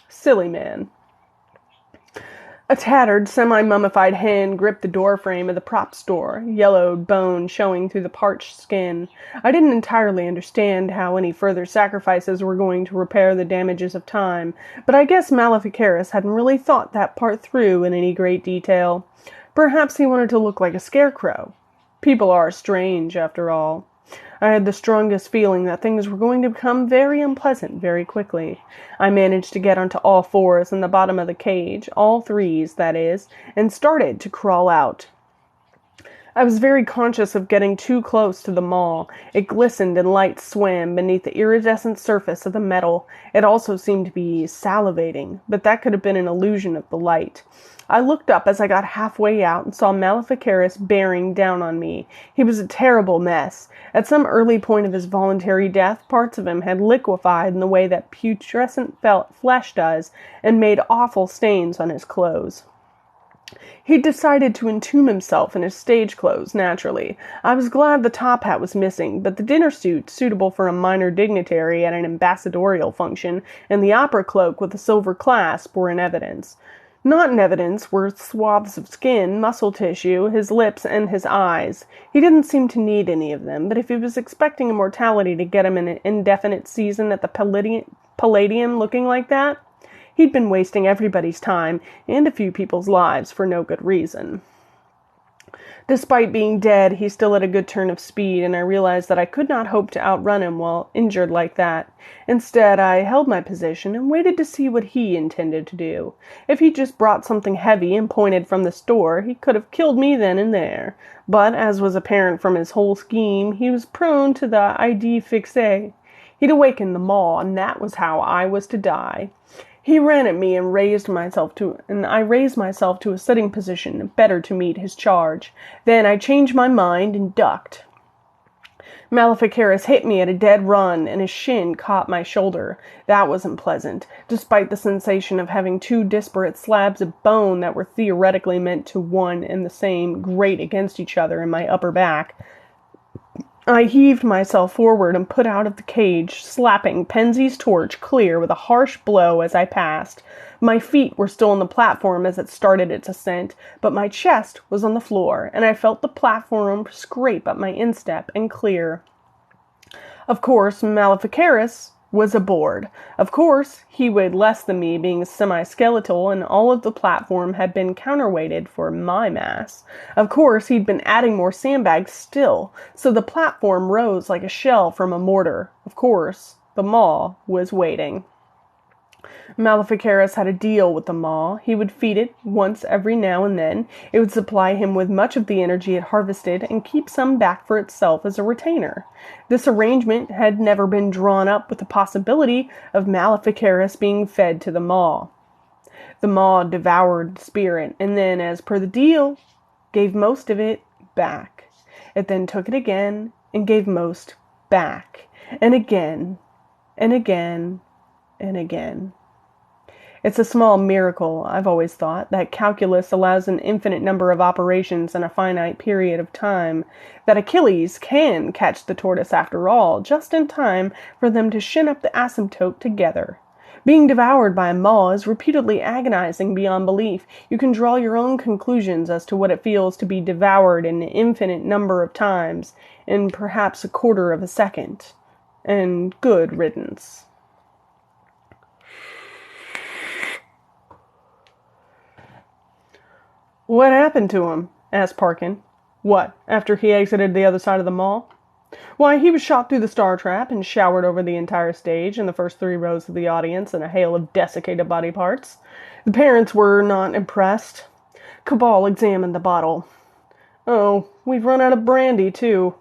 Silly man. A tattered, semi-mummified hand gripped the doorframe of the prop store, yellowed bone showing through the parched skin. I didn't entirely understand how any further sacrifices were going to repair the damages of time, but I guess Maleficaris hadn't really thought that part through in any great detail. Perhaps he wanted to look like a scarecrow. People are strange, after all. I had the strongest feeling that things were going to become very unpleasant very quickly. I managed to get onto all fours in the bottom of the cage, all threes, that is, and started to crawl out. I was very conscious of getting too close to the maw. It glistened and light swam beneath the iridescent surface of the metal. It also seemed to be salivating, but that could have been an illusion of the light. I looked up as I got halfway out and saw Maleficaris bearing down on me. He was a terrible mess. At some early point of his voluntary death, parts of him had liquefied in the way that putrescent flesh does, and made awful stains on his clothes. He'd decided to entomb himself in his stage clothes, naturally. I was glad the top hat was missing, but the dinner suit, suitable for a minor dignitary at an ambassadorial function, and the opera cloak with a silver clasp were in evidence. Not in evidence were swaths of skin, muscle tissue, his lips, and his eyes. He didn't seem to need any of them, but if he was expecting immortality to get him an indefinite season at the Palladium looking like that, he'd been wasting everybody's time and a few people's lives for no good reason. Despite being dead, he still had a good turn of speed, and I realized that I could not hope to outrun him while injured like that. Instead, I held my position and waited to see what he intended to do. If he just brought something heavy and pointed from the store, he could have killed me then and there. But, as was apparent from his whole scheme, he was prone to the idée fixe. He'd awakened the maw, and that was how I was to die. He ran at me and I raised myself to a sitting position, better to meet his charge. Then I changed my mind and ducked. Maleficaris hit me at a dead run, and his shin caught my shoulder. That wasn't pleasant, despite the sensation of having two disparate slabs of bone that were theoretically meant to one and the same grate against each other in my upper back. I heaved myself forward and put out of the cage, slapping Pensy's torch clear with a harsh blow as I passed. My feet were still on the platform as it started its ascent, but my chest was on the floor, and I felt the platform scrape up my instep and clear. Of course, Maleficaris was aboard. Of course, he weighed less than me, being semi-skeletal, and all of the platform had been counterweighted for my mass. Of course, he'd been adding more sandbags still, so the platform rose like a shell from a mortar. Of course, the maw was waiting. Maleficaris had a deal with the maw. He would feed it once every now and then. It would supply him with much of the energy it harvested and keep some back for itself as a retainer. This arrangement had never been drawn up with the possibility of Maleficaris being fed to the maw. The maw devoured the spirit, and then, as per the deal, gave most of it back. It then took it again and gave most back, and again, and again, and again. It's a small miracle, I've always thought, that calculus allows an infinite number of operations in a finite period of time, that Achilles can catch the tortoise after all, just in time for them to shin up the asymptote together. Being devoured by a maw is repeatedly agonizing beyond belief. You can draw your own conclusions as to what it feels to be devoured an infinite number of times, in perhaps a quarter of a second. And good riddance. "What happened to him?" asked Parkin. "What, after he exited the other side of the mall?" "Why, he was shot through the star trap and showered over the entire stage and the first 3 rows of the audience in a hail of desiccated body parts. The parents were not impressed." Cabal examined the bottle. "Oh, we've run out of brandy, too."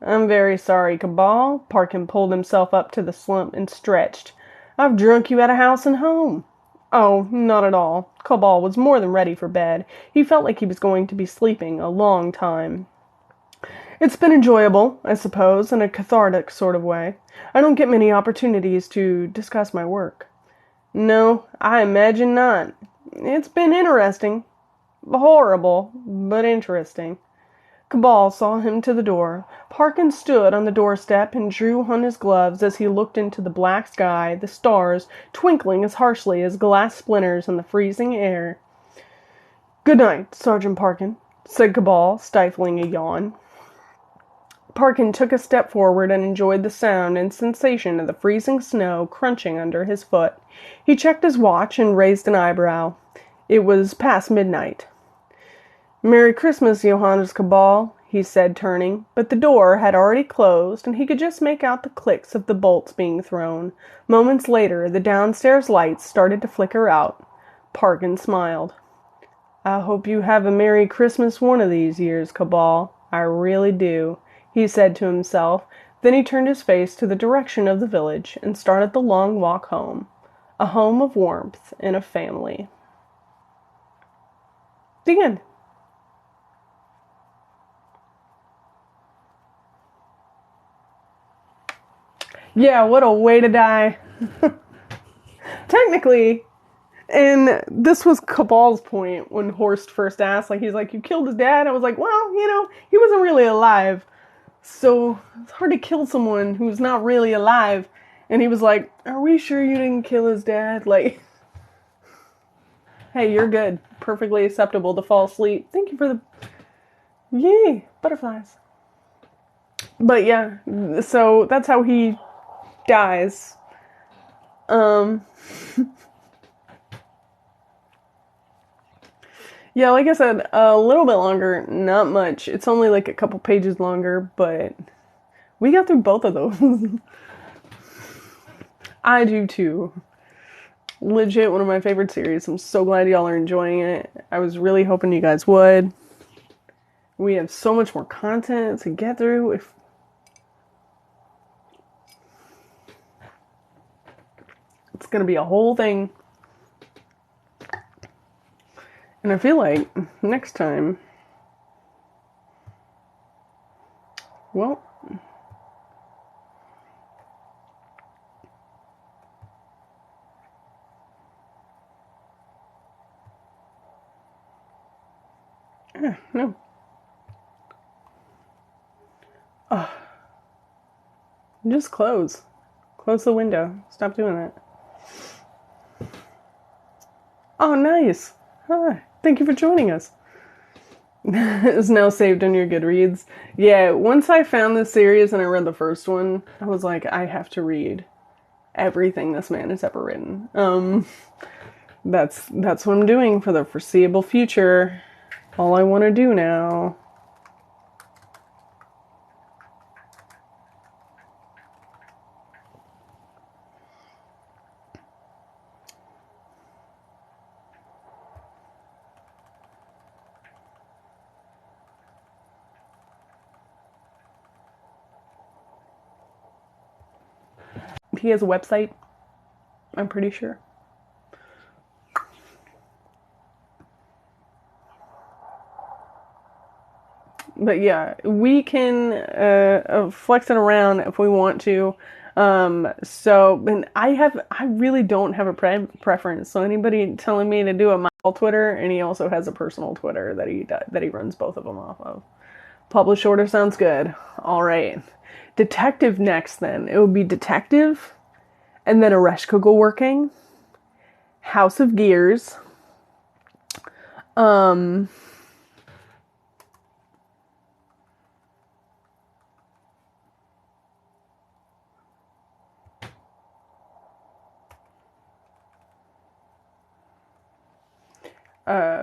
"I'm very sorry, Cabal." Parkin pulled himself up to the slump and stretched. "I've drunk you out of house and home." "Oh, not at all." Cabal was more than ready for bed. He felt like he was going to be sleeping a long time. "It's been enjoyable, I suppose, in a cathartic sort of way. I don't get many opportunities to discuss my work." "No, I imagine not. It's been interesting. Horrible, but interesting." Cabal saw him to the door. Parkin stood on the doorstep and drew on his gloves as he looked into the black sky, the stars twinkling as harshly as glass splinters in the freezing air. "Good night, Sergeant Parkin," said Cabal, stifling a yawn. Parkin took a step forward and enjoyed the sound and sensation of the freezing snow crunching under his foot. He checked his watch and raised an eyebrow. It was past midnight. "Merry Christmas, Johannes Cabal," he said, turning, but the door had already closed, and he could just make out the clicks of the bolts being thrown. Moments later, the downstairs lights started to flicker out. Parkin smiled. "I hope you have a Merry Christmas one of these years, Cabal. I really do," he said to himself. Then he turned his face to the direction of the village and started the long walk home. A home of warmth and of family. The end. Yeah, what a way to die. Technically, and this was Cabal's point when Horst first asked, he's like, "You killed his dad?" I was like, well, he wasn't really alive. So it's hard to kill someone who's not really alive. And he was like, "Are we sure you didn't kill his dad?" Hey, you're good. Perfectly acceptable to fall asleep. Thank you for the... Yay, butterflies. But yeah, so that's how he dies. Yeah, like I said, a little bit longer, not much. It's only a couple pages longer, but we got through both of those. I do too. Legit one of my favorite series. I'm so glad y'all are enjoying it. I was really hoping you guys would. We have so much more content to get through. It's gonna be a whole thing. And I feel like next time, well, no. Just close. Close the window. Stop doing that. Oh, nice. Hi. Thank you for joining us. It's now saved on your Goodreads. Yeah, once I found this series and I read the first one, I was like, I have to read everything this man has ever written. That's what I'm doing for the foreseeable future. All I want to do now. he has a website, I'm pretty sure. But yeah, we can flex it around if we want to. And I really don't have a preference. So anybody telling me to do a my Twitter, and he also has a personal Twitter that he runs both of them off of. Publish order sounds good. All right, detective next. Then it would be detective, and then Ereshkigal working, House of Gears.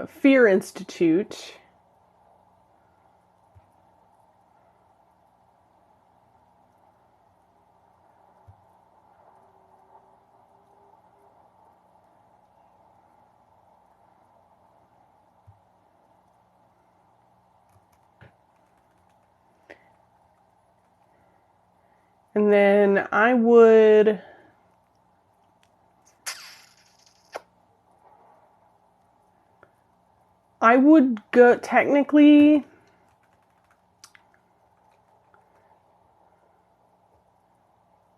Fear Institute. And then I would go technically.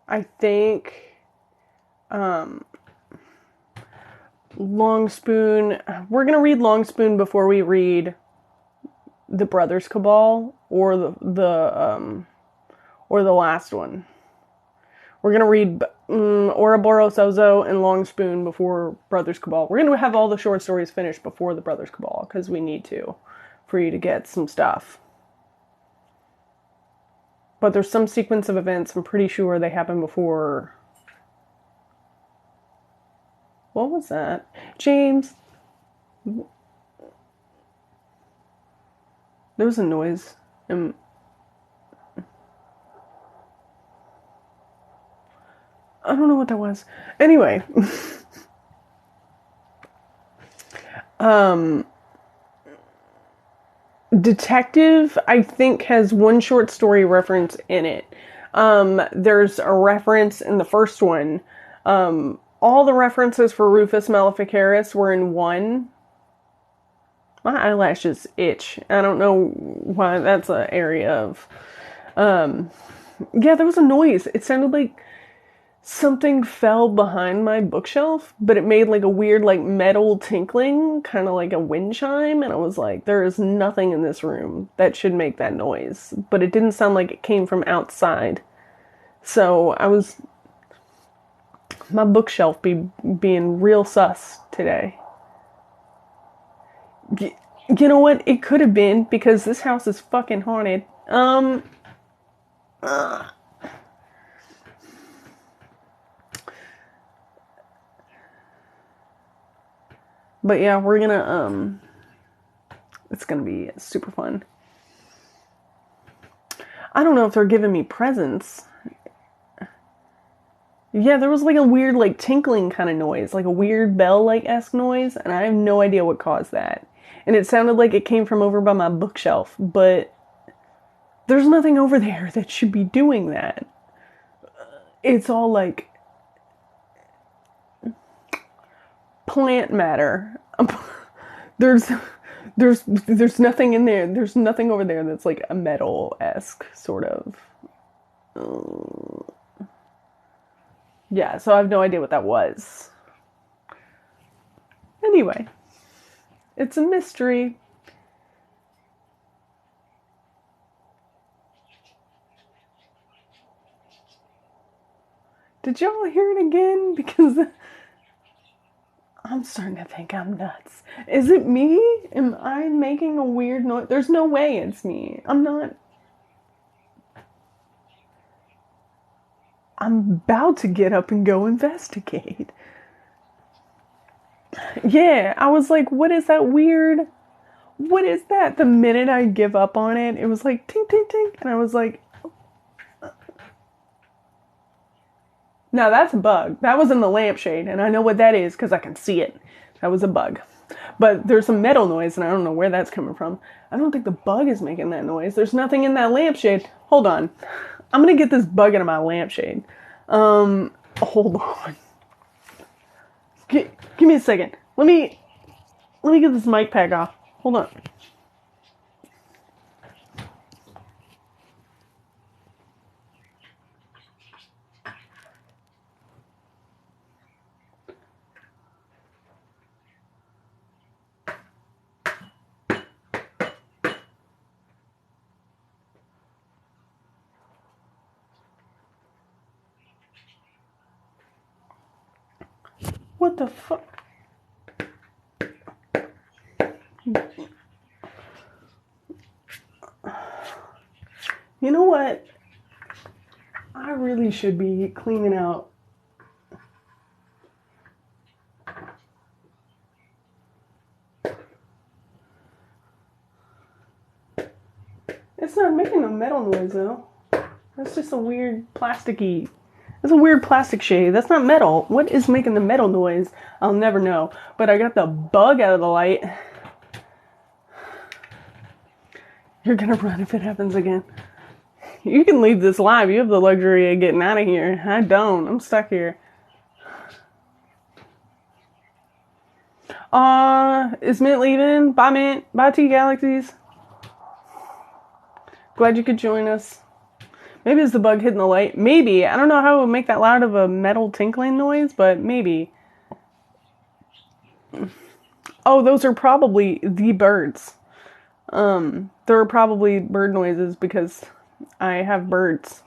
I think Long Spoon. We're gonna read Long Spoon before we read the Brothers Cabal or the last one. We're gonna read Ouroboros Ozo and Long Spoon before Brothers Cabal. We're gonna have all the short stories finished before the Brothers Cabal because we need to, for you to get some stuff. But there's some sequence of events, I'm pretty sure they happen before. What was that? James. There was a noise. I don't know what that was. Anyway. Detective, I think, has one short story reference in it. There's a reference in the first one. All the references for Rufus Maleficaris were in one. My eyelashes itch. I don't know why. That's an area of... yeah, there was a noise. It sounded like something fell behind my bookshelf, but it made like a weird like metal tinkling, kind of like a wind chime, and I was like, there is nothing in this room that should make that noise. But it didn't sound like it came from outside. So my bookshelf being real sus today. You know what? It could have been because this house is fucking haunted. But yeah, we're gonna, it's gonna be super fun. I don't know if they're giving me presents. Yeah, there was like a weird like tinkling kind of noise, like a weird bell like esque noise, and I have no idea what caused that. And it sounded like it came from over by my bookshelf, but there's nothing over there that should be doing that. It's all like plant matter. There's nothing in there. There's nothing over there that's like a metal-esque sort of. Yeah, so I have no idea what that was. Anyway, it's a mystery. Did y'all hear it again? Because I'm starting to think I'm nuts. Is it me? Am I making a weird noise? There's no way it's me. I'm not. I'm about to get up and go investigate. Yeah, I was like, what is that weird? What is that? The minute I give up on it, it was like, tink, tink, tink. And I was like, no, that's a bug. That was in the lampshade, and I know what that is because I can see it. That was a bug. But there's some metal noise, and I don't know where that's coming from. I don't think the bug is making that noise. There's nothing in that lampshade. Hold on. I'm going to get this bug out of my lampshade. Hold on. Give me a second. Let me get this mic pack off. Hold on. What the fuck? You know what? I really should be cleaning out. It's not making a metal noise though. That's just a weird plasticky. That's a weird plastic shade. That's not metal. What is making the metal noise? I'll never know. But I got the bug out of the light. You're gonna run if it happens again. You can leave this live. You have the luxury of getting out of here. I don't. I'm stuck here. Is Mint leaving? Bye, Mint. Bye, T-Galaxies. Glad you could join us. Maybe it's the bug hitting the light. Maybe. I don't know how it would make that loud of a metal tinkling noise, but maybe. Oh, those are probably the birds. There are probably bird noises because I have birds.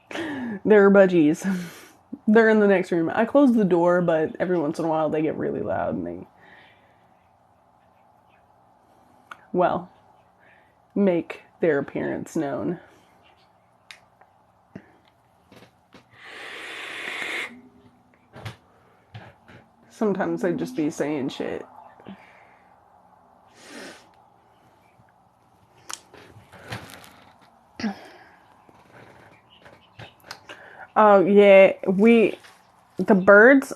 They're budgies. They're in the next room. I close the door, but every once in a while they get really loud and they, well, make their appearance known. Sometimes they just be saying shit. Oh, yeah, the birds,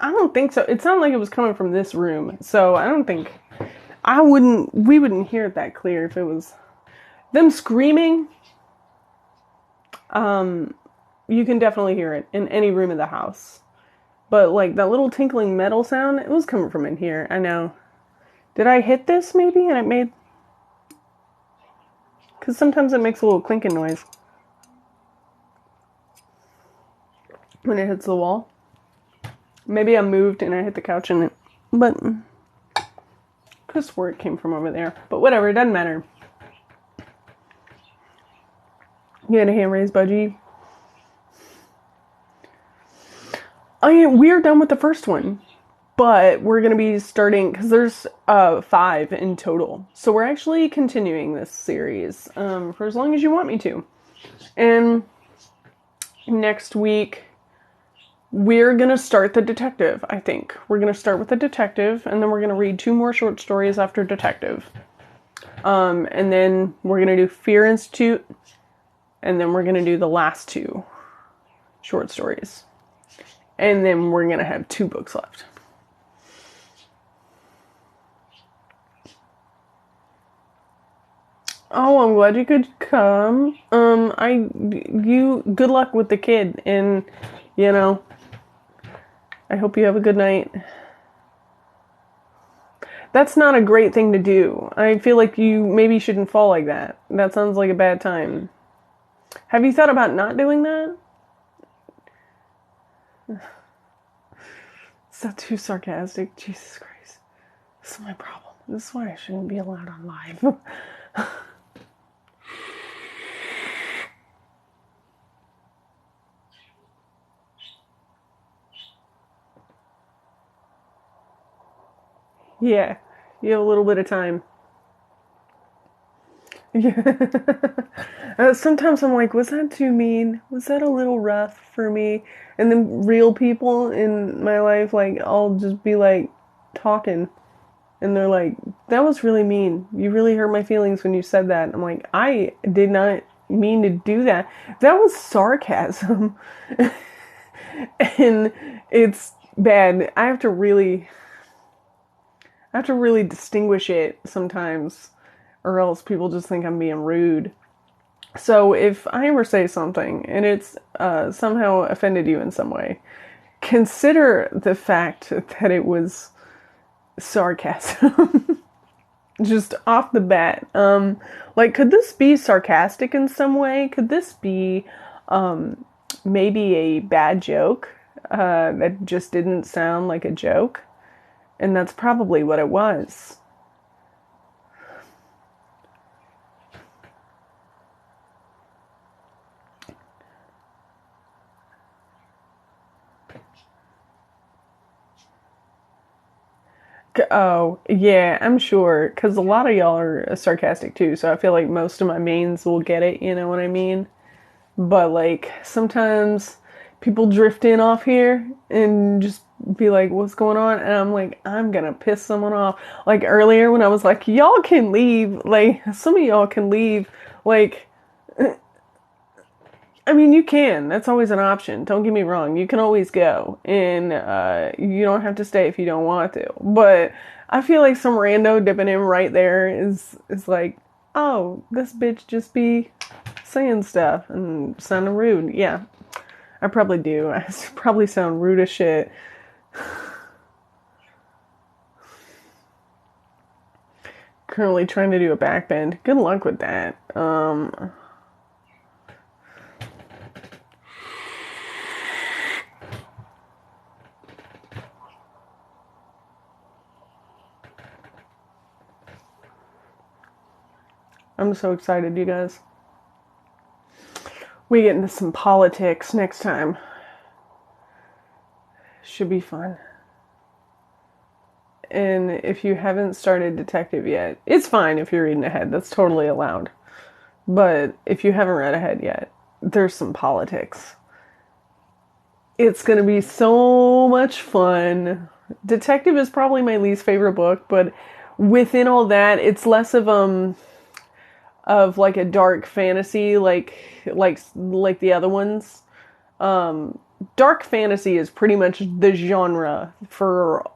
I don't think so. It sounded like it was coming from this room, so I don't think, we wouldn't hear it that clear if it was them screaming. You can definitely hear it in any room of the house. But, like, that little tinkling metal sound, it was coming from in here, I know. Did I hit this, maybe, and it made, because sometimes it makes a little clinking noise when it hits the wall. Maybe I moved and I hit the couch and it, but could swear it came from over there. But whatever, it doesn't matter. You had a hand raised, Budgie. We're done with the first one, but we're going to be starting, because there's 5 in total. So we're actually continuing this series for as long as you want me to. And next week, we're going to start the detective, I think. We're going to start with the detective, and then we're going to read 2 more short stories after detective. And then we're going to do Fear Institute, and then we're going to do the last 2 short stories. And then we're going to have 2 books left. Oh, I'm glad you could come. Good luck with the kid, and, you know, I hope you have a good night. That's not a great thing to do. I feel like you maybe shouldn't fall like that. That sounds like a bad time. Have you thought about not doing that? Is that too sarcastic? Jesus Christ. This is my problem. This is why I shouldn't be allowed on live. Yeah, you have a little bit of time. Yeah. Sometimes I'm like, was that too mean? Was that a little rough for me? And then real people in my life, like, I'll just be like talking, and they're like, that was really mean. You really hurt my feelings when you said that. I'm like, I did not mean to do that. That was sarcasm. And it's bad. I have to really distinguish it sometimes, or else people just think I'm being rude. So if I ever say something and it's somehow offended you in some way, consider the fact that it was sarcasm. Just off the bat. Like, could this be sarcastic in some way? Could this be maybe a bad joke that just didn't sound like a joke? And that's probably what it was. Oh, yeah, I'm sure. Because a lot of y'all are sarcastic too, so I feel like most of my mains will get it, you know what I mean? But like, sometimes people drift in off here and just be like, what's going on? And I'm like, I'm gonna piss someone off. Like earlier when I was like, y'all can leave. Like, some of y'all can leave. Like, I mean, you can. That's always an option. Don't get me wrong. You can always go, and you don't have to stay if you don't want to. But I feel like some rando dipping in right there is like, oh, this bitch just be saying stuff and sounding rude. Yeah, I probably do. I probably sound rude as shit. Currently trying to do a backbend. Good luck with that. I'm so excited, you guys. We get into some politics next time. Should be fun. And if you haven't started Detective yet, it's fine if you're reading ahead. That's totally allowed. But if you haven't read ahead yet, there's some politics. It's going to be so much fun. Detective is probably my least favorite book, but within all that, it's less of like a dark fantasy like the other ones. Dark fantasy is pretty much the genre for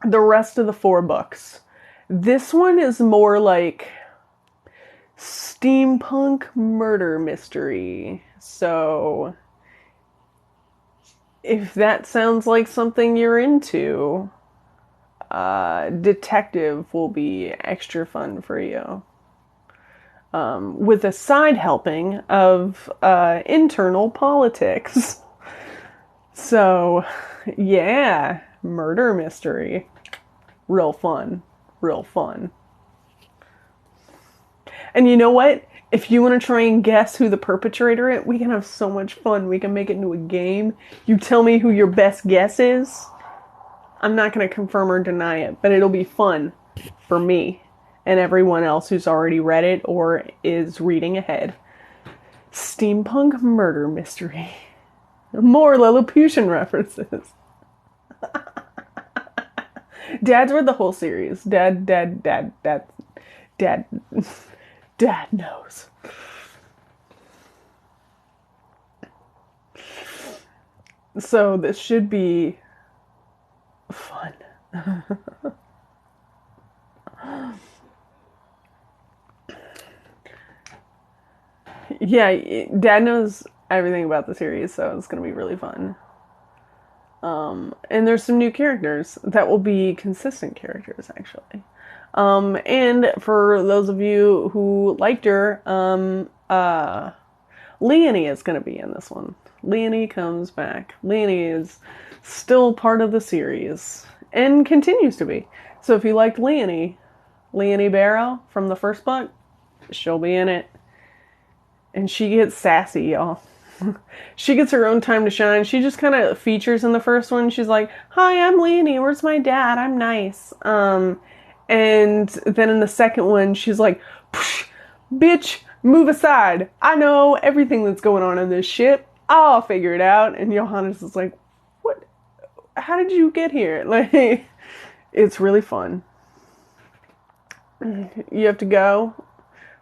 the rest of the 4 books. This one is more like steampunk murder mystery. So if that sounds like something you're into, Detective will be extra fun for you. With a side helping of internal politics. So, yeah, murder mystery. Real fun. Real fun. And you know what? If you want to try and guess who the perpetrator is, we can have so much fun. We can make it into a game. You tell me who your best guess is. I'm not going to confirm or deny it, but it'll be fun for me and everyone else who's already read it or is reading ahead. Steampunk murder mystery. More Lilliputian references. Dad's read the whole series. Dad knows. So this should be fun. Yeah, Dad knows everything about the series, so it's going to be really fun. And there's some new characters that will be consistent characters, actually. And for those of you who liked her, Leonie is going to be in this one. Leonie comes back. Leonie is still part of the series and continues to be. So if you liked Leonie Barrow from the first book, she'll be in it. And she gets sassy, y'all. She gets her own time to shine. She just kind of features in the first one. She's like, "Hi, I'm Leonie. Where's my dad? I'm nice." And then in the second one, she's like, "Bitch, move aside. I know everything that's going on in this ship. I'll figure it out." And Johannes is like, "What? How did you get here?" Like, it's really fun. You have to go?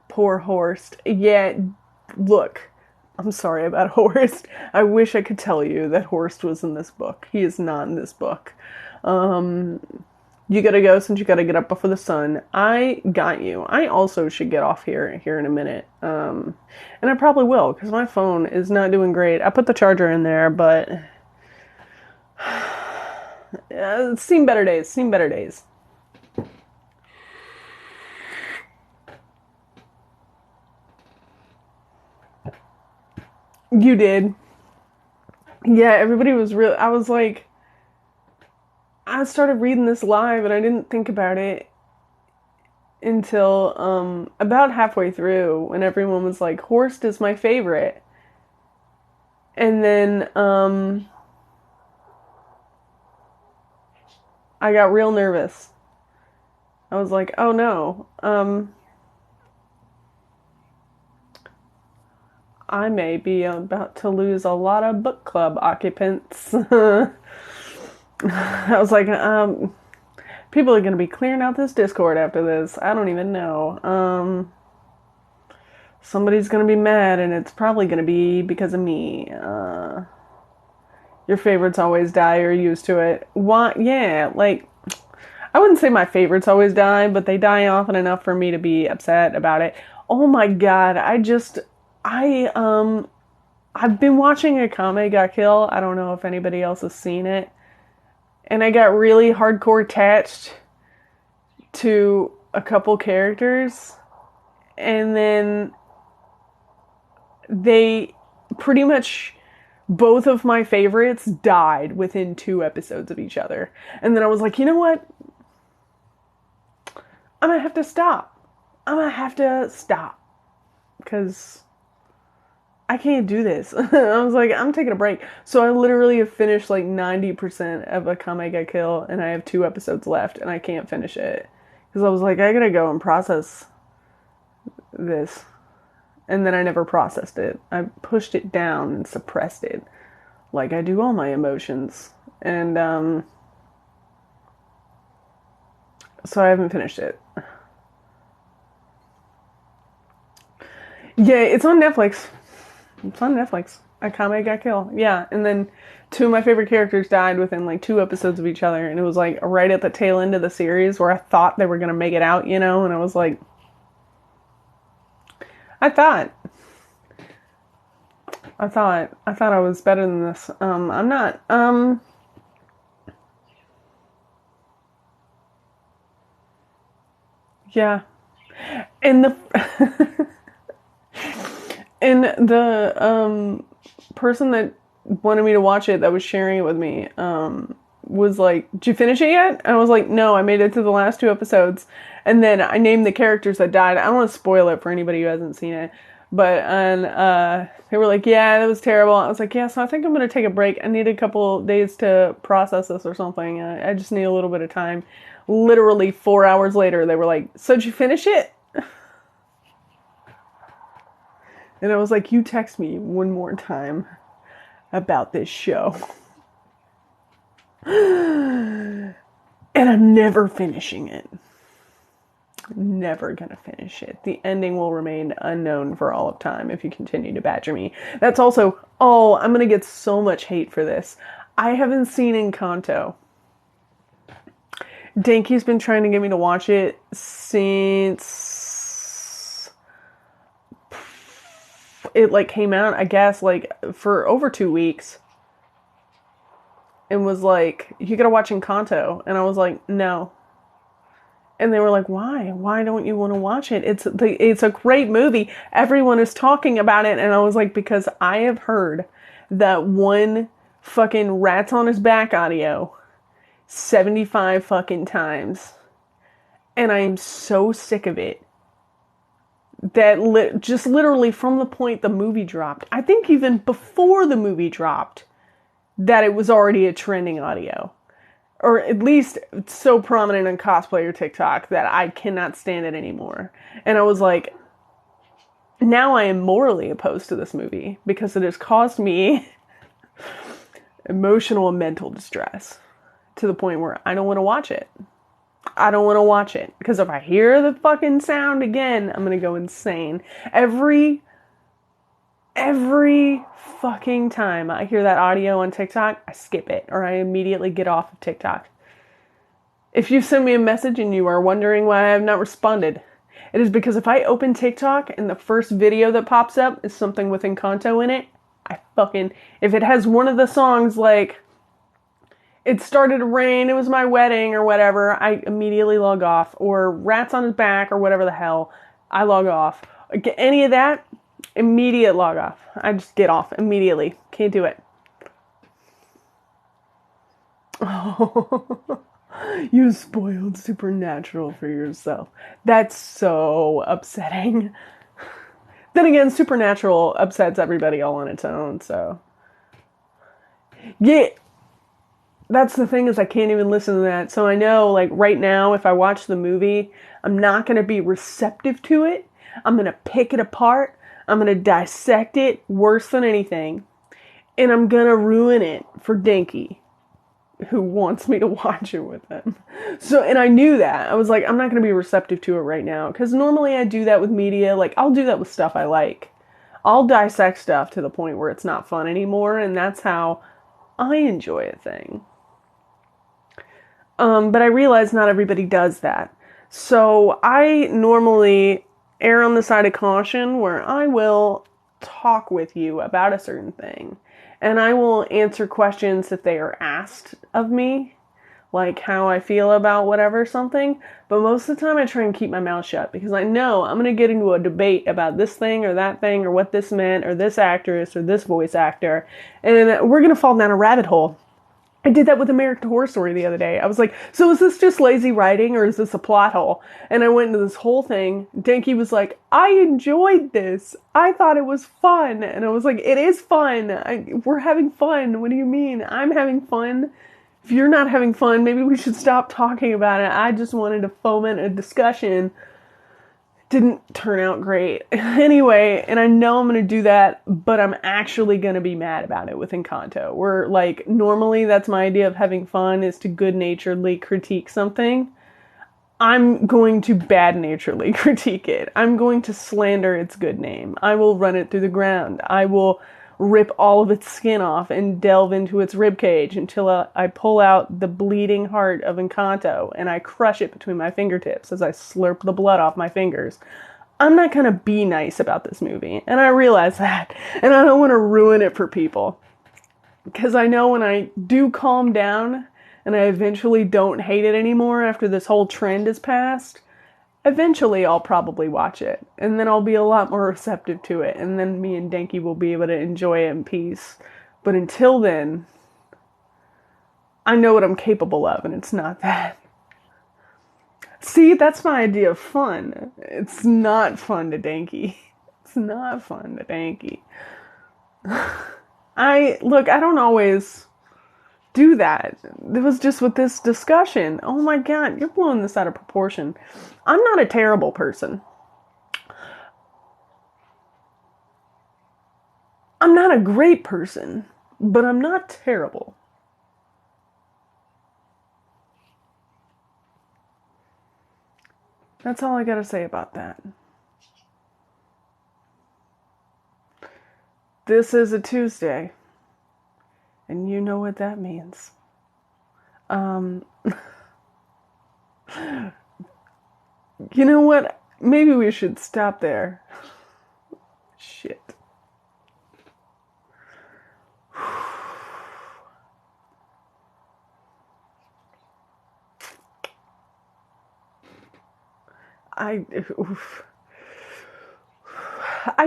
Poor Horst. Yeah, look. I'm sorry about Horst. I wish I could tell you that Horst was in this book. He is not in this book. You gotta go since you gotta get up before the sun. I got you. I also should get off here in a minute. And I probably will because my phone is not doing great. I put the charger in there, but it's seen better days. Seen better days. You did. Yeah, everybody was real. I was like, I started reading this live and I didn't think about it until about halfway through when everyone was like, Horst is my favorite. And then I got real nervous. I was like, oh no. I may be about to lose a lot of book club occupants. I was like, people are going to be clearing out this Discord after this. I don't even know. Somebody's going to be mad, and it's probably going to be because of me. Your favorites always die. You're used to it. What? Yeah, like, I wouldn't say my favorites always die, but they die often enough for me to be upset about it. Oh my god, I've been watching Akame Got Kill. I don't know if anybody else has seen it. And I got really hardcore attached to a couple characters. And then they pretty much, both of my favorites died within 2 episodes of each other. And then I was like, you know what? I'm gonna have to stop. Because I can't do this. I was like, I'm taking a break. So I literally have finished like 90% of Akame Ga Kill, and I have 2 episodes left, and I can't finish it. Because I was like, I gotta go and process this. And then I never processed it. I pushed it down and suppressed it. Like I do all my emotions. And, so I haven't finished it. Yeah, it's on Netflix. It's on Netflix. Akame Got Kill. Yeah, and then 2 of my favorite characters died within like 2 episodes of each other, and it was like right at the tail end of the series where I thought they were gonna make it out, you know, and I was like, I thought I was better than this. I'm not. Yeah, and the and the person that wanted me to watch it, that was sharing it with me, was like, did you finish it yet? And I was like, no, I made it to the last 2 episodes. And then I named the characters that died. I don't want to spoil it for anybody who hasn't seen it. But, and they were like, yeah, that was terrible. I was like, yeah, so I think I'm going to take a break. I need a couple days to process this or something. I just need a little bit of time. Literally 4 hours later, they were like, so did you finish it? And I was like, you text me one more time about this show. And I'm never finishing it. Never gonna finish it. The ending will remain unknown for all of time if you continue to badger me. That's also, I'm gonna get so much hate for this. I haven't seen Encanto. Danky's been trying to get me to watch it since it like came out, I guess, like for over 2 weeks. And was like, you gotta watch Encanto. And I was like, no. And they were like, why? Why don't you want to watch it? It's a great movie. Everyone is talking about it. And I was like, because I have heard that one fucking rats on his back audio 75 fucking times. And I am so sick of it. That just literally from the point the movie dropped, I think even before the movie dropped, that it was already a trending audio. Or at least it's so prominent on cosplayer TikTok that I cannot stand it anymore. And I was like, now I am morally opposed to this movie because it has caused me emotional and mental distress to the point where I don't want to watch it. I don't want to watch it because if I hear the fucking sound again, I'm going to go insane. Every fucking time I hear that audio on TikTok, I skip it or I immediately get off of TikTok. If you send me a message and you are wondering why I have not responded, it is because if I open TikTok and the first video that pops up is something with Encanto in it, if it has one of the songs like, it started to rain, it was my wedding or whatever, I immediately log off. Or rats on his back or whatever the hell, I log off. Any of that, immediate log off. I just get off immediately. Can't do it. Oh, you spoiled Supernatural for yourself. That's so upsetting. Then again, Supernatural upsets everybody all on its own, so. Yeah, that's the thing, is I can't even listen to that. So I know, like, right now, if I watch the movie, I'm not going to be receptive to it. I'm going to pick it apart. I'm going to dissect it worse than anything. And I'm going to ruin it for Dinky, who wants me to watch it with him. So, and I knew that. I was like, I'm not going to be receptive to it right now. Because normally I do that with media. Like, I'll do that with stuff I like. I'll dissect stuff to the point where it's not fun anymore. And that's how I enjoy a thing. But I realize not everybody does that. So I normally err on the side of caution, where I will talk with you about a certain thing. And I will answer questions if they are asked of me, like how I feel about whatever something. But most of the time I try and keep my mouth shut, because I know I'm going to get into a debate about this thing or that thing, or what this meant, or this actress or this voice actor. And we're going to fall down a rabbit hole. I did that with American Horror Story the other day. I was like, so is this just lazy writing, or is this a plot hole? And I went into this whole thing. Denki was like, I enjoyed this. I thought it was fun. And I was like, it is fun. We're having fun. What do you mean? I'm having fun. If you're not having fun, maybe we should stop talking about it. I just wanted to foment a discussion. Didn't turn out great. Anyway, and I know I'm going to do that, but I'm actually going to be mad about it with Encanto. Where, like, normally that's my idea of having fun, is to good-naturedly critique something. I'm going to bad-naturedly critique it. I'm going to slander its good name. I will run it through the ground. I will rip all of its skin off and delve into its ribcage until I pull out the bleeding heart of Encanto and I crush it between my fingertips as I slurp the blood off my fingers. I'm not going to be nice about this movie, and I realize that, and I don't want to ruin it for people. Because I know when I do calm down and I eventually don't hate it anymore after this whole trend is past, eventually I'll probably watch it, and then I'll be a lot more receptive to it, and then me and Denki will be able to enjoy it in peace. But until then, I know what I'm capable of, and it's not that. See, that's my idea of fun. It's not fun to Denki. It's not fun to Denki. I don't always do that. It was just with this discussion. Oh my god, you're blowing this out of proportion. I'm not a terrible person. I'm not a great person, but I'm not terrible. That's all I gotta say about that. This is a Tuesday, and you know what that means. You know what? Maybe we should stop there. Shit. I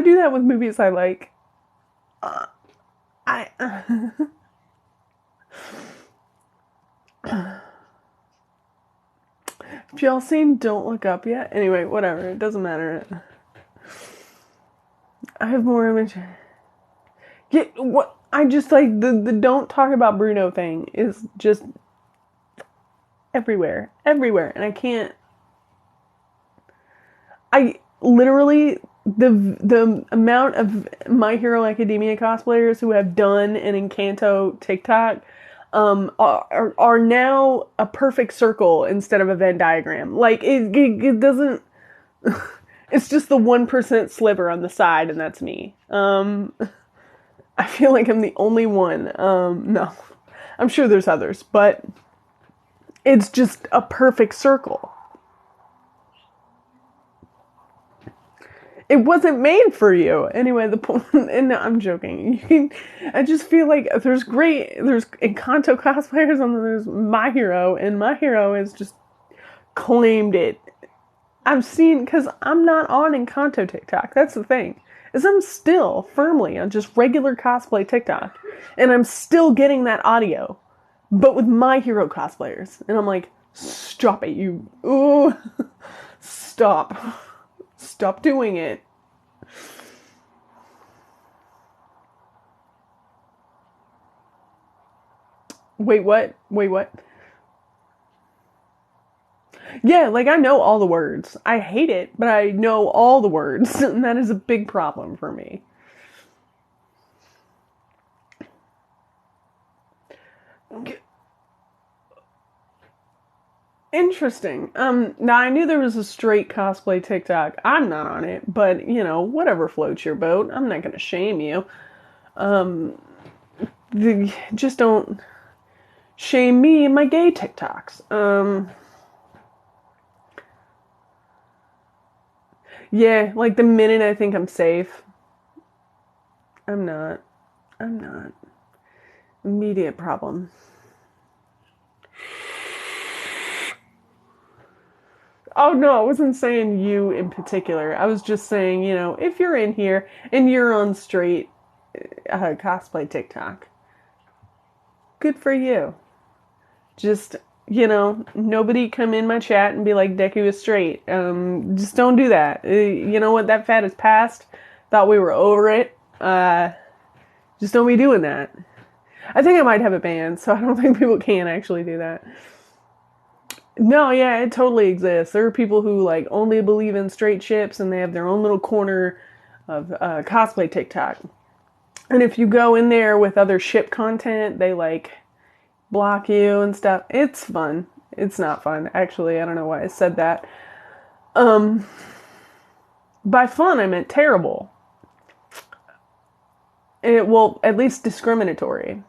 do that with movies I like. Have y'all seen Don't Look Up yet? Anyway, whatever. It doesn't matter. I have more image. Yeah, what? I just like the don't talk about Bruno thing is just everywhere. Everywhere. And I can't. I literally, the amount of My Hero Academia cosplayers who have done an Encanto TikTok are now a perfect circle instead of a Venn diagram. Like, it doesn't... It's just the 1% sliver on the side, and that's me. I feel like I'm the only one. No. I'm sure there's others, but It's just a perfect circle. It wasn't made for you. Anyway, the point, and no, I'm joking. I just feel like there's Encanto cosplayers, and then there's My Hero, and My Hero has just claimed it. I've seen, because I'm not on Encanto TikTok. That's the thing. Is I'm still firmly on just regular cosplay TikTok. And I'm still getting that audio. But with My Hero cosplayers. And I'm like, stop it, you. Ooh. Stop. Stop doing it. Wait, what? Wait, what? Yeah, like I know all the words. I hate it, but I know all the words, and that is a big problem for me. Interesting. Now I knew there was a straight cosplay TikTok. I'm not on it, but whatever floats your boat. I'm not gonna shame you. Just don't shame me and my gay TikToks. Yeah, like the minute I think I'm safe, I'm not. I'm not. Immediate problem. Oh no, I wasn't saying you in particular. I was just saying, if you're in here and you're on straight cosplay TikTok, good for you. Just, nobody come in my chat and be like, Deku is straight. Just don't do that. You know what? That fad is past. Thought we were over it. Just don't be doing that. I think I might have it banned, so I don't think people can actually do that. No, yeah, it totally exists. There are people who like only believe in straight ships, and they have their own little corner of cosplay TikTok. And if you go in there with other ship content, they like block you and stuff. It's fun. It's not fun, actually. I don't know why I said that. By fun, I meant terrible. Well, at least discriminatory.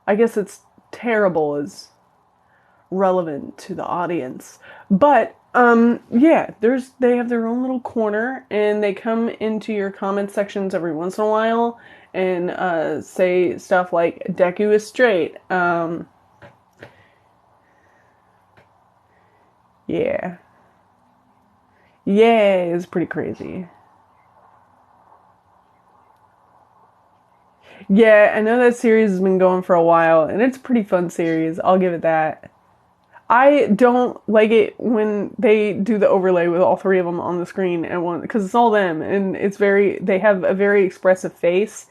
I guess it's terrible is relevant to the audience. But yeah, they have their own little corner, and they come into your comment sections every once in a while and say stuff like Deku is straight. Yeah. Yeah, it's pretty crazy. Yeah, I know that series has been going for a while, and it's a pretty fun series. I'll give it that. I don't like it when they do the overlay with all three of them on the screen at once, because it's all them, and they have a very expressive face,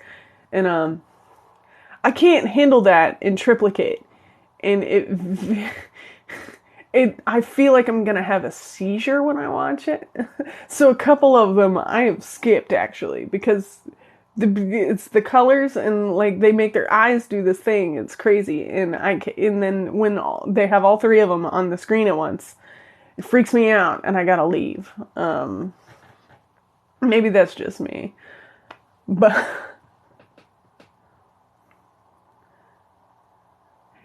and I can't handle that in triplicate, and I feel like I'm gonna have a seizure when I watch it. So a couple of them I have skipped actually, because it's the colors, and like they make their eyes do this thing. It's crazy, and then when they have all three of them on the screen at once, it freaks me out, and I gotta leave. Maybe that's just me, but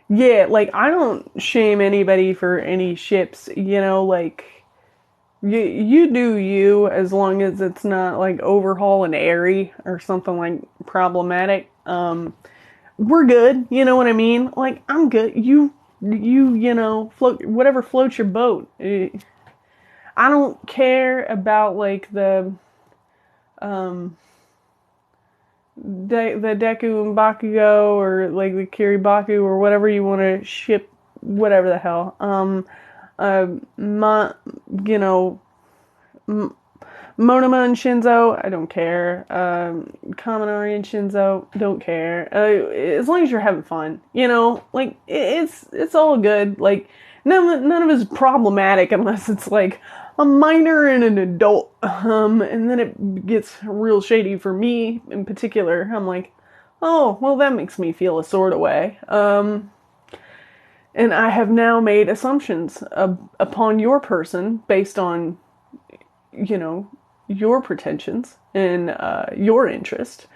yeah, like I don't shame anybody for any ships. Like you do you, as long as it's not like overhaul and airy or something like problematic. We're good. You know what I mean? Like I'm good. Float whatever floats your boat. I don't care about like the Deku and Bakugo, or like the Kiribaku, or whatever you want to ship, whatever the hell. Ma, you know, Monoma and Shinzo, I don't care. Kaminari and Shinzo, don't care. As long as you're having fun, like it's all good. Like none of it is problematic unless it's like a minor and an adult. And then it gets real shady for me in particular. I'm like, oh, well, that makes me feel a sort of way. And I have now made assumptions upon your person based on, your pretensions and your interest.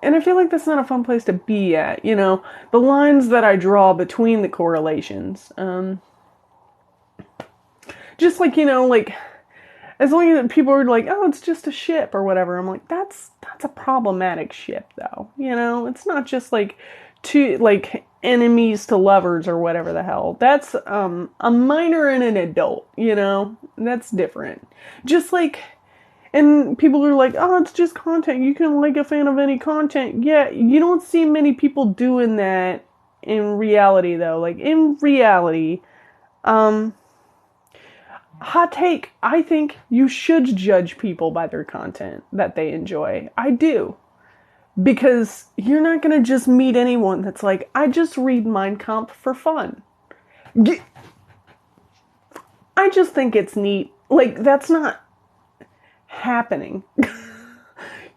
And I feel like that's not a fun place to be at, you know? The lines that I draw between the correlations. Just like, you know, like, as long as people are like, oh, it's just a ship or whatever, I'm like, that's a problematic ship, though. You know, it's not just like two, like, enemies to lovers or whatever the hell. That's a minor and an adult, you know? That's different. Just like, and people are like, oh, it's just content. You can like a fan of any content. Yeah, you don't see many people doing that in reality, though. Like, in reality, hot take, I think you should judge people by their content that they enjoy. I do. Because you're not going to just meet anyone that's like, I just read Mein Kampf for fun. I just think it's neat. Like, that's not happening.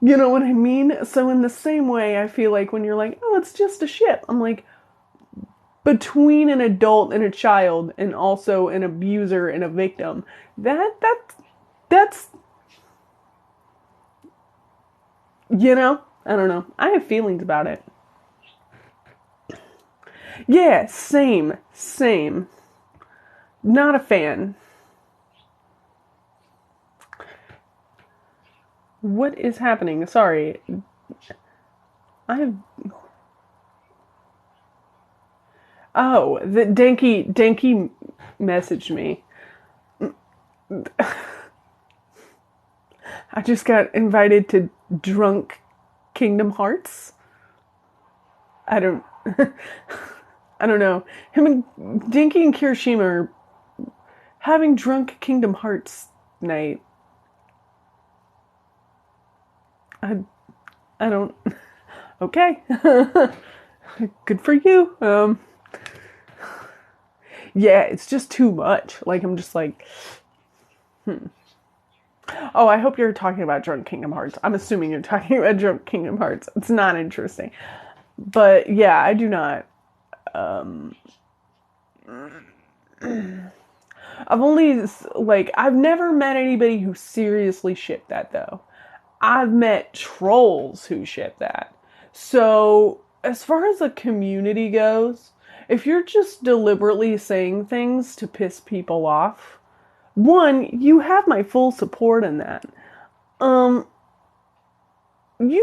You know what I mean? So in the same way, I feel like when you're like, oh, it's just a ship. I'm like, between an adult and a child and also an abuser and a victim, that's, you know, I don't know. I have feelings about it. Yeah, same. Not a fan. What is happening? Sorry. I have... Oh, the Danky messaged me. I just got invited to Drunk Kingdom Hearts. I don't know. Him and Dinky and Kirishima are having Drunk Kingdom Hearts night. I don't... Okay. Good for you. Yeah, it's just too much. Like, I'm just like, Oh, I hope you're talking about Drunk Kingdom Hearts. I'm assuming you're talking about Drunk Kingdom Hearts. It's not interesting. But, yeah, I do not. I've never met anybody who seriously shipped that, though. I've met trolls who ship that. So, as far as the community goes, if you're just deliberately saying things to piss people off, one, you have my full support in that. You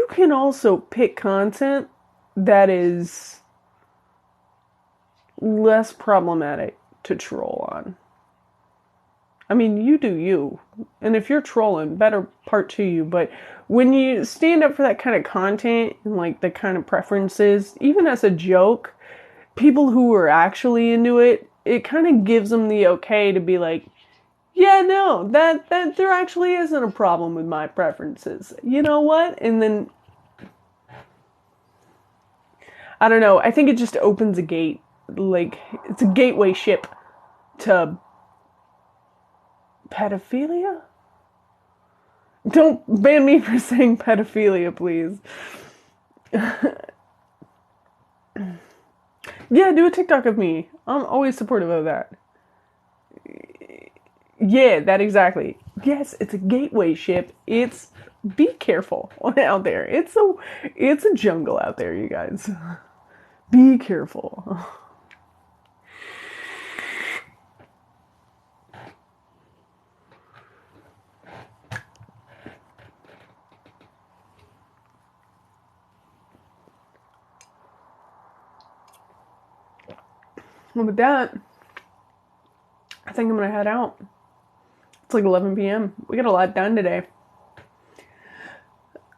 can also pick content that is less problematic to troll on. I mean, you do you. And if you're trolling, better part to you. But when you stand up for that kind of content and like the kind of preferences, even as a joke, people who are actually into it, it kind of gives them the okay to be like, yeah, no, that there actually isn't a problem with my preferences. You know what? And then, I don't know, I think it just opens a gate. Like, it's a gateway ship to pedophilia? Don't ban me for saying pedophilia, please. Yeah, do a TikTok of me. I'm always supportive of that. Yeah, that exactly. Yes, it's a gateway ship. It's... Be careful out there. It's a jungle out there, you guys. Be careful. Well, with that, I think I'm gonna head out. It's like 11 p.m. We got a lot done today.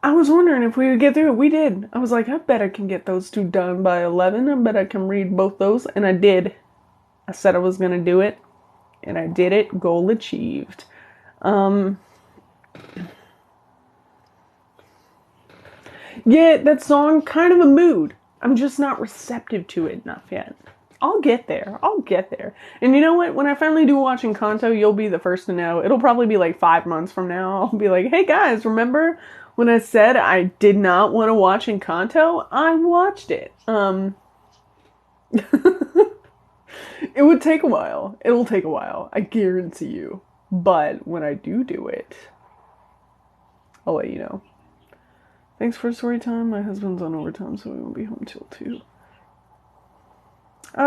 I was wondering if we would get through it. We did. I was like, I bet I can get those two done by 11. I bet I can read both those. And I did. I said I was going to do it. And I did it. Goal achieved. Yeah, that song, kind of a mood. I'm just not receptive to it enough yet. I'll get there. And you know what? When I finally do watch Encanto, you'll be the first to know. It'll probably be like 5 months from now. I'll be like, hey guys, remember when I said I did not want to watch Encanto? I watched it. It would take a while. It'll take a while. I guarantee you. But when I do it, I'll let you know. Thanks for story time. My husband's on overtime, so we won't be home till 2.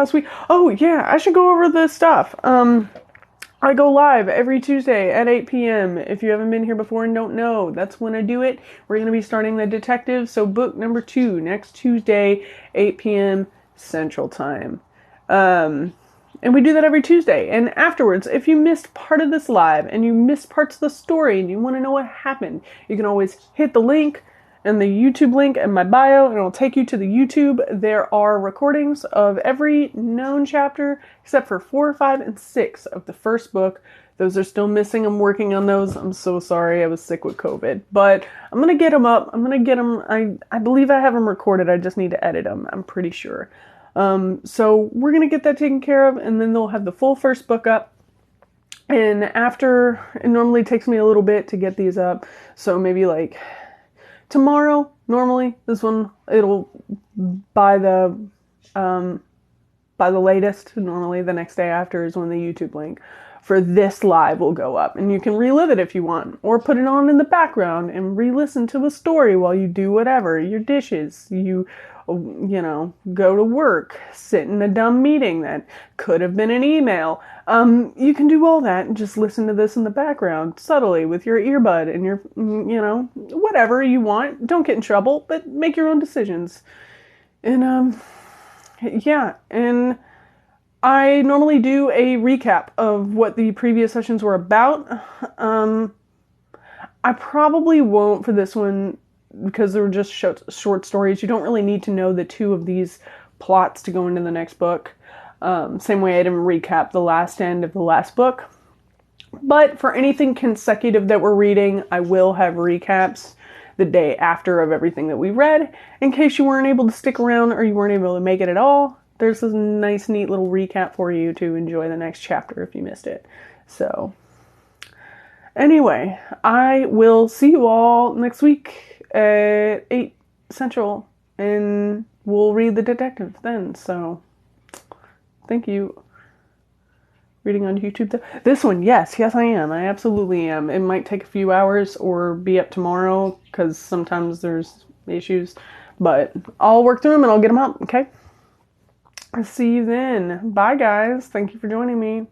Sweet. Oh, yeah, I should go over this stuff. I go live every Tuesday at 8 p.m. If you haven't been here before and don't know, that's when I do it. We're going to be starting The Detective, so book number 2 next Tuesday, 8 p.m. Central Time. And we do that every Tuesday. And afterwards, if you missed part of this live and you missed parts of the story and you want to know what happened, you can always hit the link and the YouTube link in my bio, and it'll take you to the YouTube. There are recordings of every known chapter except for 4, 5, and 6 of the first book. Those are still missing. I'm working on those. I'm so sorry. I was sick with COVID. But I'm going to get them up. I'm going to get them. I believe I have them recorded. I just need to edit them. I'm pretty sure. So we're going to get that taken care of, and then they'll have the full first book up. And after, it normally takes me a little bit to get these up. So maybe like tomorrow, normally, this one, it'll, by the latest, normally the next day after is when the YouTube link for this live will go up. And you can relive it if you want, or put it on in the background and re-listen to a story while you do whatever, your dishes, you go to work, sit in a dumb meeting that could have been an email. You can do all that and just listen to this in the background subtly with your earbud and your, whatever you want. Don't get in trouble, but make your own decisions. And, yeah, and I normally do a recap of what the previous sessions were about. I probably won't for this one because they were just short stories. You don't really need to know the 2 of these plots to go into the next book. Same way I didn't recap the last end of the last book. But for anything consecutive that we're reading, I will have recaps the day after of everything that we read, in case you weren't able to stick around or you weren't able to make it at all. There's this nice, neat little recap for you to enjoy the next chapter if you missed it. So, anyway, I will see you all next week at 8 Central, and we'll read The Detective then. So, thank you. Reading on YouTube, though. This one, yes, I am. I absolutely am. It might take a few hours or be up tomorrow, because sometimes there's issues. But I'll work through them and I'll get them up, okay? I'll see you then. Bye, guys. Thank you for joining me.